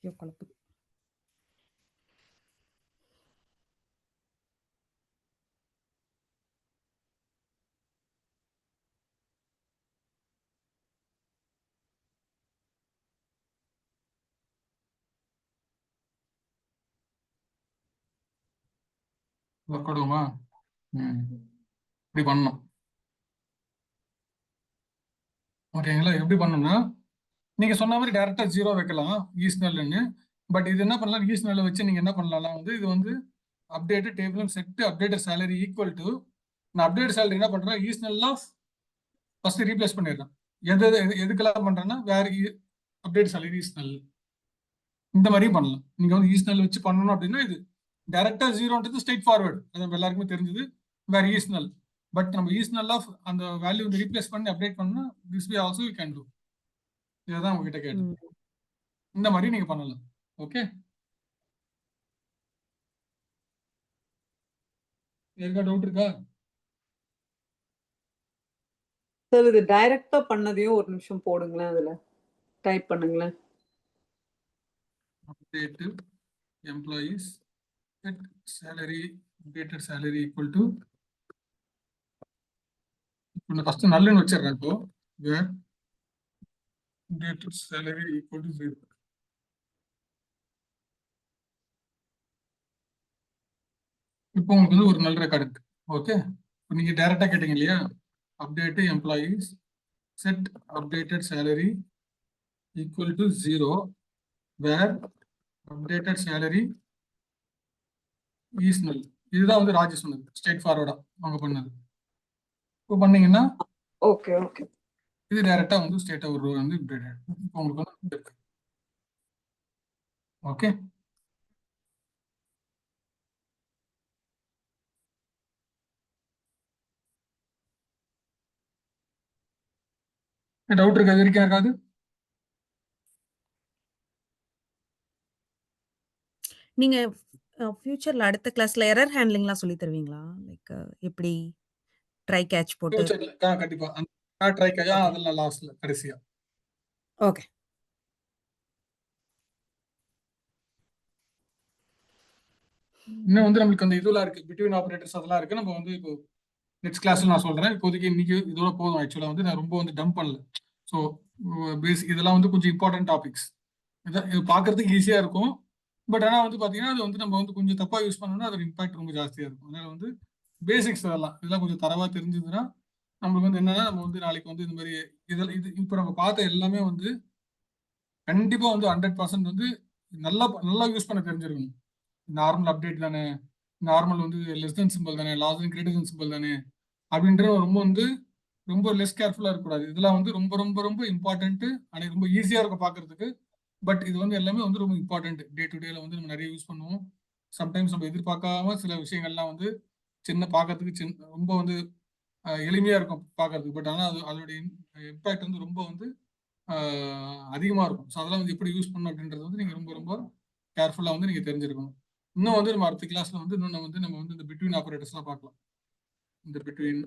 ஐயோ குழப்பு.
ஒர்க் ஆடுமா? இப்படி பண்ணணும். ஓகேங்களா? எப்படி பண்ணணும்னா நீங்க சொன்ன மாதிரி டைரக்டா 0 வைக்கலாம் ஈஸ்னல்னு. பட் இது என்ன பண்ணலாம்? ஈஸ்னல் வச்சு நீங்க என்ன பண்ணலாம் வந்து இது வந்து updated table set updated salary equal to நான் அப்டேட் salary என்ன பண்றேன்? ஈஸ்னல் ஆஃப் ஃபர்ஸ்ட் ரீப்ளேஸ் பண்ணிடுறேன். எதுக்கெல்லாம் பண்றேன்னா வேற அப்டேட் salary ஈஸ்னல் இந்த மாதிரியும் பண்ணலாம். நீங்க வந்து ஈஸ்னல் வச்சு பண்ணணும் அப்படின்னா இது டைரக்டா 0ன்றது ஸ்ட்ரெயிட் ஃபார்வர்டு. அது நம்ம எல்லாருக்குமே தெரிஞ்சது. வேற ஈஸ்னல். பட் நம்ம ஈஸ்னல் ஆஃப் அந்த வேல்யூ வந்து ரீப்ளேஸ் பண்ணி அப்டேட் பண்ணா this way also you can do. இதுதான் உங்ககிட்ட கேட்டேன். இந்த மாதிரி நீங்க பண்ணலாம். ஓகே, இருக்கா? டவுட் இருக்கா?
சார் இது டைரக்டா பண்ணதையும் ஒரு நிமிஷம் போடுங்களேன், அதுல டைப் பண்ணுங்களேன்.
Update employees set salary updated salary equal to இப்போ நான் ஃபர்ஸ்ட் நல்லுன்னு வச்சிடுறேன். இப்போ வேர் அப்டேட்டட் salary ஈக்குவல் டு 0. இப்போ உங்களுக்கு வந்து ஒரு நல்ல ரெக்கார்டு இருக்கு. ஓகே, இப்போ நீங்க டைரக்டா கேட்டீங்க இல்லையா? Update employees set updated salary equal to 0 where updated salary is null. இதுதான் வந்து ராஜி சொன்னது. ஸ்ட்ரெயிட் ஃபார்வர்டா அவங்க பண்ணது. இப்போ பண்ணீங்கன்னா
ஓகே ஓகே.
இது டைரக்டா வந்து ஸ்ட்ரெயிட்டா ஒரு row வந்து update ஆயிடும். இப்போ உங்களுக்கு வந்து இருக்கு. ஓகே, டவுட் இருக்கா? இது வரைக்கும் யாருக்காவது?
நீங்க ஃபியூச்சர்ல அடுத்த கிளாஸ்ல எரர் ஹேண்ட்லிங்லாம் சொல்லி தருவீங்களா? லைக் எப்படி ட்ரை கேட்ச் போட்டு.
ஃபியூச்சர்ல கண்டிப்பா ட்ரை அதெல்லாம் லாஸ்ட்ல கடைசியா.
ஓகே.
இன்னும் வந்து நம்மளுக்கு அந்த இதெல்லாம் இருக்கு, பிட்வீன் ஆபரேட்டர்ஸ் அதெல்லாம் இருக்கு. நம்ம வந்து இப்போ நெக்ஸ்ட் கிளாஸ்ல நான் சொல்றேன். இப்போதைக்கு இன்னைக்கு இதோட போதும். ஆக்சுவலா வந்து நான் ரொம்ப வந்து டம்ப் பண்ணல. ஸோ பேசிக் இதெல்லாம் வந்து கொஞ்சம் இம்பார்ட்டன்ட் டாபிக்ஸ். இது பார்க்கறதுக்கு ஈஸியா இருக்கும். பட் ஆனால் வந்து பார்த்தீங்கன்னா அது வந்து நம்ம வந்து கொஞ்சம் தப்பா யூஸ் பண்ணோம்னா அதோட இம்பாக்ட் ரொம்ப ஜாஸ்தியா இருக்கும். அதனால வந்து பேசிக்ஸ் இதெல்லாம் கொஞ்சம் தரவா தெரிஞ்சதுன்னா நம்மளுக்கு வந்து என்னன்னா நம்ம வந்து நாளைக்கு வந்து இந்த மாதிரி இது இப்போ நம்ம பார்த்த எல்லாமே வந்து கண்டிப்பா வந்து 100% வந்து நல்லா நல்லா யூஸ் பண்ண தெரிஞ்சிருக்கணும். நார்மல் அப்டேட் தானே, நார்மல் வந்து லெஸ் தென் சிம்பிள் தானே, லாஸ் தென் கிரேட்டர் தென் சிம்பிள் தானே அப்படின்ற ரொம்ப வந்து ரொம்ப லெஸ் கேர்ஃபுல்லா இருக்கக்கூடாது. இதெல்லாம் வந்து ரொம்ப ரொம்ப ரொம்ப இம்பார்ட்டன்ட். ஆனால் ரொம்ப ஈஸியா இருக்கும் பார்க்கறதுக்கு. பட் இது வந்து எல்லாமே வந்து ரொம்ப இம்பார்ட்டன்ட். டே டு டேல வந்து நம்ம நிறைய யூஸ் பண்ணுவோம். சம்டைம்ஸ் நம்ம எதிர்பார்க்காம சில விஷயங்கள்லாம் வந்து பார்க்கறதுக்கு ரொம்ப வந்து எளிமையா இருக்கும் பார்க்கறதுக்கு. பட் ஆனால் அதோடைய இம்பாக்ட் வந்து ரொம்ப வந்து அதிகமா இருக்கும். ஸோ அதெல்லாம் வந்து எப்படி யூஸ் பண்ணணும் அப்படின்றது வந்து நீங்க ரொம்ப ரொம்ப கேர்ஃபுல்லா வந்து நீங்க தெரிஞ்சிருக்கணும். இன்னும் வந்து நம்ம அடுத்த கிளாஸ்ல வந்து இன்னும் நம்ம வந்து இந்த பிட்வீன் ஆபரேட்டர்ஸ்லாம் பார்க்கலாம். இந்த பிட்வீன்,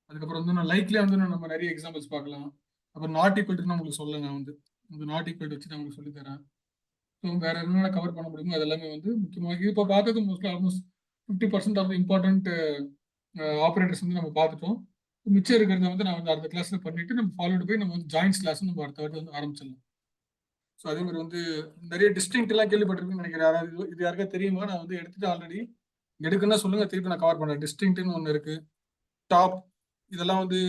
அதுக்கப்புறம் வந்து நான் லைக்லேயே வந்து நம்ம நிறைய எக்ஸாம்பிள்ஸ் பார்க்கலாம். அப்புறம் நாட் ஈக்குவல் நான் உங்களுக்கு சொல்ல நான் வந்து இந்த நாட் ஈக்குவல் வச்சு நான் உங்களுக்கு சொல்லித்தரேன். ஸோ வேற என்னென்ன கவர் பண்ண முடியுமோ அது எல்லாமே வந்து முக்கியமாக இப்போ பார்த்தது mostly almost 50% of important operators வந்து நம்ம பார்த்துட்டோம். மிச்சம் இருக்கிறத வந்து நான் வந்து அடுத்த கிளாஸ்ல பண்ணிட்டு நம்ம ஃபாலோடு போய் நம்ம வந்து ஜாயின்ஸ் கிளாஸ் நம்ம அடுத்த வாட்டி வந்து ஆரம்பிச்சிடலாம். ஸோ அதே மாதிரி வந்து நிறைய டிஸ்டிங்க்ட் எல்லாம் கேள்விப்பட்டிருக்குன்னு நினைக்கிறேன். யாராவது இது யாருக்கா தெரியுமா? நான் வந்து எடுத்துட்டு ஆல்ரெடி எடுக்குன்னா சொல்லுங்க, திருப்பி நான் கவர் பண்ணுறேன். டிஸ்டிங்க்ட்னு ஒன்று இருக்கு, டாப், இதெல்லாம் வந்து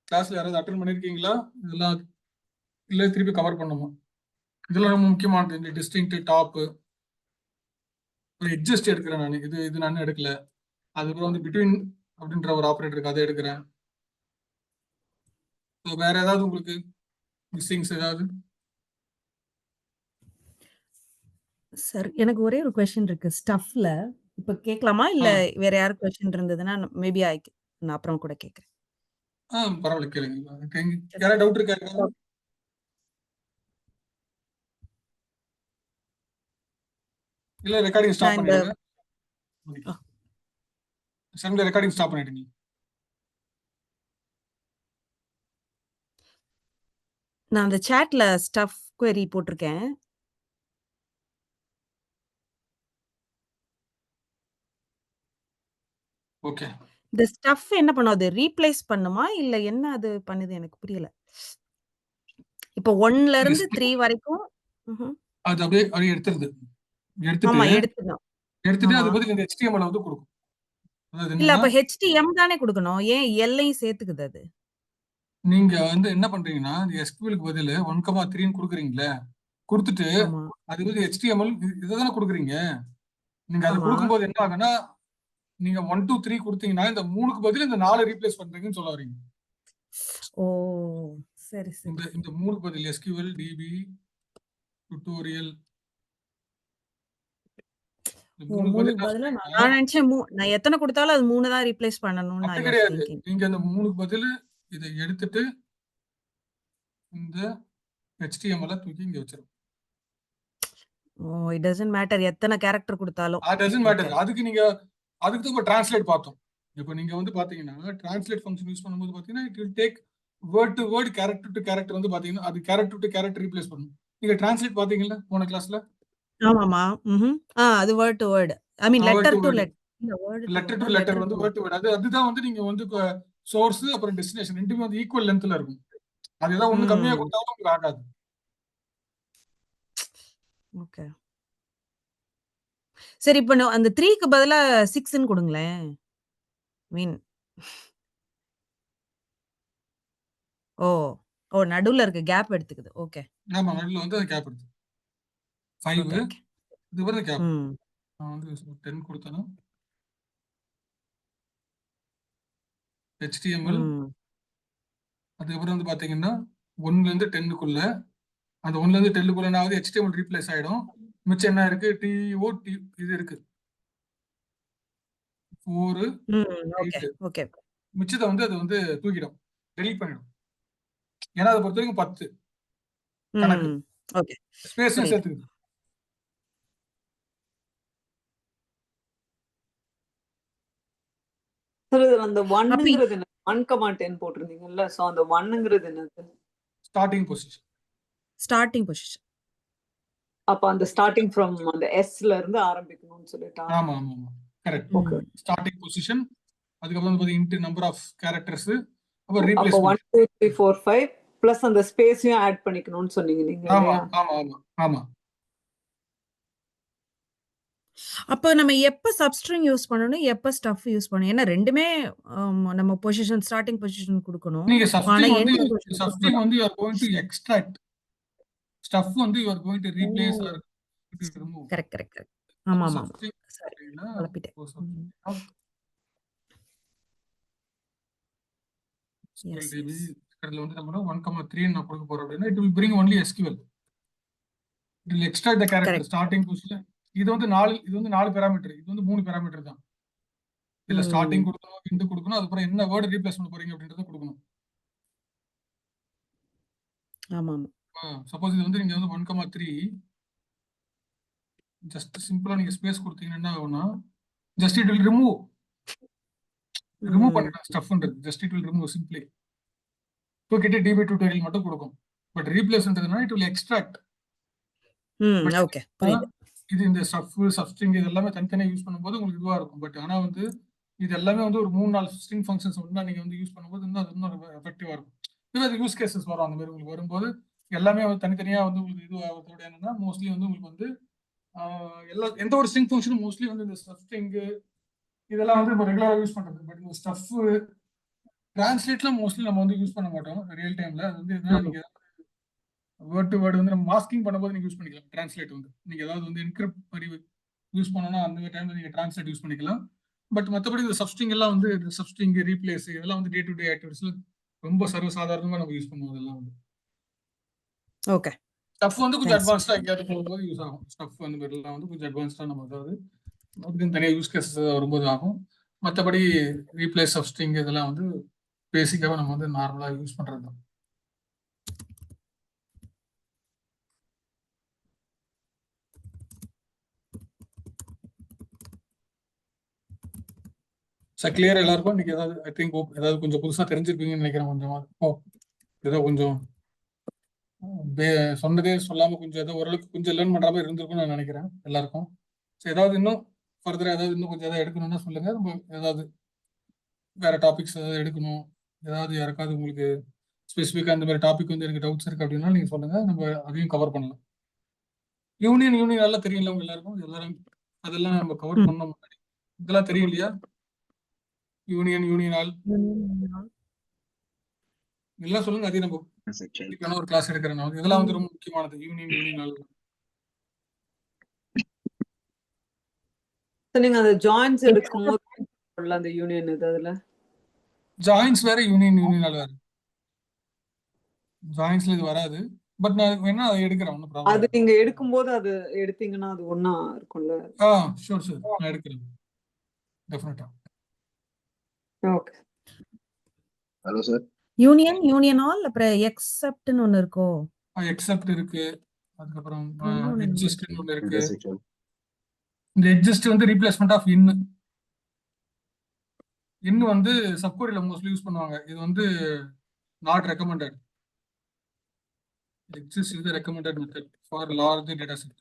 கிளாஸ்ல யாராவது அட்டன் பண்ணியிருக்கீங்களா? இதெல்லாம் இல்லை திருப்பி கவர் பண்ணுமா? இதெல்லாம் ரொம்ப முக்கியமானது. இந்த டிஸ்டிங்க்ட், டாப்பு, எட்ஜஸ்ட் எடுக்கிறேன் நான். இது நான் எடுக்கல. அதுக்கப்புறம் வந்து பிட்வீன் அப்படின்ற ஒரு ஆப்ரேட்டருக்கு அதை எடுக்கிறேன். ஸோ வேற ஏதாவது உங்களுக்கு மிஸ்ஸிங்ஸ் ஏதாவது?
சார் எனக்கு ஒரே ஒரு கொஸ்டின் இருக்கு ஸ்டஃப்ல. இப்ப கேட்கலாமா? இல்ல வேற யாரும் கொஸ்டின் இருந்ததுன்னா மேபி நான் அப்புறம் கூட கேட்கறேன்.
பரவாயில்ல, கேளுங்க. யாராவது டவுட் இருக்கா? இல்ல ரெக்கார்டிங் ஸ்டாப் பண்ணிடுங்க. சண்டே ரெக்கார்டிங் ஸ்டாப் பண்ணிடுங்க.
நான் அந்த சாட்ல ஸ்டஃப் query போட்டிருக்கேன்.
ஓகே.
இந்த ஸ்டஃப் என்ன பண்ணும்? அது ரீப்ளேஸ் பண்ணுமா? இல்ல என்ன அது பண்ணுது எனக்கு புரியல. இப்போ 1ல இருந்து 3 வரைக்கும்
அது அப்படியே எடுத்துருது.
ஆமா
எடுத்துட்டு
எடுத்துடும்.
அது பதில் இந்த HTML வந்து கொடுக்கும்.
இல்ல அப்ப HTM தானே கொடுக்கணும். ஏன் எல்லையும் சேர்த்துக்குது அது?
நீங்க வந்து என்ன பண்றீங்கன்னா SQLக்கு பதில் 1,3ன்னு கொடுக்குறீங்களே, கொடுத்துட்டு அது வந்து HTML இதைதானே கொடுக்குறீங்க. நீங்க அதை கொடுக்கும்போது என்ன ஆகுன்னா நீங்க 1 2 3 கொடுத்தீங்கன்னா இந்த 3க்கு பதில் இந்த 4 ரீப்ளேஸ் பண்றீங்கன்னு சொல்ல வரீங்க.
ஓ சரி சரி.
இந்த 3க்கு பதில் SQL, DB, டுட்டோரியல்.
நான் நினைச்சேன் நான் எத்தனை கொடுத்தாலும் அது 3 தான் ரீப்ளேஸ் பண்ணணும்னு
அப்படி கிடையாது. நீங்க அந்த 3க்கு பதில் இதை எடுத்துட்டு இந்த HTML தூக்கி இங்க வச்சிரும்.
இட் டசன்ட் மேட்டர் எத்தனை கேரக்டர் கொடுத்தாலும்.
Doesn't matter. அதுக்கு தான் டிரான்ஸ்லேட் பார்த்தோம். இப்போ நீங்க வந்து பாத்தீங்கன்னா டிரான்ஸ்லேட் ஃபங்க்ஷன் யூஸ் பண்ணும்போது பாத்தீங்கன்னா it will take word to word, character to character வந்து பாத்தீங்கன்னா அது கேரக்டர் டு கேரக்டர் ரீப்ளேஸ் பண்ணும். நீங்க டிரான்ஸ்லேட் பாத்தீங்கல்ல போன கிளாஸ்ல?
ஆமாமா. அது word to word. I mean letter to letter.
Letter to letter வந்து வேர்ட் டு வேர்ட். அதுதான் வந்து நீங்க வந்து சோர்ஸ் அப்புறம் டெஸ்டினேஷன் ரெண்டுமே வந்து ஈக்குவல் லென்த்ல இருக்கும். அதுதான் ஒண்ணு கம்மியா கொடுத்தாலும் உங்களுக்கு ஆகாது.
ஓகே. சரி இப்போ அந்த 3க்கு பதிலா 6ன்னு கொடுங்களேன். மீன் நடுவுல இருக்கு கேப் எடுத்துக்குது. ஓகே.
ஆமா, நடுவுல வந்து கேப் எடுத்து 5 இது வரை கேப். நான் வந்து 10 கொடுத்தேனா HTML. அதுக்கப்புறம் வந்து பாத்தீங்கன்னா 1ல இருந்து 10க்குள்ள, அந்த 1ல இருந்து 10க்குள்ளனாவது HTML ரீப்ளேஸ் ஆயிடும். மிச்சம் என்ன இருக்கு? TOT இது இருக்கு 4 8.
ஓகே.
மிச்சத்தை வந்து அது வந்து தூக்கிடும், டெலீட் பண்ணிடும். ஏன்னா அதை பொறுத்த வரைக்கும் 10 கணக்கு.
ஓகே.
ஸ்பேஸும் சேர்த்துக்குது.
அந்த 1ங்கிறது என்ன? 1,10 போட்டிருந்தீங்கல்ல, சோ அந்த 1ங்கிறது என்னது?
Starting position. அப்ப
அந்த ஸ்டார்டிங் ஃப்ரம் அந்த Sல இருந்து ஆரம்பிக்கணும்னு சொல்லிட்டா?
ஆமா கரெக்ட். ஓகே. ஸ்டார்டிங் பொசிஷன், அதுக்கப்புறம் வந்து இன்ட் நம்பர் ஆஃப் கேரக்டர்ஸ், அப்புறம் ரீப்ளேஸ்மென்ட். 1 2 3 4 5
பிளஸ் அந்த ஸ்பேஸையும் ஆட் பண்ணிக்கணும்னு சொன்னீங்க நீங்க.
ஆமா.
அப்ப நம்ம எப்ப சப்ஸ்ட்ரிங் யூஸ் பண்ணணும், எப்ப ஸ்டஃப் யூஸ் பண்ணணும்? ஏன்னா 2மே நம்ம பொசிஷன் ஸ்டார்ட்டிங் பொசிஷன் குடுக்கணும்.
நீங்க
ஆனா
சப்ஸ்டிங் வந்து
எண்டிங் பொசிஷன்
சப்ஸ்டிங்
குடுக்கணும்.
வந்து you are going to extract, stuff வந்து you are going to
oh!
Replace or remove.
Correct, correct, correct.
அப்போ
ஆமாமாமா.
சப்ஸ்டிங்
சரி.
அப்படின்னா
குழப்பிட்டேன்.
Substring of SQL
S,
DB
S.
இதுல வந்து நம்ம 1,3 நான் கொடுக்க போறோம் அப்படின்னா it will bring only SQL. It will extract the character
correct.
Starting position. இது வந்து 4 பேராமீட்டர், இது வந்து 3 பேராமீட்டர் தான். இதுல ஸ்டார்டிங்
ம்.
கொடுக்கணும், இண்டு கொடுக்கணும், அதுக்கப்புறம் என்ன வேர்டு ரீப்ளேஸ் பண்ண போறீங்க அப்படின்றத கொடுக்கணும்.
ஆமாமா.
சப்போஸ் இது வந்து நீங்க வந்து 1,3 ஜஸ்ட் சிம்பிளா நீங்க ஸ்பேஸ் கொடுத்தீங்கன்னா என்ன ஆகும்னா ஜஸ்ட் இட் வில் ரிமூவ்
ம்.
பண்ணிட்டோம் ஸ்டஃப்ன்றது. Just it will remove simply. தூக்கிட்டு டிபி டியூட்டோரியல் மட்டும் கொடுக்கும். பட் ரீப்ளேஸ்ன்றதுனா இட் வில் எக்ஸ்ட்ராக்ட்.
ம்.
But
okay. புரியுது.
இது இந்த ஸ்டஃப் சப்ஸ்ட்ரிங் இது எல்லாமே தனித்தனியாக யூஸ் பண்ணும்போது உங்களுக்கு இதுவா இருக்கும். பட் ஆனா வந்து இது எல்லாமே வந்து ஒரு 3-4 ஸ்ட்ரிங் ஃபங்க்ஷன்ஸ் ஒன்றா நீங்க வந்து யூஸ் பண்ணும்போது இன்னும் அது இன்னும் எஃபெக்டிவா இருக்கும். இது அது யூஸ் கேசஸ் வரும். அந்த மாதிரி உங்களுக்கு வரும்போது எல்லாமே வந்து தனித்தனியா வந்து உங்களுக்கு இது ஆகிறதோட என்னன்னா மோஸ்ட்லி வந்து உங்களுக்கு வந்து எந்த ஒரு ஸ்ட்ரிங் ஃபங்க்ஷனும் மோஸ்ட்லி வந்து இந்த ஸ்ட்ரிங் இதெல்லாம் வந்து இப்போ ரெகுலராக யூஸ் பண்றது. பட் இந்த ஸ்டஃப் டிரான்ஸ்லேட்லாம் மோஸ்ட்லி நம்ம வந்து யூஸ் பண்ண மாட்டோம் ரியல் டைம்ல. அது வந்து என்ன நீங்க வேர்ட் டு வேர்டு வந்து நம்ம மாஸ்கிங் பண்ணும்போது நீங்க யூஸ் பண்ணிக்கலாம். டிரான்ஸ்லேட் வந்து நீங்க ஏதாவது வந்து என்கிரிப்ட் மாதிரி யூஸ் பண்ணணும்னா அந்த டைம்ல நீங்க டிரான்ஸ்லேட் யூஸ் பண்ணிக்கலாம். பட் மற்றபடி இந்த சப்ஸ்ட்ரிங் எல்லாம் வந்து இந்த சப்ஸ்ட்ரிங் ரீப்ளேஸ் இதெல்லாம் வந்து டே டு டே ஆக்டிவிட்டிஸ்ல ரொம்ப சர்வசாதாரணமா நம்ம யூஸ் பண்ணுவோம். அதெல்லாம் வந்து
ஓகே.
ஸ்டஃப் வந்து கொஞ்சம்
தேங்க்ஸ்.
அட்வான்ஸ்டா எங்கேயாவது போகும்போது யூஸ் ஆகும். ஸ்டஃப் அந்த மாதிரிலாம் வந்து கொஞ்சம் அட்வான்ஸ்டா நம்ம அதாவது அதுக்கு தனியாக யூஸ் கேசஸ் வரும்போது ஆகும். மற்றபடி ரீப்ளேஸ் சப்ஸ்ட்ரிங் இதெல்லாம் வந்து பேசிக்காக நம்ம வந்து நார்மலாக யூஸ் பண்றது தான். கிளியர் எல்லாருக்கும் இன்னைக்கு ஏதாவது ஐ திங்க் ஏதாவது கொஞ்சம் புதுசாக தெரிஞ்சிருப்பீங்கன்னு நினைக்கிறேன். கொஞ்சம் ஏதோ கொஞ்சம் சொன்னதே சொல்லாம கொஞ்சம் ஏதோ ஓரளவுக்கு கொஞ்சம் லேர்ன் பண்ற மாதிரி இருந்திருக்கும்னு நான் நினைக்கிறேன் எல்லாருக்கும். ஸோ ஏதாவது இன்னும் ஃபர்தரா ஏதாவது இன்னும் கொஞ்சம் ஏதாவது எடுக்கணும்னா சொல்லுங்க. நம்ம ஏதாவது வேற டாபிக்ஸ் ஏதாவது எடுக்கணும், ஏதாவது யாருக்காவது உங்களுக்கு ஸ்பெசிஃபிக்காக இந்த மாதிரி டாபிக் வந்து எனக்கு டவுட்ஸ் இருக்கு அப்படின்னா நீங்க சொல்லுங்க, நம்ம அதையும் கவர் பண்ணலாம். யூனியன் எல்லாம் தெரியல உங்க எல்லாருக்கும்? எல்லாரும் அதெல்லாம் நம்ம கவர் பண்ணோம் முன்னாடி. இதெல்லாம் தெரியும் இல்லையா? யூனியன் ஆல் இதெல்லாம் சொல்லுங்க. அதையும் நம்ம ஒரு கிளாஸ் எடுக்கிறேன். இதெல்லாம் வந்து ரொம்ப முக்கியமானது. யூனியன் ஆல்
நீங்க அந்த ஜாயின்ஸ் எடுக்கும்போது அந்த யூனியன் இது அதுல
ஜாயின்ஸ் வேற யூனியன் ஆல் வேற. ஜாயின்ஸ்ல இது வராது. பட் நான் வேணா அதை எடுக்கிறேன். ஒன்றும் ப்ராப்ளம்.
அது நீங்க எடுக்கும்போது அது எடுத்தீங்கன்னா அது ஒண்ணா இருக்கும்ல?
ஷூர் நான் எடுக்கிறேன் டெஃபினட்டா.
Okay.
Hello sir.
Union all அப்புறம் எக்ஸெப்ட்னு ஒன்னு இருக்கோ?
எக்ஸெப்ட் இருக்கு. அதுக்கப்புறம் எட்ஜஸ்ட்னு ஒன்னு இருக்கு.
Intersection.
இந்த எட்ஜஸ்ட் வந்து ரீப்ளேஸ்மெண்ட் ஆஃப் இன் வந்து சப்கொரியில மோஸ்ட்லி யூஸ் பண்ணுவாங்க. இது வந்து not recommended. Exist is the recommended method for large data set.